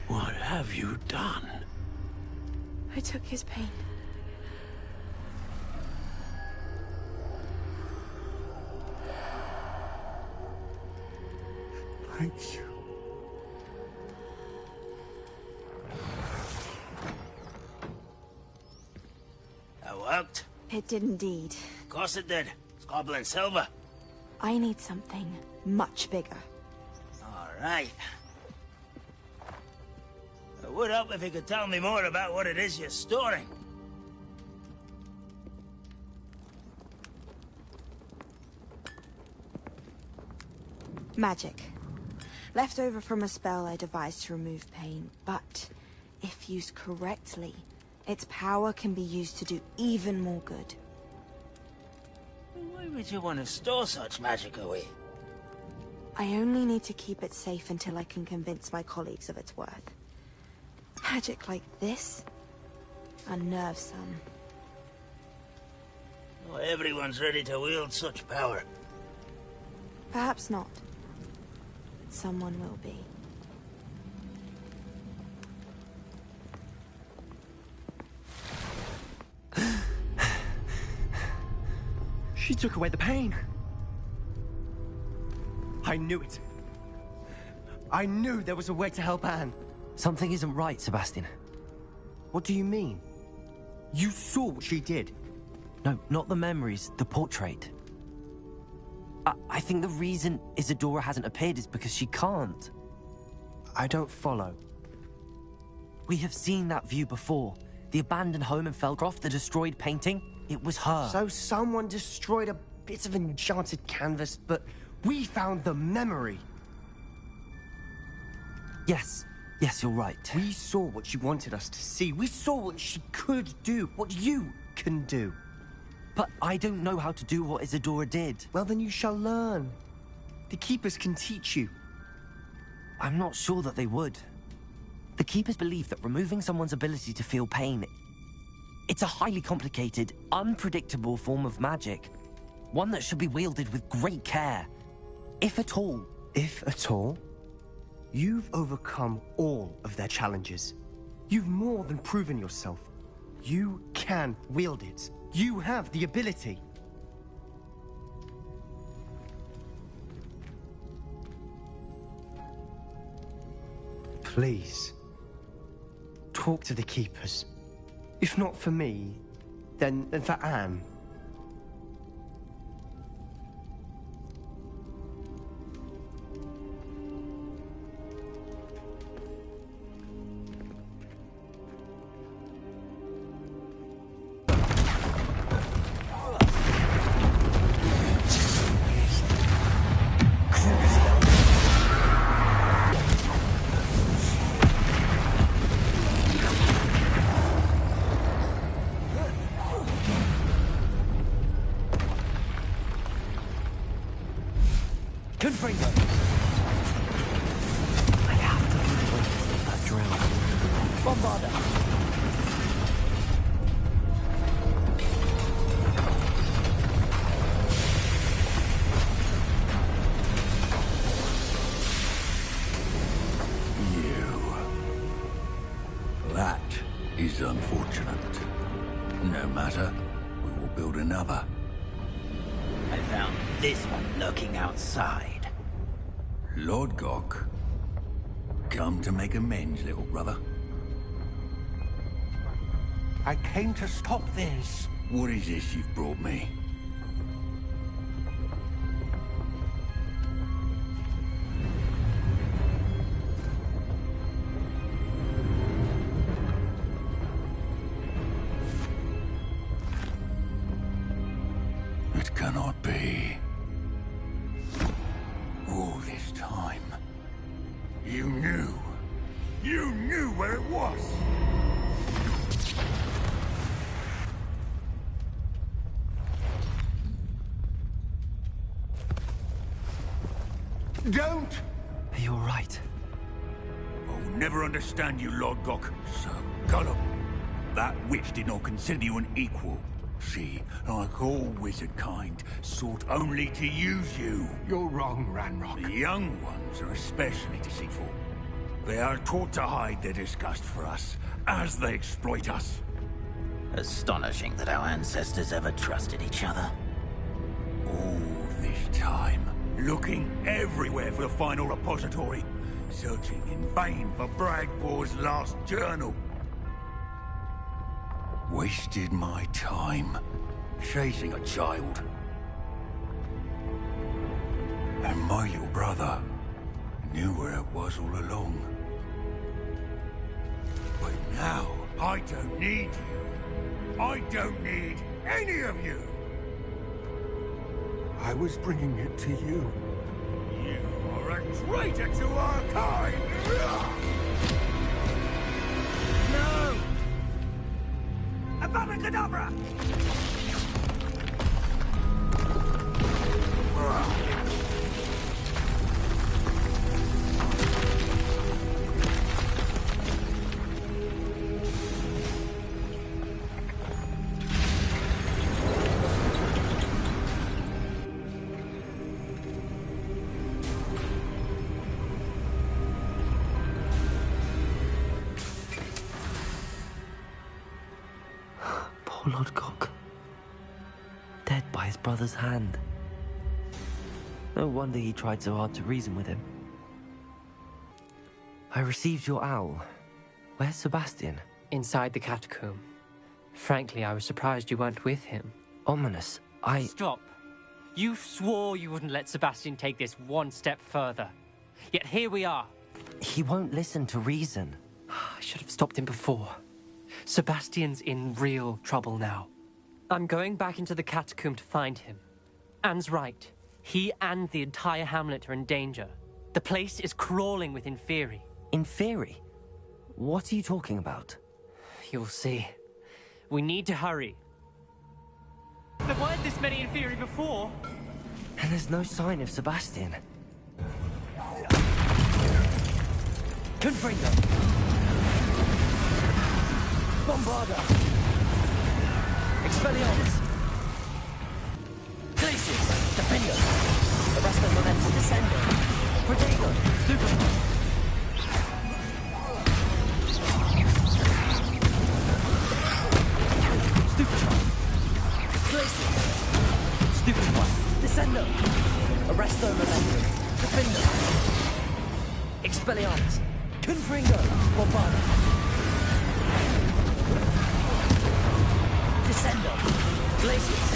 What have you done? I took his pain. Thank you. That worked? It did indeed. Of course it did. It's goblin silver. I need something much bigger. All right. It would help if you could tell me more about what it is you're storing. Magic. left over from a spell I devised to remove pain, but if used correctly, its power can be used to do even more good. Why would you want to store such magic away? I only need to keep it safe until I can convince my colleagues of its worth. Magic like this unnerves some. Not everyone's ready to wield such power. Perhaps not. But someone will be. She took away the pain. I knew it. I knew there was a way to help Anne. Something isn't right, Sebastian. What do you mean? You saw what she did. No, not the memories, the portrait. I think the reason Isadora hasn't appeared is because she can't. I don't follow. We have seen that view before. The abandoned home in Feldcroft, the destroyed painting, it was her. So someone destroyed a bit of enchanted canvas, but we found the memory. Yes, you're right. We saw what she wanted us to see. We saw what she could do, what you can do. But I don't know how to do what Isadora did. Well, then you shall learn. The Keepers can teach you. I'm not sure that they would. The Keepers believe that removing someone's ability to feel pain, it's a highly complicated, unpredictable form of magic. One that should be wielded with great care. If at all. If at all? You've overcome all of their challenges. You've more than proven yourself. You can wield it. You have the ability. Please, talk to the Keepers. If not for me, then for Anne. is unfortunate. No matter, we will build another. I found this one lurking outside. Lord Gok, come to make amends, little brother. I came to stop this. What is this you've brought me? It cannot be. All this time, you knew where it was! Don't! Are you all right? I'll never understand you, Lord Gok. So gullible. That witch did not consider you an equal. She, like all wizard kind, sought only to use you. You're wrong, Ranrock. The young ones are especially deceitful. They are taught to hide their disgust for us, as they exploit us. Astonishing that our ancestors ever trusted each other. All this time, looking everywhere for the final repository, searching in vain for Bragpor's last journal. Wasted my time, chasing a child. And my little brother knew where it was all along. But now, I don't need you. I don't need any of you. I was bringing it to you. You are a Traitor to our kind! No! Avada Kedavra! Poor Lodgok. Dead by his brother's hand. No wonder he tried so hard to reason with him. I received your owl. Where's Sebastian? Inside the catacomb. Frankly, I was surprised you weren't with him. Ominous. Stop. You swore you wouldn't let Sebastian take this one step further. Yet here we are. He won't listen to reason. I should have stopped him before. Sebastian's in real trouble now. I'm going back into the catacomb to find him. Anne's right. He and the entire hamlet are in danger. The place is crawling with Inferi. Inferi? What are you talking about? You'll see. We need to hurry. There weren't this many Inferi before. And there's no sign of Sebastian. Confringo! Bombarda! Expelliarmus! Glacius! Defender! Arresto Momentum Descendo! Protego! Stupid! Stupid one. Descendo. Arresto Momentum. Defender. Expelliarmus. Confringo. Bombarda. Descendo. Glacius.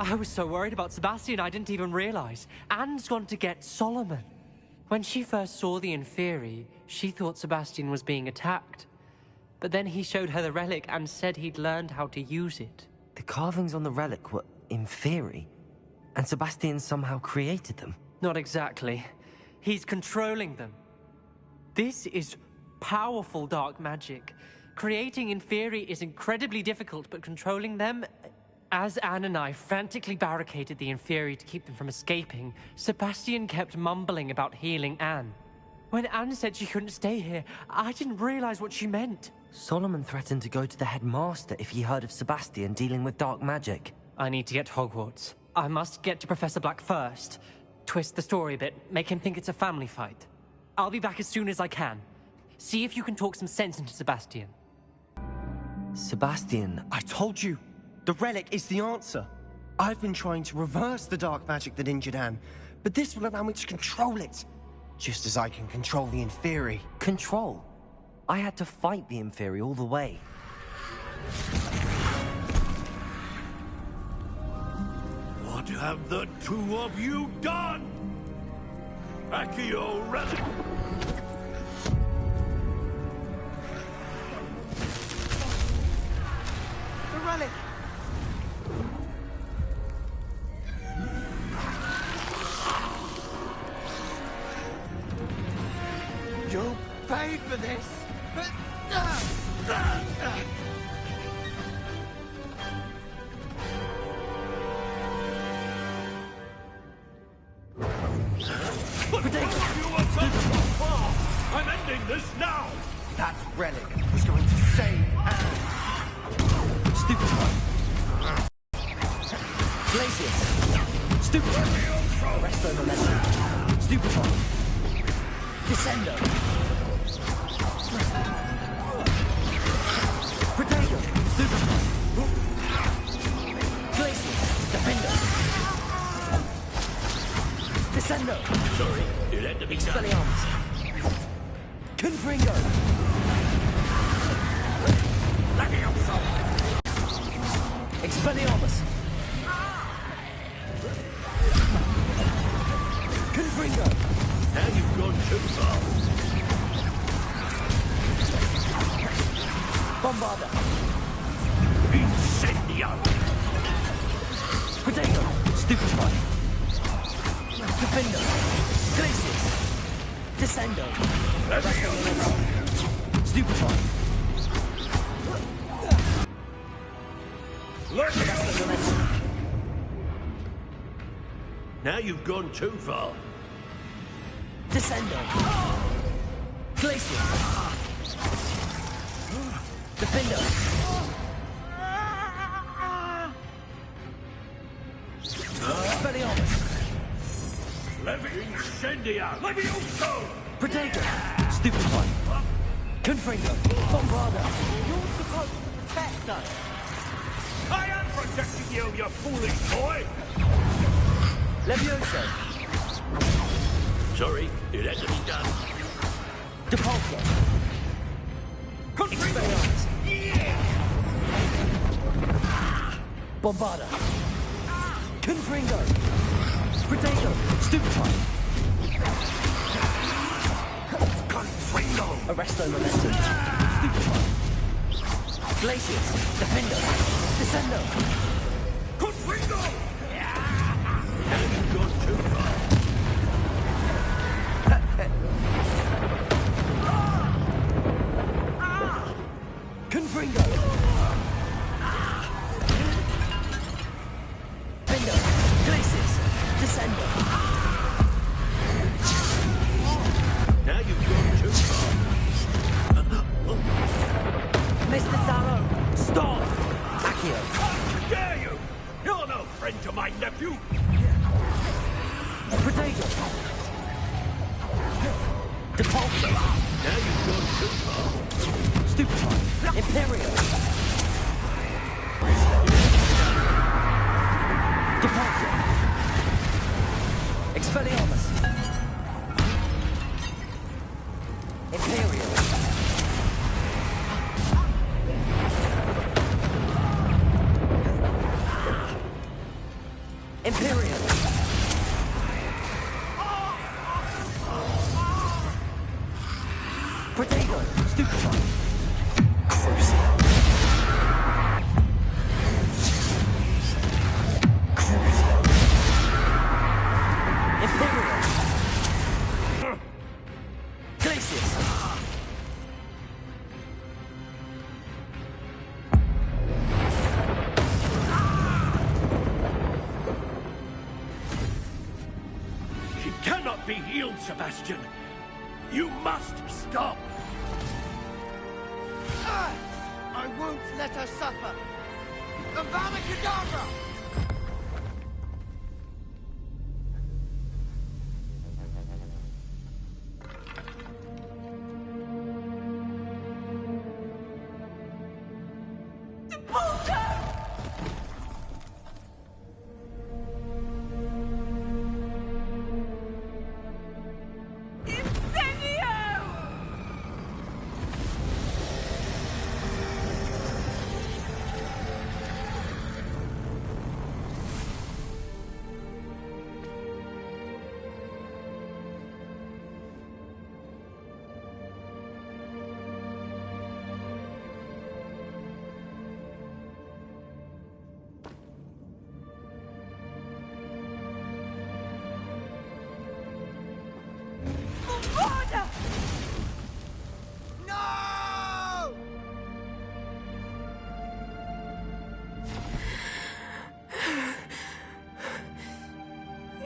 I was so worried about Sebastian I didn't even realize. Anne's gone to get Solomon. When she first saw the Inferi, she thought Sebastian was being attacked. But then he showed her the relic and said he'd learned how to use it. The carvings on the relic were Inferi, and Sebastian somehow created them. Not exactly. He's controlling them. This is powerful dark magic. Creating Inferi is incredibly difficult, but controlling them... As Anne and I frantically barricaded the Inferi to keep them from escaping, Sebastian kept mumbling about healing Anne. When Anne said she couldn't stay here, I didn't realize what she meant. Solomon threatened to go to the headmaster if he heard of Sebastian dealing with dark magic. I need to get to Hogwarts. I must get to Professor Black first. Twist the story a bit, make him think it's a family fight. I'll be back as soon as I can. See if you can talk some sense into Sebastian. Sebastian... I told you! The relic is the answer. I've been trying to reverse the dark magic that injured Anne, but this will allow me to control it. Just as I can control the Inferi. Control? I had to fight the Inferi all the way. What have the two of you done? Accio relic! The relic! You'll pay for this! But... I'm ending this now! That relic was going to save Anne! Stupid one! Glacius! Stupid one! Arresto Momentum! Stupid one! Descendo! Protego! Stupid one! Glacius! Defender! Descendo! Sorry, it had to be done. Expelliarmus! Confringo! Expelliarmus! Confringo! Now you've gone too far. Bombarda. Incendio. Potato. Stupefy. Defender. Glacius. Descendo. Stupefy. Now you've gone too far. Descendo. Glacius. Defender. Expelliarmus. Levi Incendia. Levioso. Protego. Stupefy. Confringo. Bombarda. You're supposed to protect us. I am protecting you, you foolish boy. Levioso. Sorry, it had to be done. Depulso. Expelliarmus. Bombarda. Confringo. Protego. Stupefy. Confringo. Arresto momentum. Stupefy. Glacius. Defender. Descendo. Confringo. Now you've gone too far. Confringo. Defender. Glacius. Descendo. Now you've gone too far. Mr. Sallow. Stop. Accio. How dare you? You're no friend to my nephew. Protego. Depulso. Now you've gone too far. Stupefy. Imperial. Depulso. Expelliarmus. Imperial. Imperial. Protego. Stupefy. Crucial. Crucial. Imperial. Glacius. She cannot be healed, Sebastian. You must stop. I won't let her suffer. Avada Kedavra!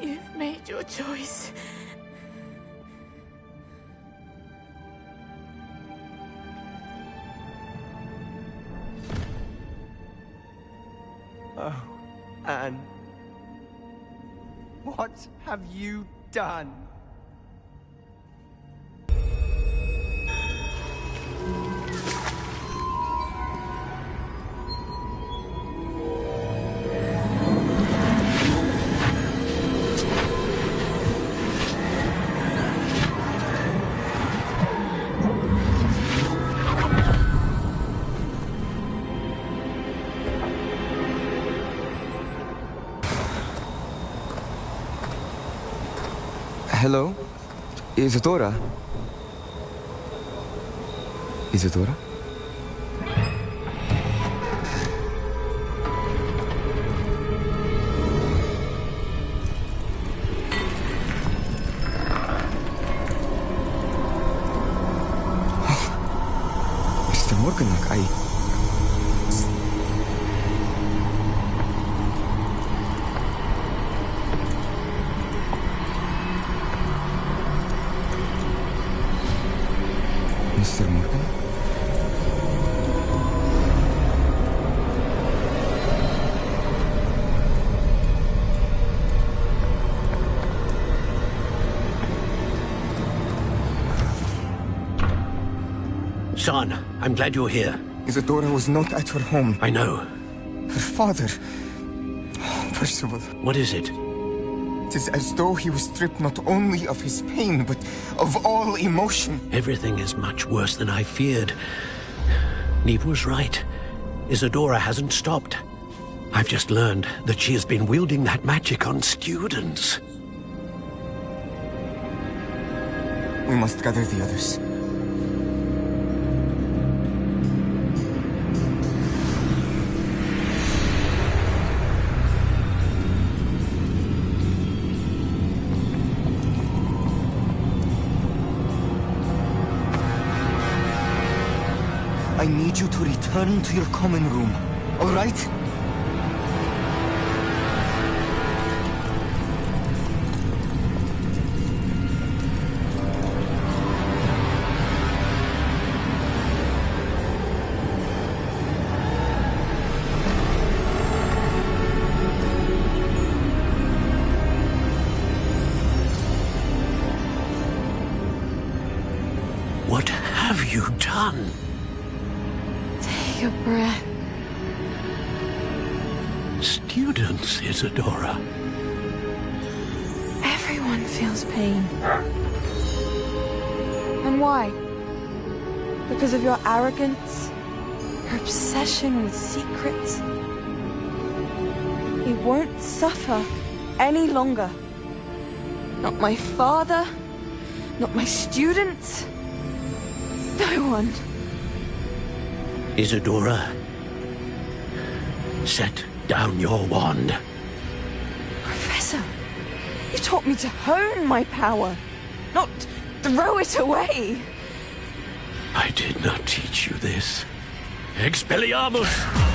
You've made your choice. Oh, Anne. What have you done? Hello? Isadora? Isadora? spoken like Mr. Morgan? Son, I'm glad you're here. Isadora was not at her home. I know. Her father... Percival. What is it? It is as though he was stripped not only of his pain, but of all emotion. Everything is much worse than I feared. Neve was right. Isadora hasn't stopped. I've just learned that she has been wielding that magic on students. We must gather the others. I need you to return to your common room, all right? What have you done? Take a breath. Students, Isadora. Everyone feels pain. And why? Because of your arrogance? Your obsession with secrets? He won't suffer any longer. Not my father, not my students, no one. Isadora, set down your wand. Professor, you taught me to hone my power, not throw it away. I did not teach you this. Expelliarmus!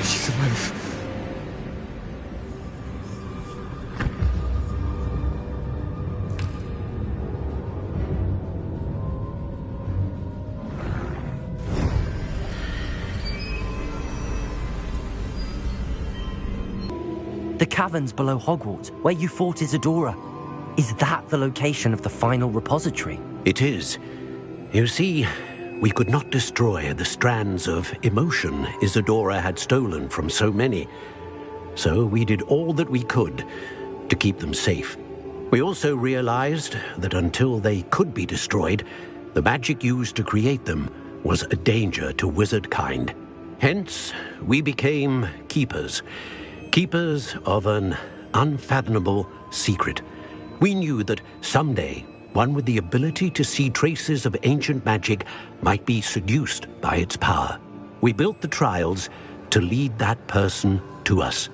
She's alive. The caverns below Hogwarts, where you fought Isadora. Is that the location of the final repository? It is. You see, we could not destroy the strands of emotion Isadora had stolen from so many. So we did all that we could to keep them safe. We also realized that until they could be destroyed, the magic used to create them was a danger to wizard kind. Hence, we became keepers. Keepers of an unfathomable secret. We knew that someday, one with the ability to see traces of ancient magic might be seduced by its power. We built the trials to lead that person to us,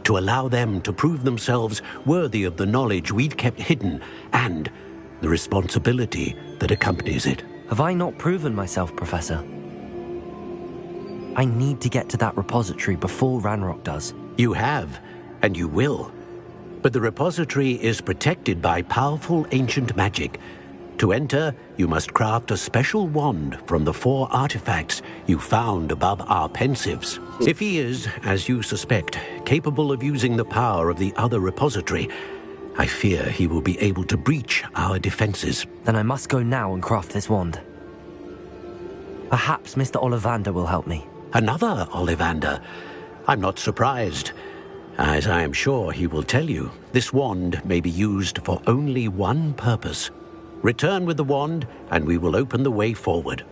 to allow them to prove themselves worthy of the knowledge we'd kept hidden and the responsibility that accompanies it. Have I not proven myself, Professor? I need to get to that repository before Ranrock does. You have, and you will. But the repository is protected by powerful ancient magic. To enter, you must craft a special wand from the 4 artifacts you found above our pensives. If he is, as you suspect, capable of using the power of the other repository, I fear he will be able to breach our defenses. Then I must go now and craft this wand. Perhaps Mr. Ollivander will help me. Another Ollivander? I'm not surprised. As I am sure he will tell you, this wand may be used for only one purpose. Return with the wand, and we will open the way forward.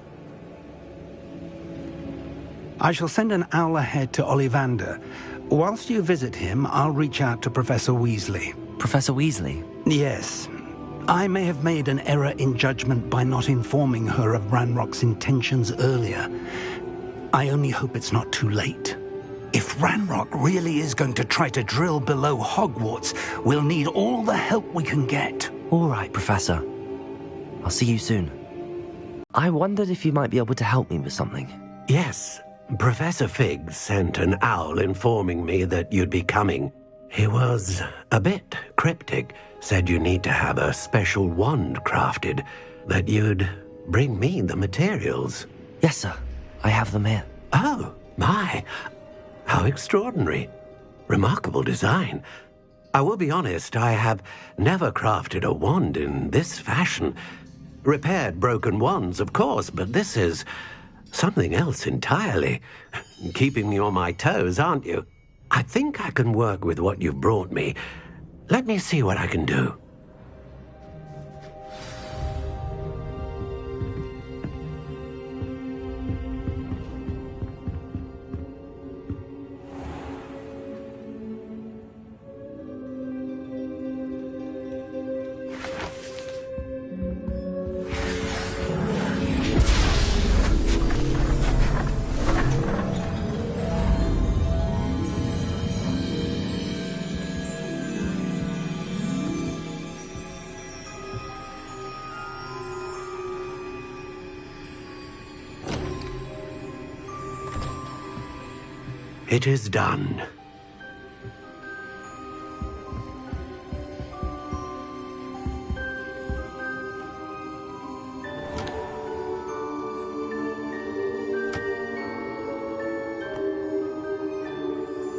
I shall send an owl ahead to Ollivander. Whilst you visit him, I'll reach out to Professor Weasley. Professor Weasley? Yes. I may have made an error in judgment by not informing her of Ranrock's intentions earlier. I only hope it's not too late. If Ranrock really is going to try to drill below Hogwarts, we'll need all the help we can get. All right, Professor. I'll see you soon. I wondered if you might be able to help me with something. Yes. Professor Fig sent an owl informing me that you'd be coming. He was a bit cryptic, said you need to have a special wand crafted, that you'd bring me the materials. Yes, sir. I have them here. Oh, my. How extraordinary. Remarkable design. I will be honest, I have never crafted a wand in this fashion. Repaired broken wands, of course, but this is something else entirely. Keeping me on my toes, aren't you? I think I can work with what you've brought me. Let me see what I can do. It is done.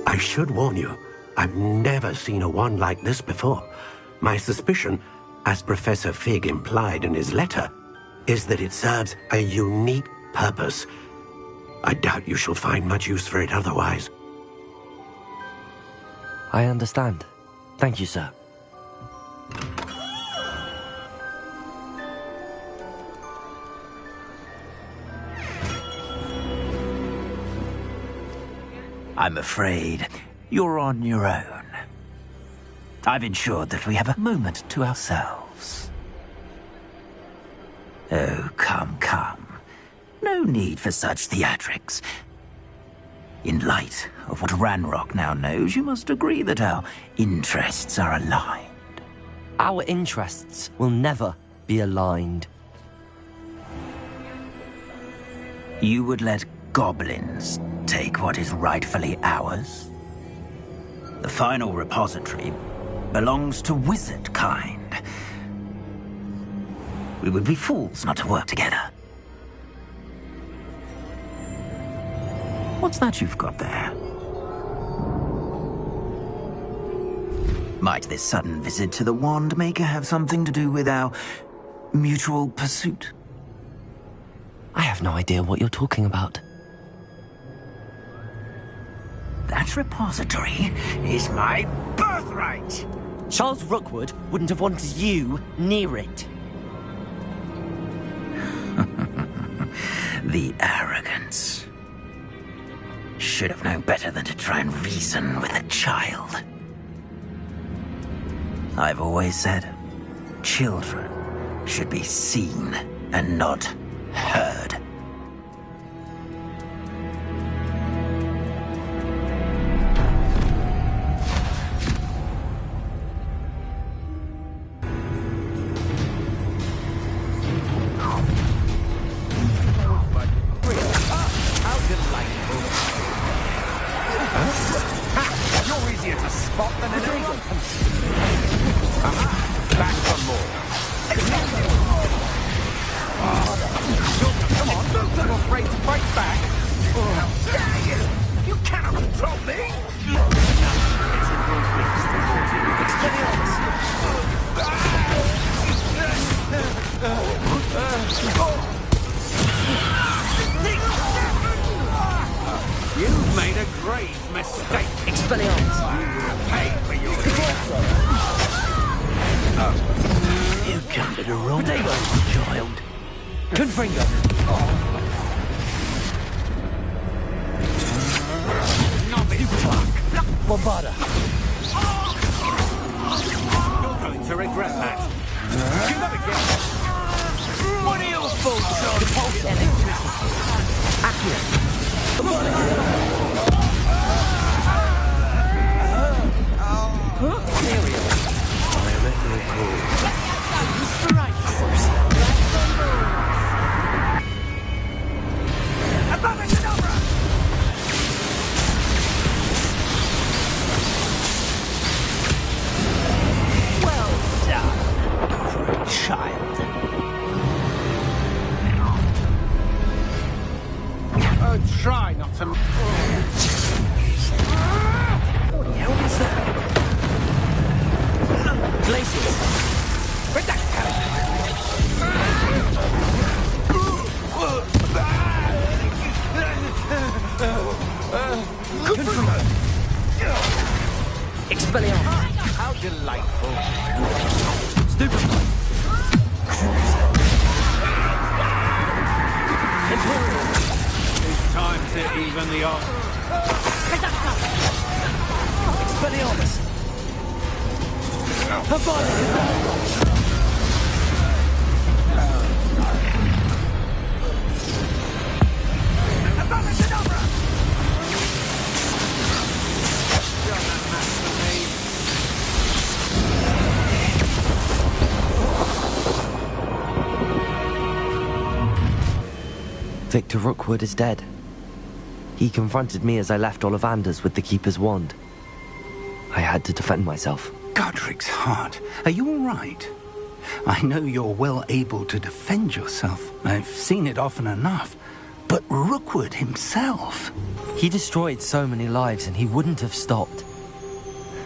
I should warn you, I've never seen a wand like this before. My suspicion, as Professor Fig implied in his letter, is that it serves a unique purpose. I doubt you shall find much use for it otherwise. I understand. Thank you, sir. I'm afraid you're on your own. I've ensured that we have a moment to ourselves. Oh, come, come. No need for such theatrics. In light of what Ranrock now knows, you must agree that our interests are aligned. Our interests will never be aligned. You would let goblins take what is rightfully ours? The final repository belongs to wizard kind. We would be fools not to work together. What's that you've got there? Might this sudden visit to the Wand Maker have something to do with our mutual pursuit? I have no idea what you're talking about. That repository is my birthright! Charles Rookwood wouldn't have wanted you near it. The arrogance. Should have known better than to try and reason with a child. I've always said, children should be seen and not heard. You're easier to spot than anyone. Back for more. fight back? How dare you! You cannot control me! You've made a grave mistake. Expelliarmus. You will pay for your You come to the wrong place, child. Confringo. Bombarda. You're going to regret that. Give up again. What are your faults, John? Repulsor. Accurate. Serial. Well done for a child. Oh, try not to... What the hell is that? Glaciers. Expelliarmus. How delightful. Stupid. Imperial. It's time to even the odds. Expelliarmus. Havana. Victor Rookwood is dead. He confronted me as I left Ollivander's with the Keeper's wand. I had to defend myself. Godric's heart, are you all right? I know you're well able to defend yourself. I've seen it often enough. But Rookwood himself... He destroyed so many lives and he wouldn't have stopped.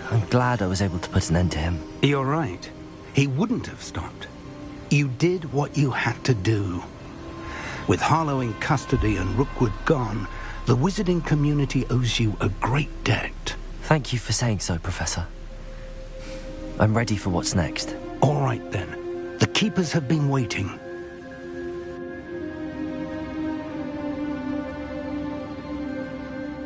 I'm glad I was able to put an end to him. You're right. He wouldn't have stopped. You did what you had to do. With Harlow in custody and Rookwood gone, the wizarding community owes you a great debt. Thank you for saying so, Professor. I'm ready for what's next. All right, then. The Keepers have been waiting.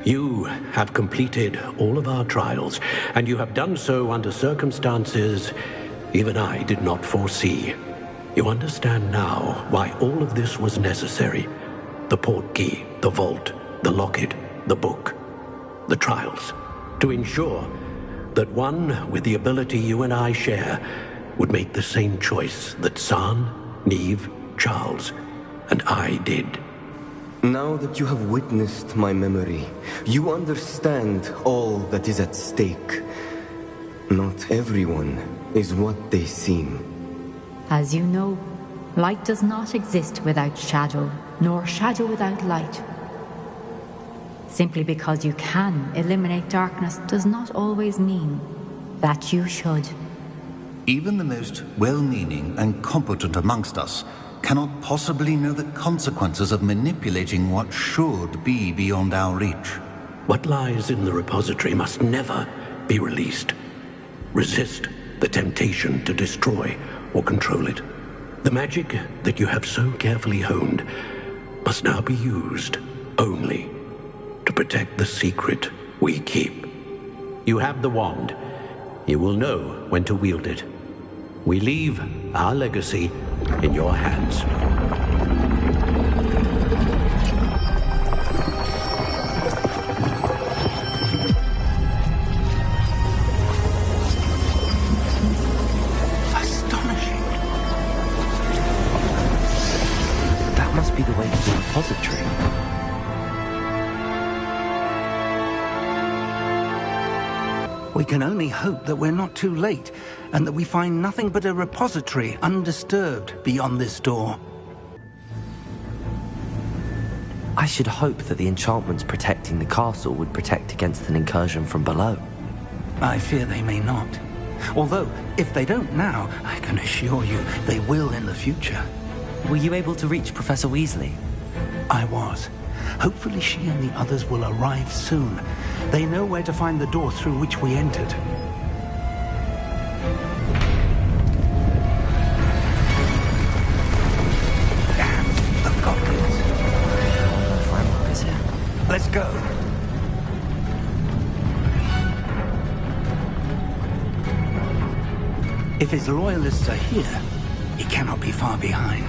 You have completed all of our trials, and you have done so under circumstances even I did not foresee. You understand now why all of this was necessary. The portkey, the vault, the locket, the book, the trials. To ensure that one with the ability you and I share would make the same choice that San, Neve, Charles, and I did. Now that you have witnessed my memory, you understand all that is at stake. Not everyone is what they seem. As you know, light does not exist without shadow, nor shadow without light. Simply because you can eliminate darkness does not always mean that you should. Even the most well-meaning and competent amongst us cannot possibly know the consequences of manipulating what should be beyond our reach. What lies in the repository must never be released. Resist the temptation to destroy or control it. The magic that you have so carefully honed must now be used only to protect the secret we keep. You have the wand. You will know when to wield it. We leave our legacy in your hands. Astonishing. That must be the way to the repository. We can only hope that we're not too late, and that we find nothing but a repository undisturbed beyond this door. I should hope that the enchantments protecting the castle would protect against an incursion from below. I fear they may not. Although, if they don't now, I can assure you they will in the future. Were you able to reach Professor Weasley? I was. Hopefully she and the others will arrive soon. They know where to find the door through which we entered. And the goblins. Ranrock is here. Let's go. If his loyalists are here, he cannot be far behind.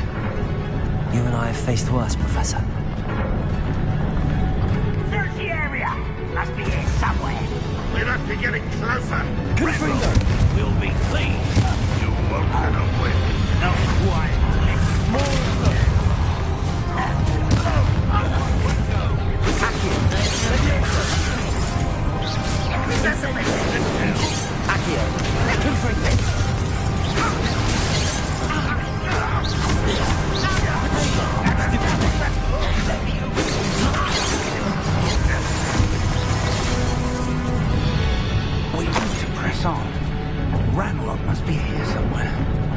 You and I have faced worse, Professor. Search the area! Must be here somewhere. We must be getting closer. Confringo! We'll be clean. You won't get away. Not quite. It's more Accio! Confringo! We need to press on. Ranrock must be here somewhere.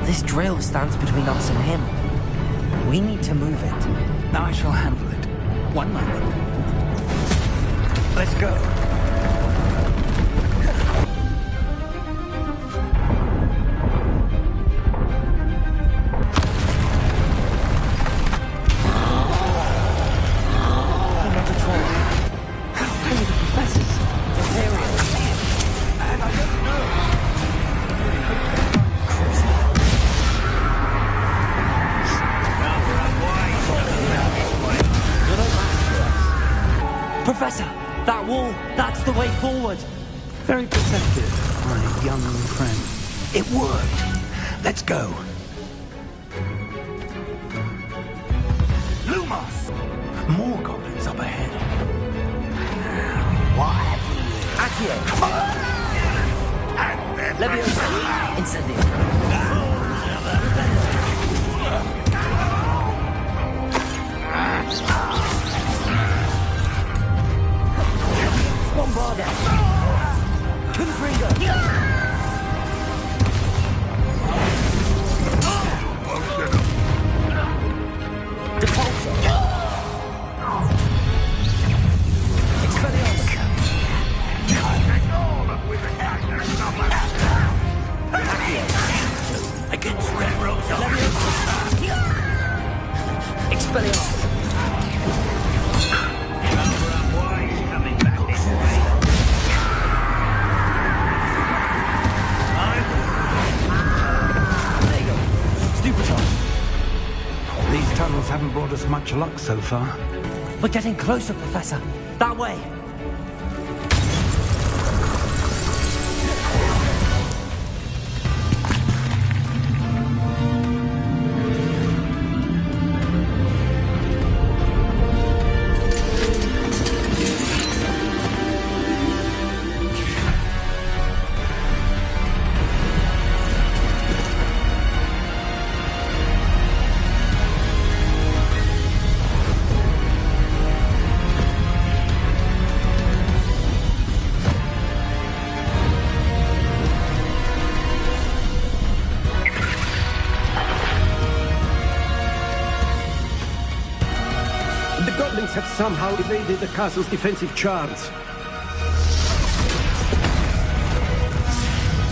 This drill stands between us and him. We need to move it. I shall handle it. One moment. Let's go. Professor, that wall, that's the way forward. Very perceptive, my young friend. It worked. Let's go. Lumos! More goblins up ahead. What? Accio! Leviosa! Incendio! Bombarda! Confringo! Depulso! Expelliarmus! Against Ranrock's Expelliarmus! These tunnels haven't brought us much luck so far. We're getting closer, Professor. That way. The goblins have somehow evaded the castle's defensive charge.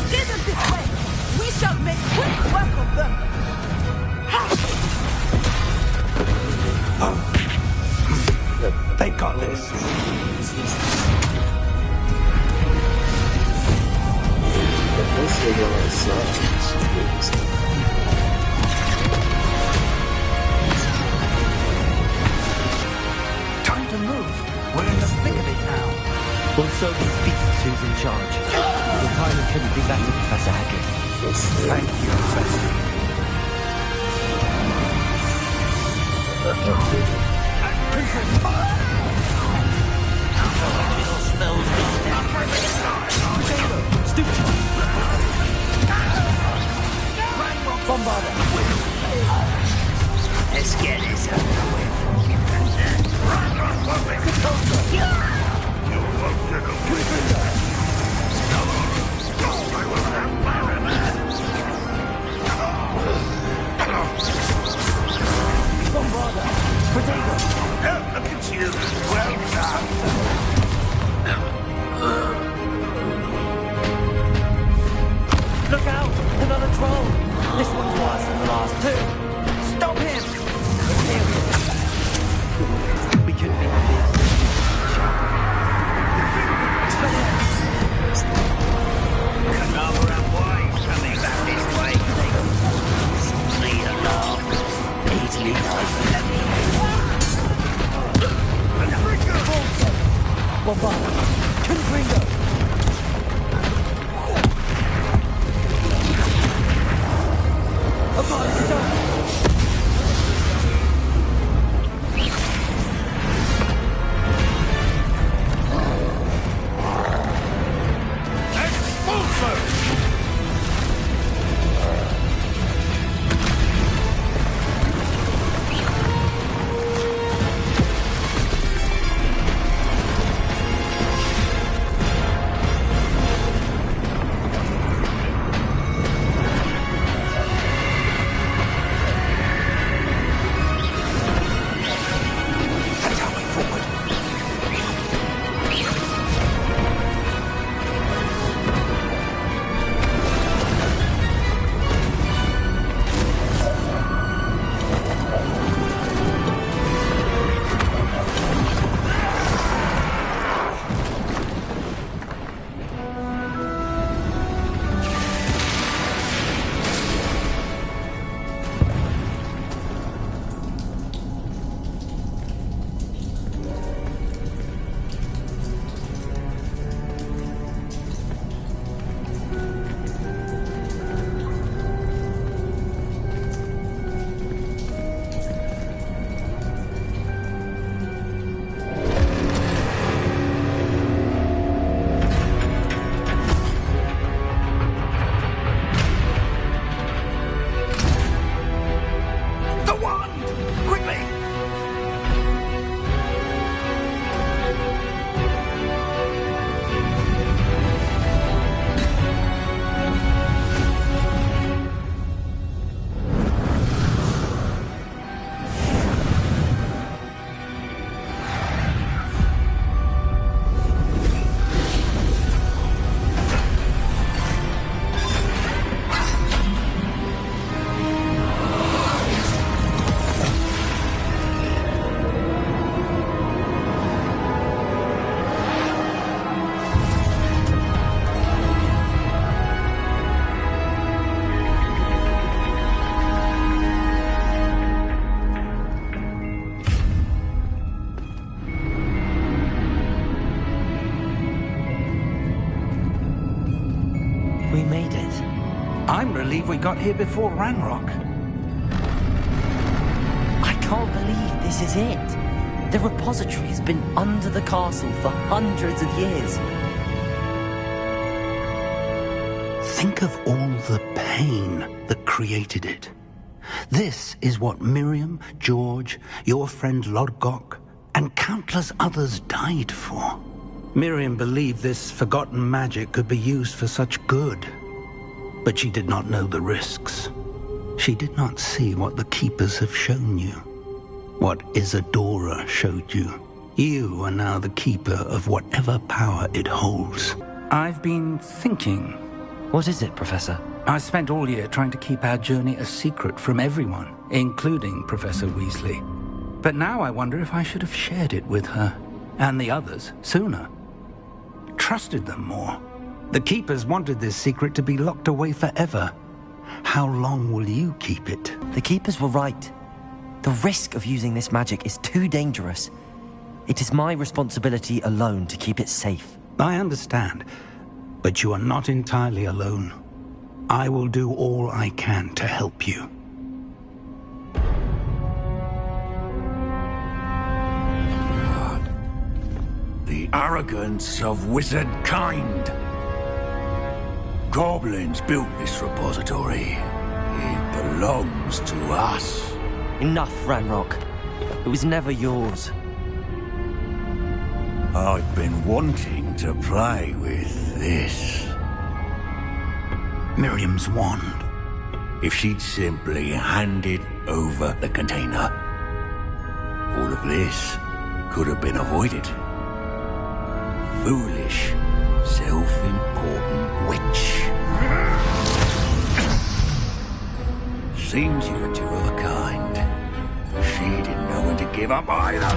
Steer them this way! We shall make quick work of them! They got this. Time to move. We're in the thick of it now. We'll show these beasts who's in charge. The timing couldn't be better, Professor Hackett. Thank you, Professor. Let's get this over with. Oh, look at you. Well done. Look out! Another troll! This one's worse than the last two! Stop him! We couldn't be this. Another boy coming back this way. Lead along. Easily done. Bombard! Confringo! We made it. I'm relieved we got here before Ranrock. I can't believe this is it. The repository has been under the castle for hundreds of years. Think of all the pain that created it. This is what Miriam, George, your friend Lodgok, and countless others died for. Miriam believed this forgotten magic could be used for such good, but she did not know the risks. She did not see what the Keepers have shown you, what Isadora showed you. You are now the Keeper of whatever power it holds. I've been thinking. What is it, Professor? I spent all year trying to keep our journey a secret from everyone, including Professor Weasley. But now I wonder if I should have shared it with her, and the others, sooner. Trusted them more. The Keepers wanted this secret to be locked away forever. How long will you keep it? The Keepers were right. The risk of using this magic is too dangerous. It is my responsibility alone to keep it safe. I understand, but you are not entirely alone. I will do all I can to help you. The arrogance of wizard kind. Goblins built this repository. It belongs to us. Enough, Ranrock. It was never yours. I've been wanting to play with this. Miriam's wand. If she'd simply handed over the container, of this could have been avoided. Foolish, self-important witch. Seems you were two of a kind. She didn't know when to give up either.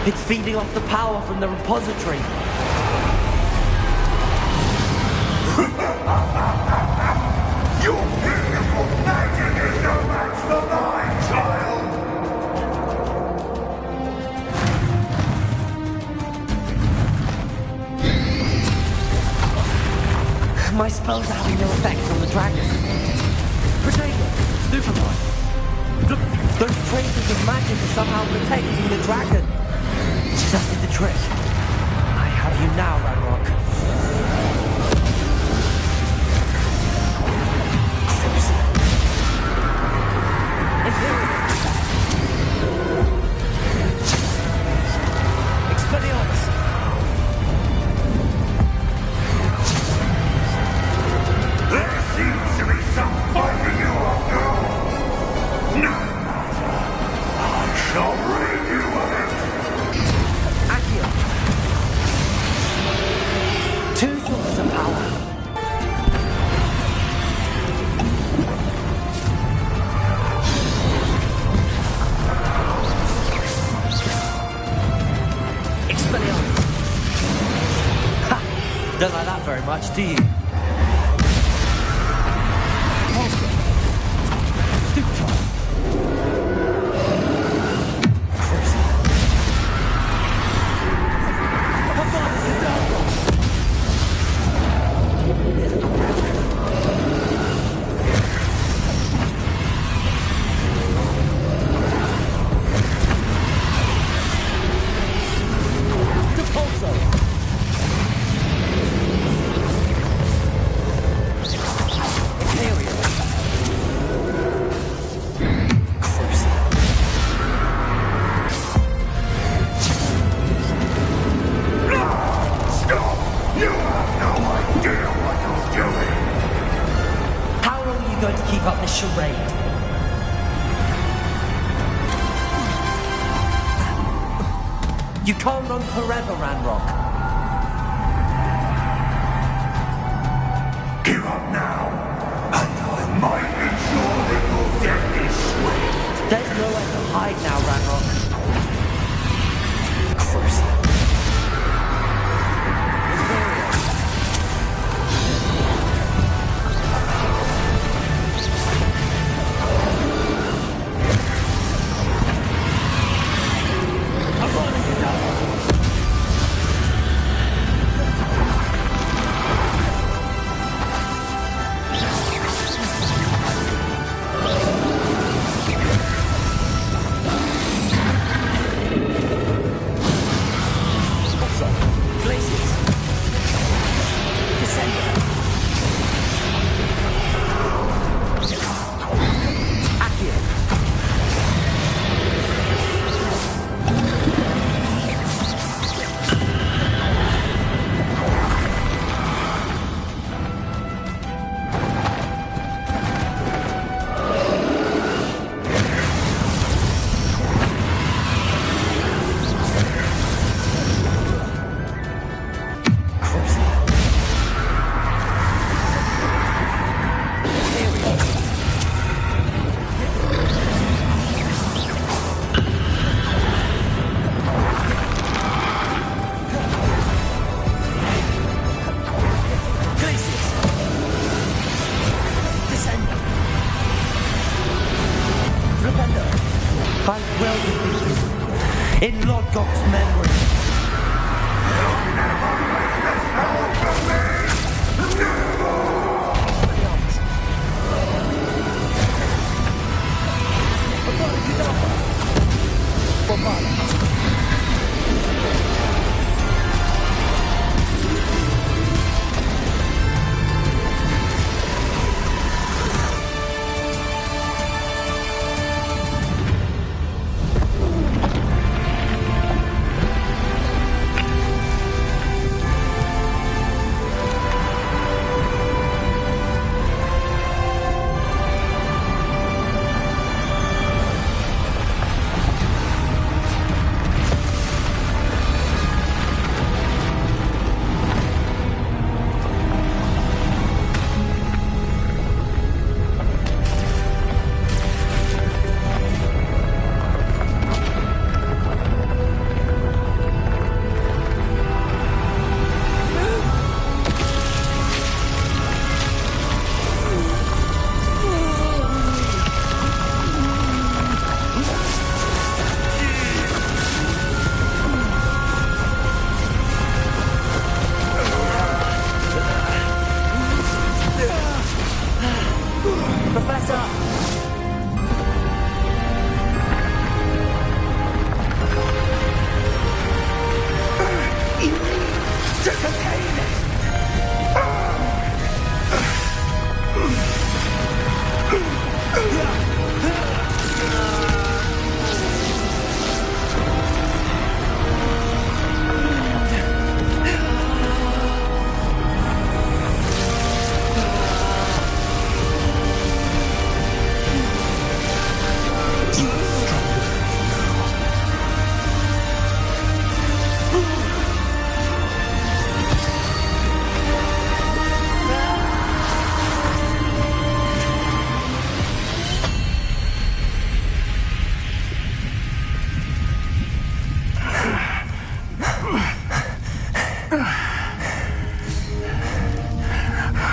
It's feeding off the power from the repository. Your beautiful magic is no match for mine, child! My spells are having no effect on the dragon. Potato, Stupefy. Those traces of magic are somehow protecting the dragon. That did the trick. I have you now, Ranrock. Expelliarmus! There seems to be some fighting you after all. No matter. I shall rid you of it. Two sources of power. Expelliarmus. Ha! Don't like that very much, do you? Going to keep up this charade. You can't run forever, Ranrock. Give up now, and I might ensure that your death is swift. There's nowhere to hide now, Ranrock. Cruising. in Lodgok's memory.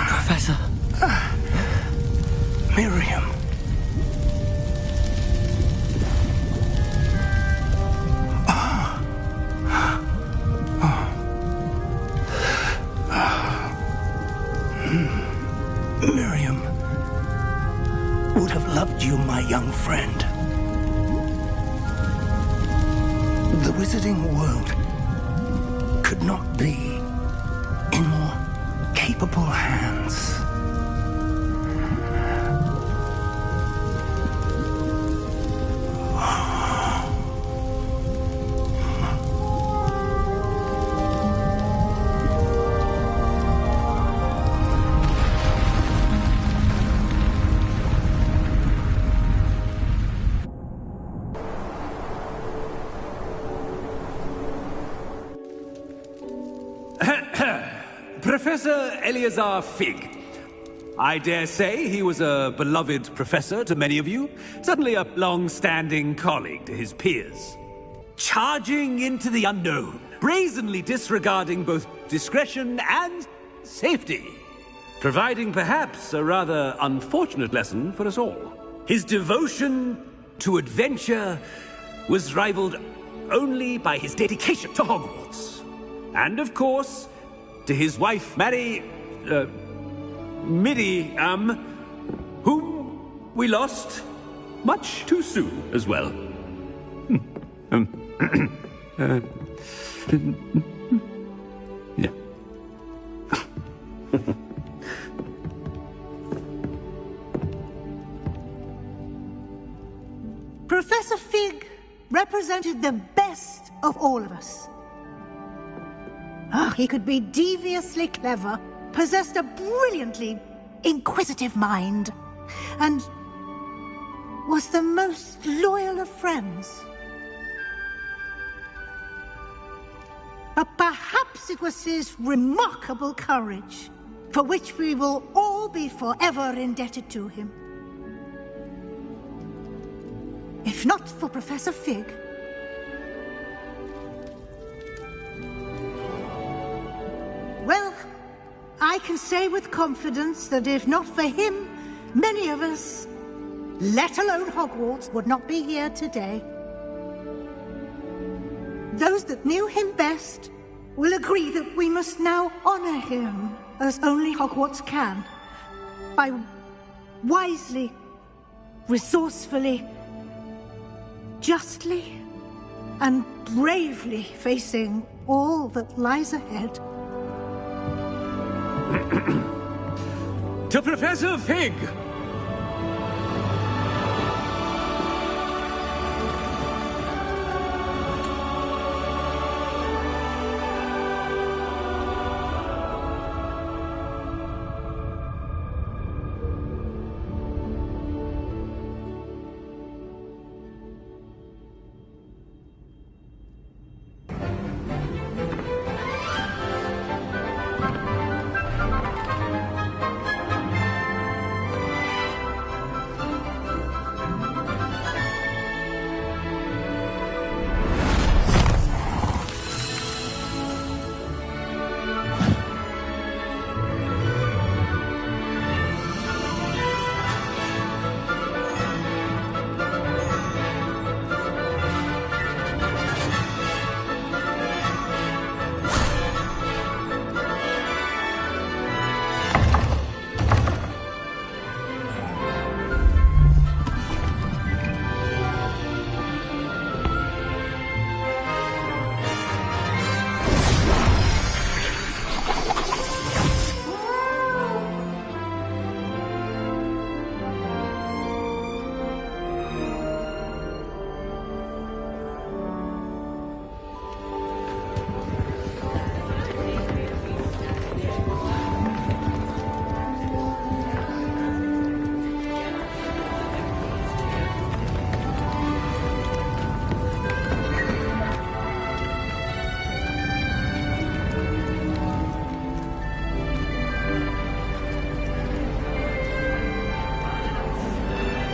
Professor. Miriam. Miriam would have loved you, my young friend. The wizarding world could not be in more capable hands. Professor Eleazar Fig. I dare say he was a beloved professor to many of you, suddenly a long-standing colleague to his peers. Charging into the unknown, brazenly disregarding both discretion and safety, providing perhaps a rather unfortunate lesson for us all. His devotion to adventure was rivaled only by his dedication to Hogwarts. And of course, to his wife, Miriam, whom we lost much too soon as well. Yeah. Professor Fig represented the best of all of us. He could be deviously clever, possessed a brilliantly inquisitive mind, and was the most loyal of friends. But perhaps it was his remarkable courage, for which we will all be forever indebted to him. If not for Professor Fig, well, I can say with confidence that if not for him, many of us, let alone Hogwarts, would not be here today. those that knew him best will agree that we must now honor him as only Hogwarts can, by wisely, resourcefully, justly, and bravely facing all that lies ahead. To Professor Fig!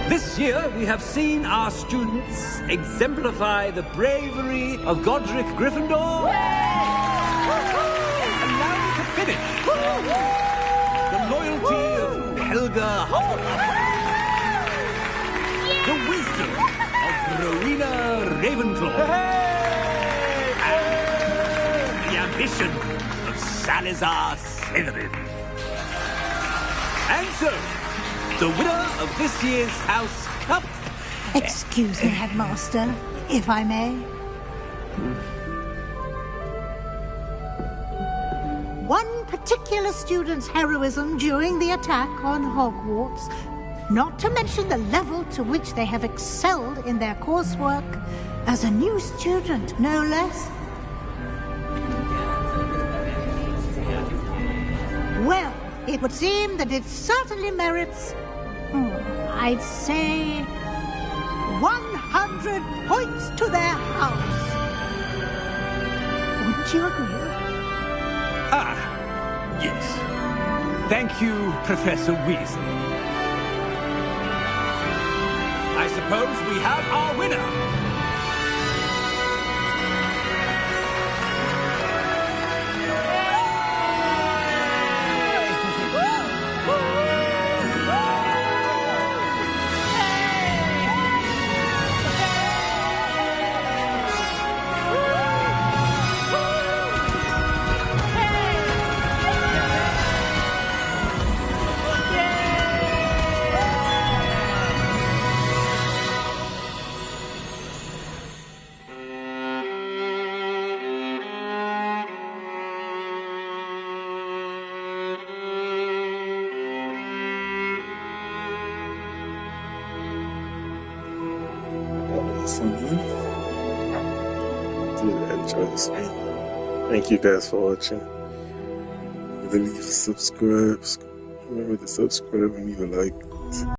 This year, we have seen our students exemplify the bravery of Godric Gryffindor. Allow me to finish. The loyalty of Helga Hufflepuff. The wisdom of Rowena Ravenclaw. And the ambition of Salazar Slytherin. And so, the winner of this year's House Cup... Excuse me, Headmaster, if I may. One particular student's heroism during the attack on Hogwarts, not to mention the level to which they have excelled in their coursework, as a new student, no less. Well, it would seem that it certainly merits... I'd say 100 points to their house. Wouldn't you agree? Ah, yes. Thank you, Professor Weasley. I suppose we have our winner. Did enjoy this video. Thank you guys for watching. Leave a subscribe. Remember to subscribe and leave a like.